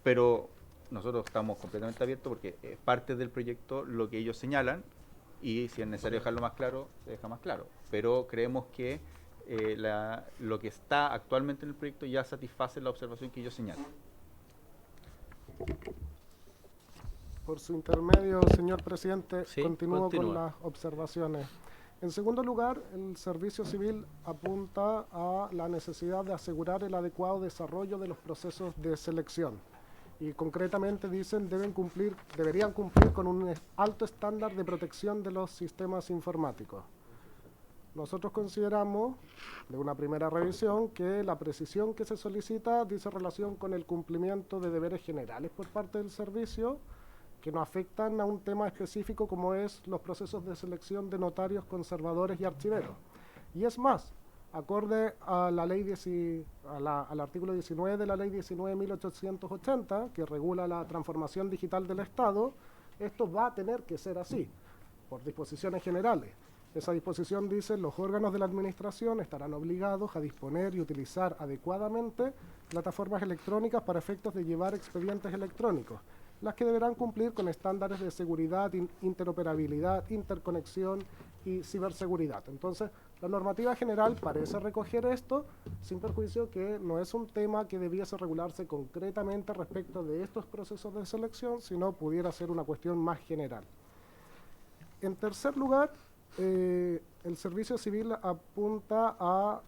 [SPEAKER 8] Pero nosotros estamos completamente abiertos porque es parte del proyecto lo que ellos señalan y si es necesario dejarlo más claro, se deja más claro. Pero creemos que lo que está actualmente en el proyecto ya satisface la observación que ellos señalan.
[SPEAKER 12] Por su intermedio, señor presidente,
[SPEAKER 1] Sí,
[SPEAKER 12] continúo
[SPEAKER 1] continúa.
[SPEAKER 12] con las observaciones. En segundo lugar, el Servicio Civil apunta a la necesidad de asegurar el adecuado desarrollo de los procesos de selección. Y concretamente dicen deberían cumplir con un alto estándar de protección de los sistemas informáticos. Nosotros consideramos, de una primera revisión, que la precisión que se solicita dice relación con el cumplimiento de deberes generales por parte del servicio, que no afectan a un tema específico como es los procesos de selección de notarios, conservadores y archiveros. Y es más, acorde a la ley al artículo 19 de la Ley 19.880, que regula la transformación digital del Estado, esto va a tener que ser así, por disposiciones generales. Esa disposición dice: los órganos de la administración estarán obligados a disponer y utilizar adecuadamente plataformas electrónicas para efectos de llevar expedientes electrónicos, las que deberán cumplir con estándares de seguridad, interoperabilidad, interconexión y ciberseguridad. Entonces, la normativa general parece recoger esto, sin perjuicio que no es un tema que debiese regularse concretamente respecto de estos procesos de selección, sino pudiera ser una cuestión más general. En tercer lugar, el Servicio Civil apunta a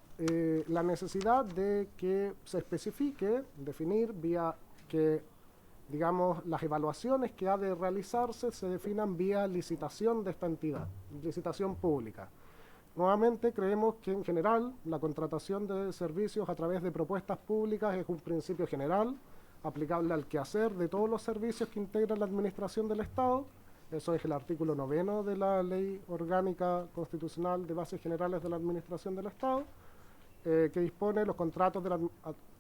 [SPEAKER 12] la necesidad de que se especifique, definir vía que, digamos, las evaluaciones que ha de realizarse se definan vía licitación de esta entidad, licitación pública. Nuevamente, creemos que en general la contratación de servicios a través de propuestas públicas es un principio general, aplicable al quehacer de todos los servicios que integran la administración del Estado. Eso es el artículo 9 de la Ley Orgánica Constitucional de Bases Generales de la Administración del Estado, que dispone los contratos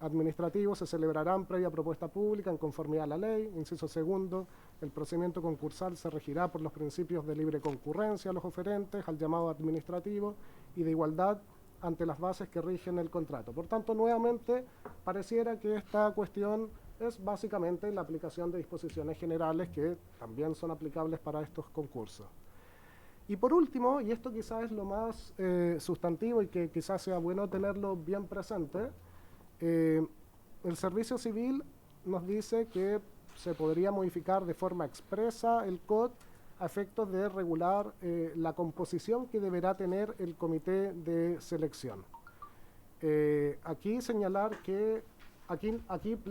[SPEAKER 12] administrativos se celebrarán previa propuesta pública en conformidad a la ley. Inciso segundo, el procedimiento concursal se regirá por los principios de libre concurrencia a los oferentes, al llamado administrativo y de igualdad ante las bases que rigen el contrato. Por tanto, nuevamente, pareciera que esta cuestión es básicamente la aplicación de disposiciones generales que también son aplicables para estos concursos. Y por último, y esto quizás es lo más sustantivo y que quizás sea bueno tenerlo bien presente, el Servicio Civil nos dice que se podría modificar de forma expresa el COD a efectos de regular la composición que deberá tener el comité de selección. Aquí señalar que aquí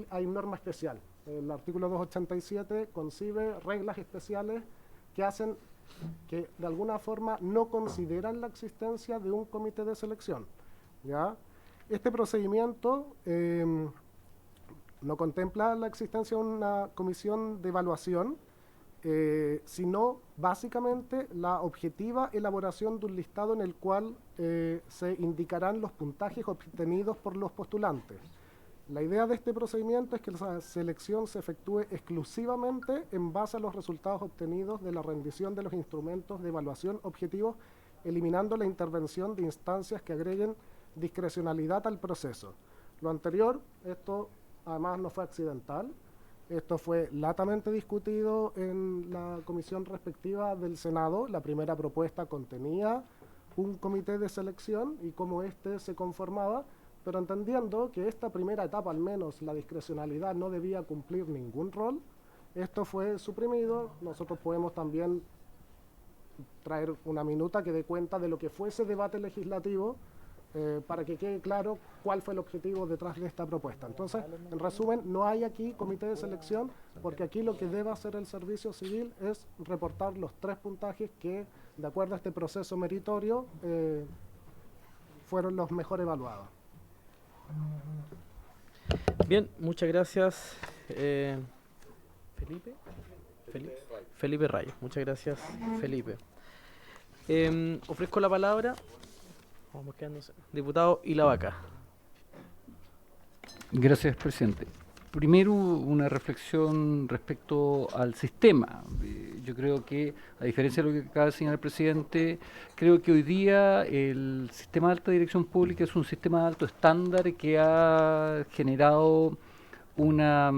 [SPEAKER 12] hay norma especial. El artículo 287 concibe reglas especiales que de alguna forma no consideran la existencia de un comité de selección, ¿ya? Este procedimiento no contempla la existencia de una comisión de evaluación, sino básicamente la objetiva elaboración de un listado en el cual se indicarán los puntajes obtenidos por los postulantes. La idea de este procedimiento es que la selección se efectúe exclusivamente en base a los resultados obtenidos de la rendición de los instrumentos de evaluación objetivos, eliminando la intervención de instancias que agreguen discrecionalidad al proceso. Lo anterior, esto además no fue accidental, esto fue latamente discutido en la comisión respectiva del Senado. La primera propuesta contenía un comité de selección y cómo éste se conformaba, pero entendiendo que esta primera etapa, al menos la discrecionalidad, no debía cumplir ningún rol, esto fue suprimido. Nosotros podemos también traer una minuta que dé cuenta de lo que fue ese debate legislativo para que quede claro cuál fue el objetivo detrás de esta propuesta. Entonces, en resumen, no hay aquí comité de selección, porque aquí lo que debe hacer el Servicio Civil es reportar los 3 puntajes que, de acuerdo a este proceso meritorio, fueron los mejor evaluados.
[SPEAKER 1] Bien, muchas gracias, Felipe Rayo. Muchas gracias, Felipe. Ofrezco la palabra. Vamos quedándose. Diputado Ilavaca.
[SPEAKER 7] Gracias, presidente. Primero, una reflexión respecto al sistema. Yo creo que, a diferencia de lo que acaba de señalar el presidente, creo que hoy día el sistema de alta dirección pública es un sistema de alto estándar que ha generado una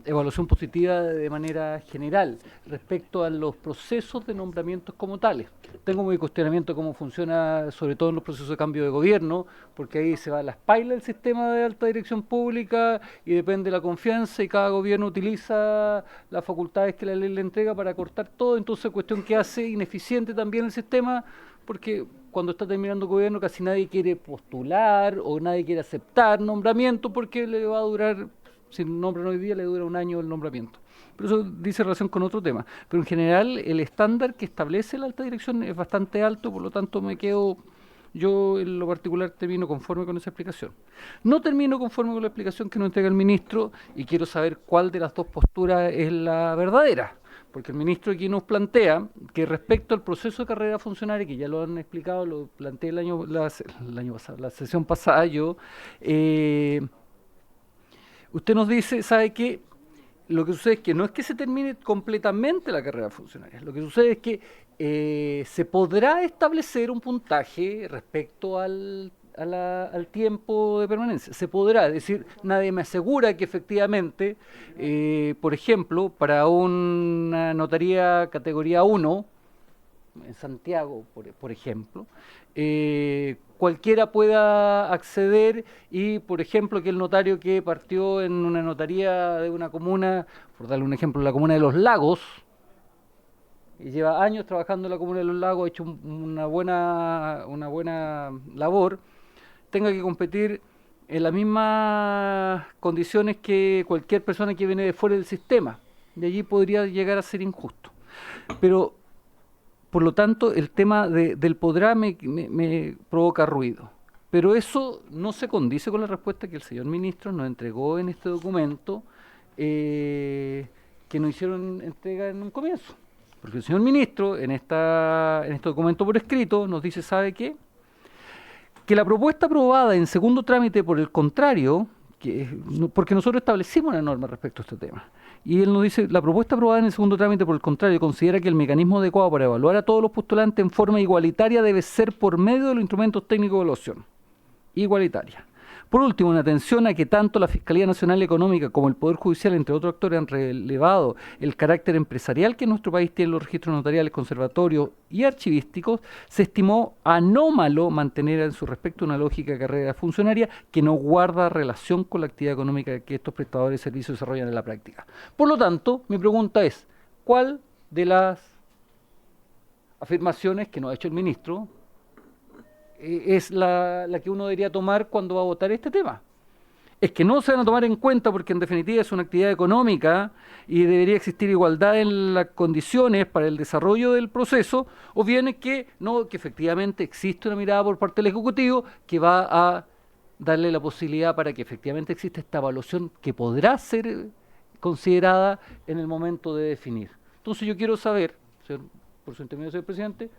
[SPEAKER 7] evaluación positiva de manera general respecto a los procesos de nombramientos como tales. Tengo mi cuestionamiento cómo funciona, sobre todo en los procesos de cambio de gobierno, porque ahí se va a la espalda el sistema de alta dirección pública y depende de la confianza, y cada gobierno utiliza las facultades que la ley le entrega para cortar todo. Entonces, cuestión que hace ineficiente también el sistema, porque cuando está terminando el gobierno casi nadie quiere postular o nadie quiere aceptar nombramiento, porque le va a durar, si nombran hoy día, le dura 1 año el nombramiento. Pero eso dice relación con otro tema. Pero en general el estándar que establece la alta dirección es bastante alto, por lo tanto yo en lo particular termino conforme con esa explicación. No termino conforme con la explicación que nos entrega el ministro, y quiero saber cuál de las dos posturas es la verdadera. Porque el ministro aquí nos plantea que respecto al proceso de carrera funcionaria, que ya lo han explicado, lo planteé la sesión pasada yo, usted nos dice, ¿sabe qué? Lo que sucede es que no es que se termine completamente la carrera funcionaria, lo que sucede es que se podrá establecer un puntaje respecto al tiempo de permanencia. Se podrá, es decir, nadie me asegura que efectivamente, por ejemplo, para una notaría categoría 1, en Santiago, por ejemplo, cualquiera pueda acceder y, por ejemplo, que el notario que partió en una notaría de una comuna, por darle un ejemplo, la comuna de Los Lagos, y lleva años trabajando en la comuna de Los Lagos, ha hecho una buena labor, tenga que competir en las mismas condiciones que cualquier persona que viene de fuera del sistema. De allí podría llegar a ser injusto. Pero, por lo tanto, el tema del podrá me provoca ruido. Pero eso no se condice con la respuesta que el señor ministro nos entregó en este documento, que nos hicieron entrega en un comienzo. Porque el señor ministro, en este documento por escrito, nos dice, ¿sabe qué? Que la propuesta aprobada en segundo trámite, por el contrario, porque nosotros establecimos una norma respecto a este tema, y él nos dice, la propuesta aprobada en el segundo trámite, por el contrario, considera que el mecanismo adecuado para evaluar a todos los postulantes en forma igualitaria debe ser por medio de los instrumentos técnicos de evaluación. Igualitaria. Por último, en atención a que tanto la Fiscalía Nacional Económica como el Poder Judicial, entre otros actores, han relevado el carácter empresarial que en nuestro país tienen los registros notariales, conservatorios y archivísticos, se estimó anómalo mantener en su respecto una lógica de carrera funcionaria que no guarda relación con la actividad económica que estos prestadores de servicios desarrollan en la práctica. Por lo tanto, mi pregunta es, ¿cuál de las afirmaciones que nos ha hecho el ministro es la que uno debería tomar cuando va a votar este tema? ¿Es que no se van a tomar en cuenta porque en definitiva es una actividad económica y debería existir igualdad en las condiciones para el desarrollo del proceso, o bien es que no, que efectivamente existe una mirada por parte del Ejecutivo que va a darle la posibilidad para que efectivamente exista esta evaluación que podrá ser considerada en el momento de definir? Entonces yo quiero saber, por su intermedio, señor presidente,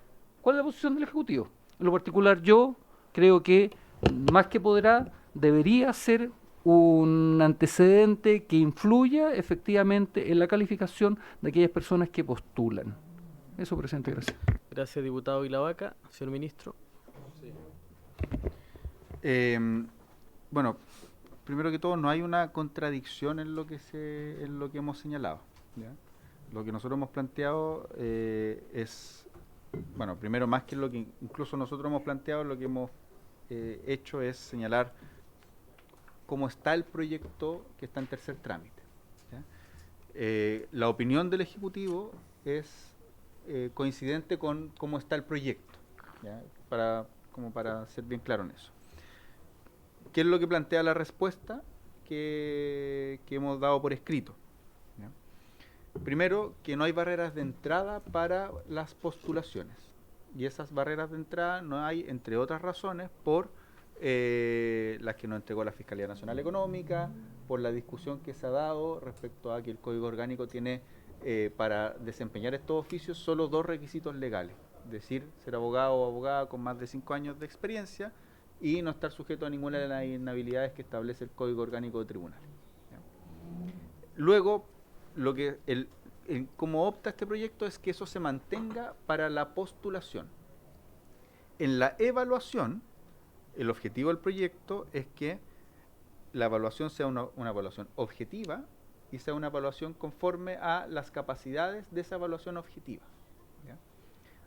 [SPEAKER 7] ¿cuál es la posición del Ejecutivo? En lo particular, yo creo que más que podrá, debería ser un antecedente que influya efectivamente en la calificación de aquellas personas que postulan. Eso, presidente, gracias.
[SPEAKER 1] Gracias, diputado Ilavaca. Señor ministro.
[SPEAKER 8] Bueno, primero que todo, no hay una contradicción en lo que hemos señalado, ¿ya? Lo que nosotros hemos planteado es... Bueno, primero, más que lo que incluso nosotros hemos planteado, lo que hemos hecho es señalar cómo está el proyecto que está en tercer trámite, ¿ya? La opinión del Ejecutivo es coincidente con cómo está el proyecto, ¿ya? Como para ser bien claro en eso. ¿Qué es lo que plantea la respuesta que hemos dado por escrito? ¿Ya? Primero, que no hay barreras de entrada para las postulaciones. Y esas barreras de entrada no hay, entre otras razones, por las que nos entregó la Fiscalía Nacional Económica, por la discusión que se ha dado respecto a que el Código Orgánico tiene para desempeñar estos oficios solo 2 requisitos legales. Es decir, ser abogado o abogada con más de 5 años de experiencia y no estar sujeto a ninguna de las inhabilidades que establece el Código Orgánico de Tribunales. ¿Ya? Luego, como opta este proyecto es que eso se mantenga para la postulación. En la evaluación, el objetivo del proyecto es que la evaluación sea una evaluación objetiva y sea una evaluación conforme a las capacidades de esa evaluación objetiva, ¿ya?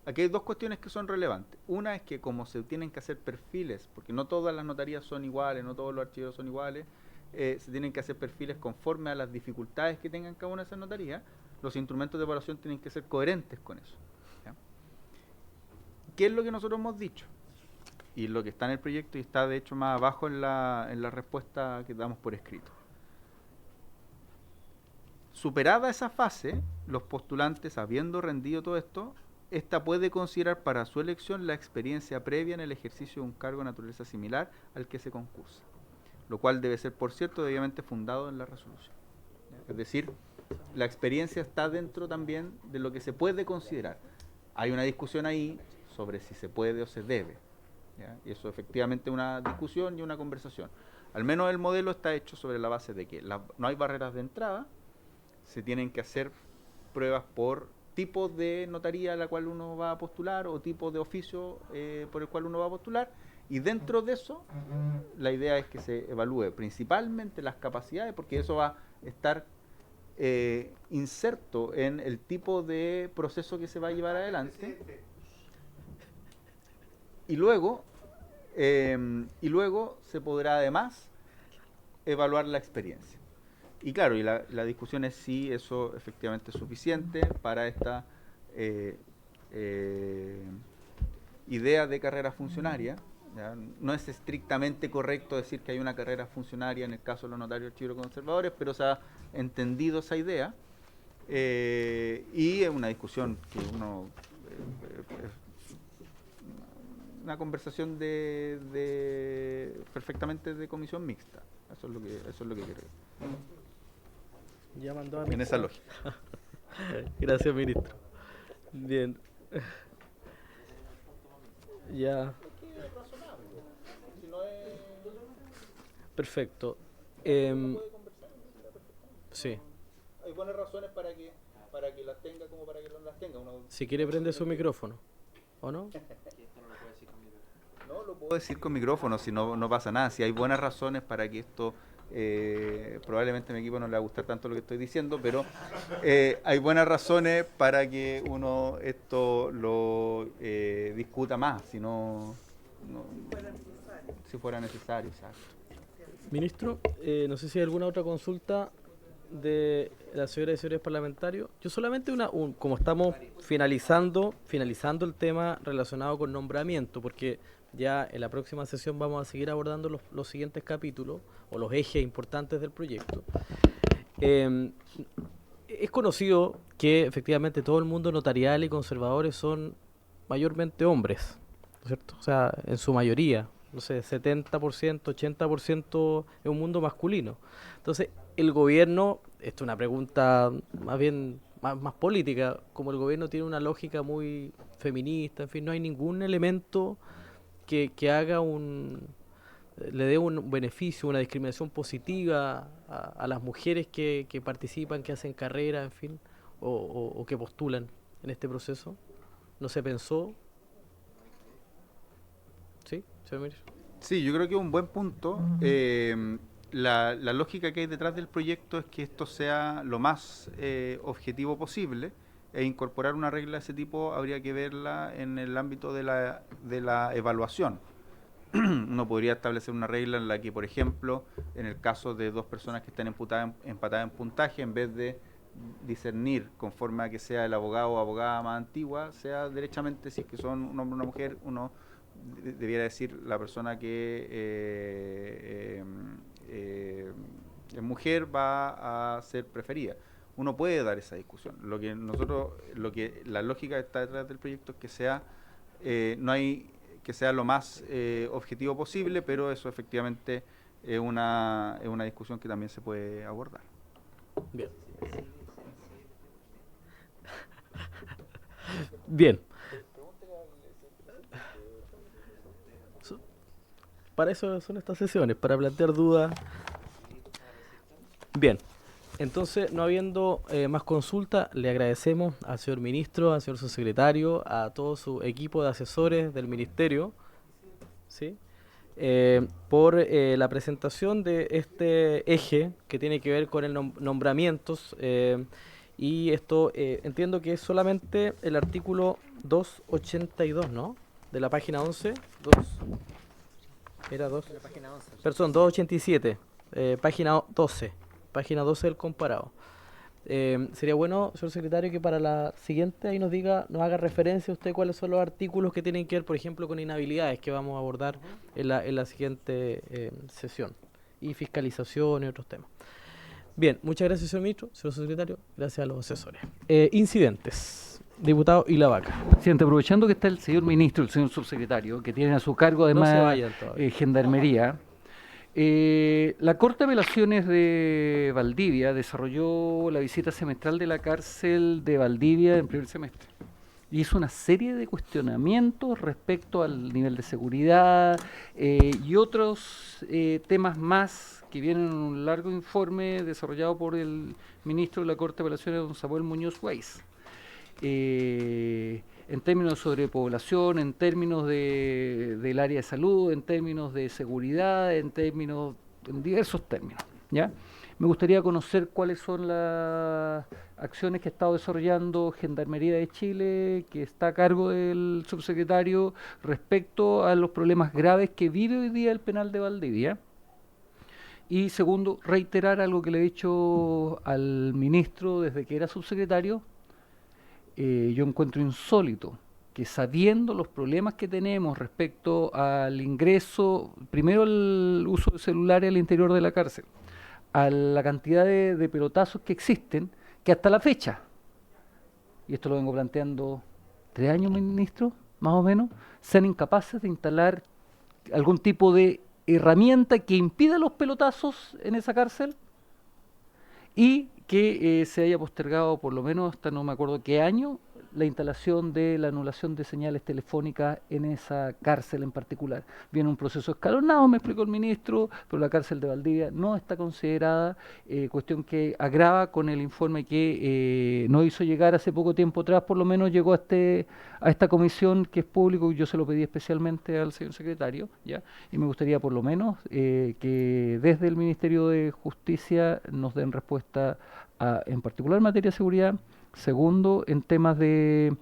[SPEAKER 8] Aquí hay 2 cuestiones que son relevantes. Una es que como se tienen que hacer perfiles, porque no todas las notarías son iguales, no todos los archivos son iguales, se tienen que hacer perfiles conforme a las dificultades que tengan cada una de esas notarías. Los instrumentos de evaluación tienen que ser coherentes con eso, ¿ya? ¿Qué es lo que nosotros hemos dicho? Y lo que está en el proyecto y está de hecho más abajo en la respuesta que damos por escrito. Superada esa fase, los postulantes, habiendo rendido todo esto, esta puede considerar para su elección la experiencia previa en el ejercicio de un cargo de naturaleza similar al que se concursa, lo cual debe ser, por cierto, debidamente fundado en la resolución, ¿ya? Es decir, la experiencia está dentro también de lo que se puede considerar. Hay una discusión ahí sobre si se puede o se debe, ¿ya? Y eso efectivamente es una discusión y una conversación. Al menos el modelo está hecho sobre la base de que no hay barreras de entrada, se tienen que hacer pruebas por tipo de notaría a la cual uno va a postular o tipo de oficio por el cual uno va a postular, y dentro de eso la idea es que se evalúe principalmente las capacidades, porque eso va a estar inserto en el tipo de proceso que se va a llevar adelante, y luego se podrá además evaluar la experiencia. Y claro, y la discusión es si eso efectivamente es suficiente para esta idea de carrera funcionaria, ¿ya? No es estrictamente correcto decir que hay una carrera funcionaria en el caso de los notarios archiveros conservadores, pero se ha entendido esa idea, y es una discusión que una conversación perfectamente de comisión mixta. Eso es lo que creo.
[SPEAKER 1] Ya mandó a
[SPEAKER 8] en esa lógica.
[SPEAKER 1] Gracias, ministro. Bien. Ya. Perfecto. Sí.
[SPEAKER 8] Hay buenas razones para que las tenga como para que no las tenga.
[SPEAKER 1] Si quiere prende su micrófono, ¿o no?
[SPEAKER 8] No lo puedo decir con micrófono, si no pasa nada. Si hay buenas razones para que esto, probablemente a mi equipo no le va a gustar tanto lo que estoy diciendo, pero hay buenas razones para que uno esto lo discuta más, si fuera necesario, exacto.
[SPEAKER 1] Ministro, no sé si hay alguna otra consulta de las señoras y señores parlamentarios. Yo solamente como estamos finalizando el tema relacionado con nombramiento, porque ya en la próxima sesión vamos a seguir abordando los siguientes capítulos o los ejes importantes del proyecto. Es conocido que efectivamente todo el mundo notarial y conservadores son mayormente hombres, ¿no es cierto? O sea, en su mayoría, no sé, 70%, 80% es un mundo masculino. Entonces, el gobierno, esto es una pregunta más bien más política, como el gobierno tiene una lógica muy feminista, en fin, no hay ningún elemento que haga le dé un beneficio, una discriminación positiva a las mujeres que participan, que hacen carrera, en fin, o que postulan en este proceso. ¿No se pensó? ¿Sí, señor ministro?
[SPEAKER 8] Sí, yo creo que es un buen punto. La lógica que hay detrás del proyecto es que esto sea lo más objetivo posible, e incorporar una regla de ese tipo habría que verla en el ámbito de la evaluación. Uno podría establecer una regla en la que, por ejemplo, en el caso de dos personas que están empatadas en puntaje, en vez de discernir conforme a que sea el abogado o abogada más antigua, sea derechamente, si es que son un hombre o una mujer, uno debiera decir la persona que es mujer va a ser preferida. Uno puede dar esa discusión. La lógica que está detrás del proyecto es que sea que sea lo más objetivo posible, pero eso efectivamente es una discusión que también se puede abordar.
[SPEAKER 1] Bien. Bien. Para eso son estas sesiones, para plantear dudas. Bien. Entonces, no habiendo más consulta, le agradecemos al señor ministro, al señor subsecretario, a todo su equipo de asesores del ministerio, ¿sí? Por la presentación de este eje que tiene que ver con el nombramientos, y esto entiendo que es solamente el artículo 282, ¿no? De la página 11. Era 2. Perdón, 287, página 12. Página 12 del comparado. Sería bueno, señor secretario, que para la siguiente ahí nos haga referencia usted cuáles son los artículos que tienen que ver, por ejemplo, con inhabilidades que vamos a abordar en la siguiente sesión, y fiscalización y otros temas. Bien, muchas gracias, señor ministro, señor secretario, gracias a los asesores. Incidentes. Diputado Ilavaca.
[SPEAKER 7] Presidente, aprovechando que está el señor ministro, el señor subsecretario, que tienen a su cargo además Gendarmería, la Corte de Apelaciones de Valdivia desarrolló la visita semestral de la cárcel de Valdivia en primer semestre y hizo una serie de cuestionamientos respecto al nivel de seguridad y otros temas más que vienen en un largo informe desarrollado por el ministro de la Corte de Apelaciones, don Samuel Muñoz Weiss. En términos de sobrepoblación, en términos del área de salud, en términos de seguridad, en diversos términos, ¿ya? Me gustaría conocer cuáles son las acciones que ha estado desarrollando Gendarmería de Chile, que está a cargo del subsecretario, respecto a los problemas graves que vive hoy día el penal de Valdivia. Y segundo, reiterar algo que le he dicho al ministro desde que era subsecretario. Yo encuentro insólito que, sabiendo los problemas que tenemos respecto al ingreso, primero el uso de celulares al interior de la cárcel, a la cantidad de pelotazos que existen, que hasta la fecha, y esto lo vengo planteando 3 años, ministro, más o menos, sean incapaces de instalar algún tipo de herramienta que impida los pelotazos en esa cárcel. y que se haya postergado por lo menos hasta no me acuerdo qué año la instalación de la anulación de señales telefónicas en esa cárcel en particular. Viene un proceso escalonado, me explicó el ministro, pero la cárcel de Valdivia no está considerada, cuestión que agrava con el informe que nos hizo llegar hace poco tiempo atrás, por lo menos llegó a esta comisión que es público, y yo se lo pedí especialmente al señor secretario, ¿ya? Y me gustaría por lo menos que desde el Ministerio de Justicia nos den respuesta en particular en materia de seguridad. Segundo, en temas de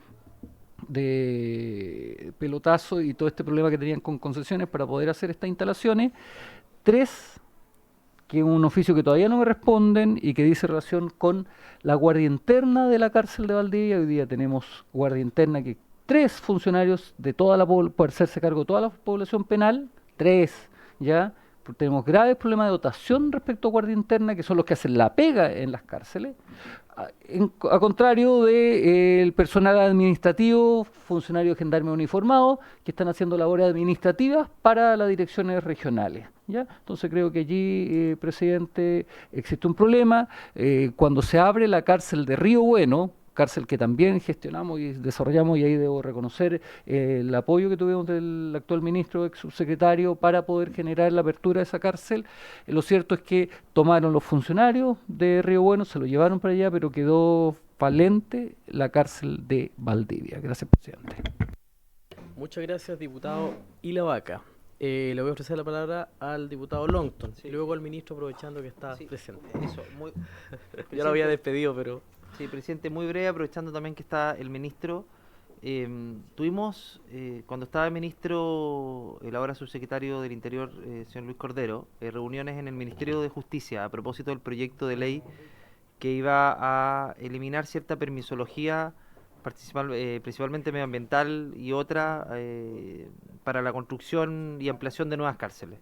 [SPEAKER 7] pelotazo y todo este problema que tenían con concesiones para poder hacer estas instalaciones. 3, que es un oficio que todavía no me responden y que dice relación con la guardia interna de la cárcel de Valdivia. Hoy día tenemos guardia interna que 3 funcionarios de toda la por hacerse cargo de toda la población penal, 3, ¿ya? Tenemos graves problemas de dotación respecto a guardia interna, que son los que hacen la pega en las cárceles, a contrario del personal administrativo, funcionarios de gendarme uniformados, que están haciendo labores administrativas para las direcciones regionales, ¿ya? Entonces creo que allí, presidente, existe un problema. Cuando se abre la cárcel de Río Bueno, cárcel que también gestionamos y desarrollamos, y ahí debo reconocer el apoyo que tuvimos del actual ministro, ex subsecretario, para poder generar la apertura de esa cárcel. Lo cierto es que tomaron los funcionarios de Río Bueno, se lo llevaron para allá, pero quedó falente la cárcel de Valdivia. Gracias, presidente.
[SPEAKER 1] Muchas gracias, diputado Ilavaca. Le voy a ofrecer la palabra al diputado Longton, y luego al ministro, aprovechando que está presente.
[SPEAKER 10] Eso,
[SPEAKER 1] Ya lo había despedido, pero...
[SPEAKER 10] Sí, presidente, muy breve, aprovechando también que está el ministro. Tuvimos, cuando estaba el ministro, el ahora subsecretario del Interior, señor Luis Cordero, reuniones en el Ministerio de Justicia a propósito del proyecto de ley que iba a eliminar cierta permisología, principalmente medioambiental y otra, para la construcción y ampliación de nuevas cárceles.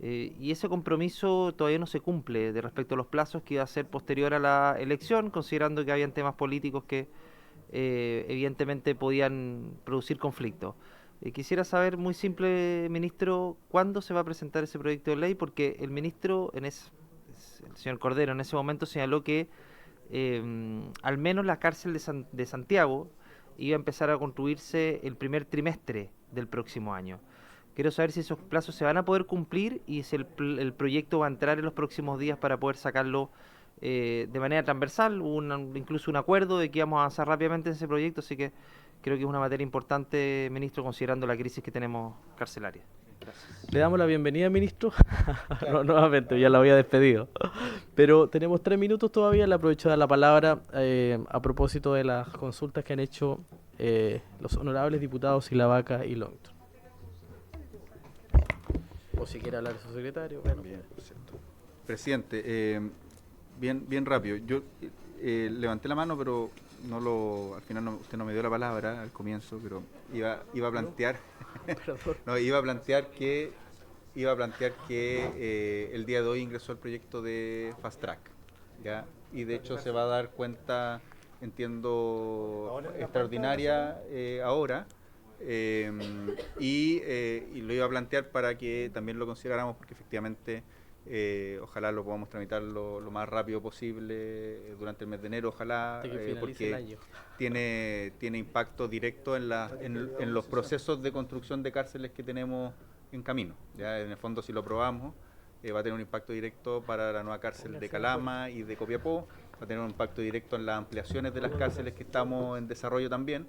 [SPEAKER 10] Y ese compromiso todavía no se cumple de respecto a los plazos que iba a ser posterior a la elección, considerando que habían temas políticos que evidentemente podían producir conflictos. Quisiera saber, muy simple, ministro, ¿cuándo se va a presentar ese proyecto de ley? Porque el ministro, el señor Cordero, en ese momento señaló que al menos la cárcel de Santiago iba a empezar a construirse el primer trimestre del próximo año. Quiero saber si esos plazos se van a poder cumplir y si el proyecto va a entrar en los próximos días para poder sacarlo de manera transversal. Hubo incluso un acuerdo de que íbamos a avanzar rápidamente en ese proyecto, así que creo que es una materia importante, ministro, considerando la crisis que tenemos carcelaria. Gracias.
[SPEAKER 1] Le damos la bienvenida, ministro. No, nuevamente, ya la había despedido. Pero tenemos 3 minutos todavía. Le aprovecho de dar la palabra a propósito de las consultas que han hecho los honorables diputados Ilavaca y Longton. O si quiere hablar de su secretario. Bueno.
[SPEAKER 8] Bien, perfecto. Presidente, bien rápido. Yo levanté la mano, pero al final usted no me dio la palabra al comienzo, pero iba a plantear iba a plantear que el día de hoy ingresó el proyecto de Fast Track, ¿ya? Y de hecho se va a dar cuenta, entiendo, extraordinaria ahora. Y lo iba a plantear para que también lo consideráramos, porque efectivamente ojalá lo podamos tramitar lo más rápido posible durante el mes de enero, ojalá, porque tiene impacto directo en los procesos de construcción de cárceles que tenemos en camino. Ya en el fondo, si lo aprobamos, va a tener un impacto directo para la nueva cárcel de Calama y de Copiapó, va a tener un impacto directo en las ampliaciones de las cárceles que estamos en desarrollo también.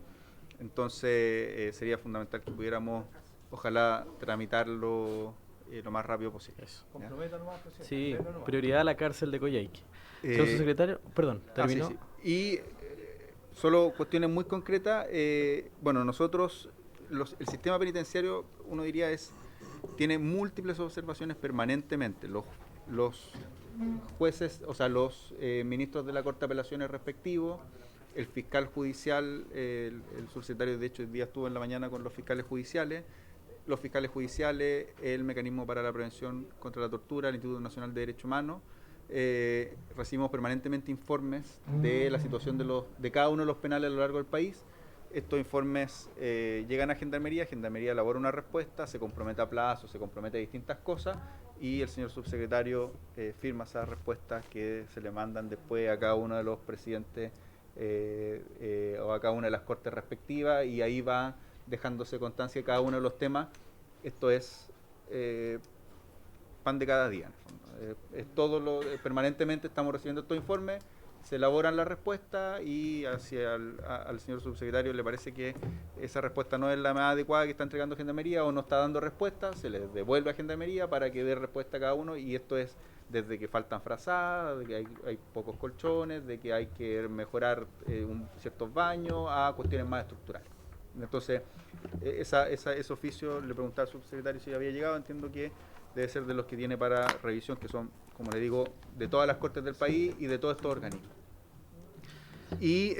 [SPEAKER 8] Entonces sería fundamental que pudiéramos, ojalá, tramitarlo lo más rápido posible.
[SPEAKER 1] Sí, prioridad a la cárcel de Coyhaique. Señor secretario, perdón, terminó.
[SPEAKER 8] Sí. Y solo cuestiones muy concretas. Bueno, nosotros, el sistema penitenciario, uno diría, tiene múltiples observaciones permanentemente. Los jueces, o sea, los ministros de la Corte de Apelaciones respectivos, el fiscal judicial, el subsecretario, de hecho, el día estuvo en la mañana con los fiscales judiciales, el Mecanismo para la Prevención contra la Tortura, el Instituto Nacional de Derechos Humanos. Recibimos permanentemente informes de la situación de cada uno de los penales a lo largo del país. Estos informes llegan a Gendarmería elabora una respuesta, se compromete a plazos, se compromete a distintas cosas, y el señor subsecretario firma esas respuestas que se le mandan después a cada uno de los presidentes o a cada una de las cortes respectivas, y ahí va dejándose constancia de cada uno de los temas. Esto es pan de cada día, en el fondo. Permanentemente estamos recibiendo estos informes, se elaboran las respuestas, y hacia al señor subsecretario le parece que esa respuesta no es la más adecuada que está entregando Gendarmería o no está dando respuesta, se le devuelve a Gendarmería para que dé respuesta a cada uno, y esto es desde que faltan frazadas, de que hay pocos colchones, de que hay que mejorar ciertos baños, a cuestiones más estructurales. Entonces, ese oficio, le preguntaba al subsecretario si había llegado, entiendo que debe ser de los que tiene para revisión, que son, como le digo, de todas las cortes del país y de todos estos organismos. Y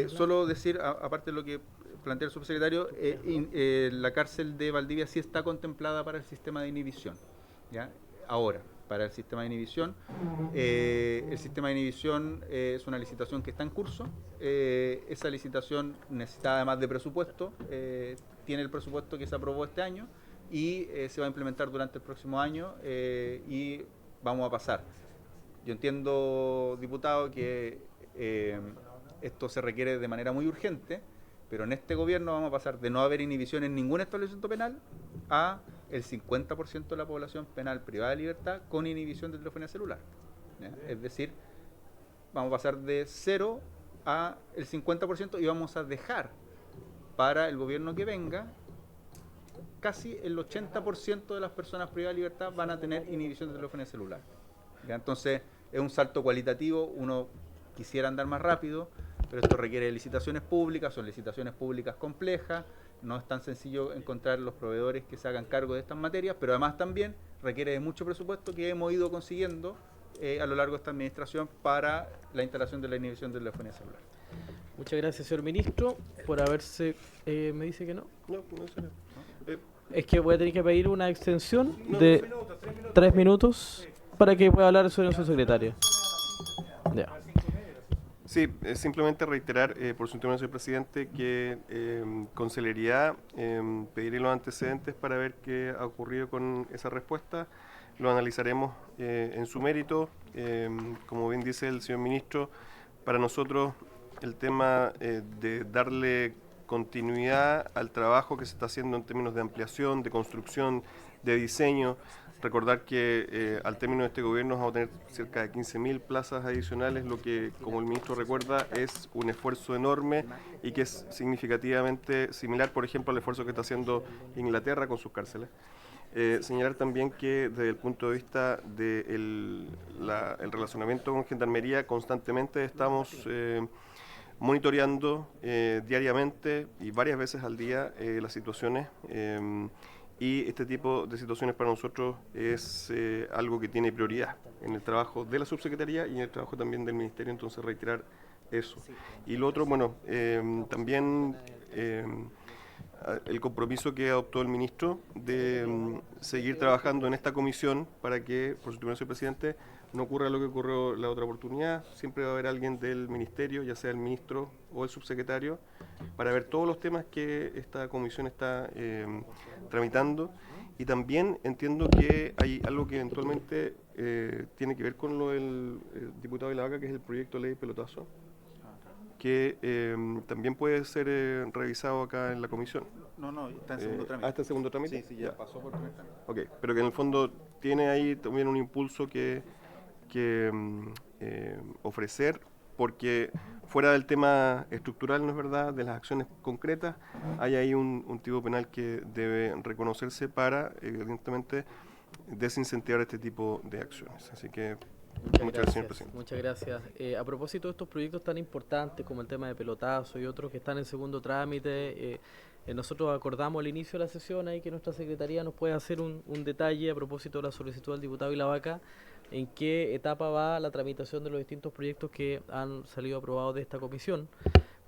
[SPEAKER 8] solo decir, aparte de lo que plantea el subsecretario, la cárcel de Valdivia sí está contemplada para el sistema de inhibición, ¿ya? Ahora, para el sistema de inhibición, es una licitación que está en curso. Esa licitación necesita, además de presupuesto, tiene el presupuesto que se aprobó este año, y se va a implementar durante el próximo año, y vamos a pasar. Yo entiendo, diputado, que esto se requiere de manera muy urgente, pero en este gobierno vamos a pasar de no haber inhibición en ningún establecimiento penal a el 50% de la población penal privada de libertad con inhibición de telefonía celular, ¿ya? Es decir, vamos a pasar de 0 a el 50%, y vamos a dejar para el gobierno que venga casi el 80% de las personas privadas de libertad van a tener inhibición de telefonía celular, ¿ya? Entonces es un salto cualitativo. Uno quisiera andar más rápido, pero esto requiere licitaciones públicas, son licitaciones públicas complejas, no es tan sencillo encontrar los proveedores que se hagan cargo de estas materias, pero además también requiere de mucho presupuesto que hemos ido consiguiendo a lo largo de esta administración para la instalación de la inhibición de la telefonía celular.
[SPEAKER 1] Muchas gracias, señor ministro, por haberse... ¿me dice que no?
[SPEAKER 13] No, no.
[SPEAKER 1] Es que voy a tener que pedir una extensión de 3 minutos para que pueda hablar el señor subsecretario. Ya.
[SPEAKER 13] Sí, simplemente reiterar, por su intervención, señor presidente, que con celeridad pediré los antecedentes para ver qué ha ocurrido con esa respuesta. Lo analizaremos en su mérito. Como bien dice el señor ministro, para nosotros el tema de darle continuidad al trabajo que se está haciendo en términos de ampliación, de construcción, de diseño. Recordar que al término de este gobierno vamos a tener cerca de 15.000 plazas adicionales, lo que, como el ministro recuerda, es un esfuerzo enorme y que es significativamente similar, por ejemplo, al esfuerzo que está haciendo Inglaterra con sus cárceles. Señalar también que desde el punto de vista del el relacionamiento con Gendarmería, constantemente estamos monitoreando diariamente y varias veces al día las situaciones, y este tipo de situaciones para nosotros es algo que tiene prioridad en el trabajo de la subsecretaría y en el trabajo también del ministerio, entonces reiterar eso. Y lo otro, bueno, también el compromiso que adoptó el ministro de seguir trabajando en esta comisión para que, por su señor presidente, no ocurra lo que ocurrió la otra oportunidad. Siempre va a haber alguien del ministerio, ya sea el ministro o el subsecretario, para ver todos los temas que esta comisión está tramitando. Y también entiendo que hay algo que eventualmente tiene que ver con lo del diputado de la Vaca, que es el proyecto de ley pelotazo, que también puede ser revisado acá en la comisión.
[SPEAKER 8] No, está en segundo trámite.
[SPEAKER 13] ¿Está en segundo trámite?
[SPEAKER 8] Sí, ya pasó por primer trámite.
[SPEAKER 13] Ok, pero que en el fondo tiene ahí también un impulso que ofrecer, porque fuera del tema estructural, ¿no es verdad?, de las acciones concretas, hay ahí un tipo penal que debe reconocerse para, evidentemente, desincentivar este tipo de acciones. Así que muchas gracias, señor presidente.
[SPEAKER 1] Muchas gracias. A propósito de estos proyectos tan importantes como el tema de pelotazo y otros que están en segundo trámite, nosotros acordamos al inicio de la sesión ahí que nuestra secretaría nos puede hacer un detalle a propósito de la solicitud del diputado Ilavaca, en qué etapa va la tramitación de los distintos proyectos que han salido aprobados de esta comisión.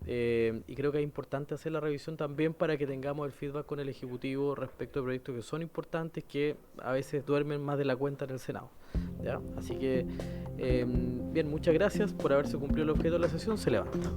[SPEAKER 1] Y creo que es importante hacer la revisión también para que tengamos el feedback con el Ejecutivo respecto de proyectos que son importantes, que a veces duermen más de la cuenta en el Senado, ¿ya? Así que, bien, muchas gracias por haberse cumplido el objeto de la sesión. Se levanta.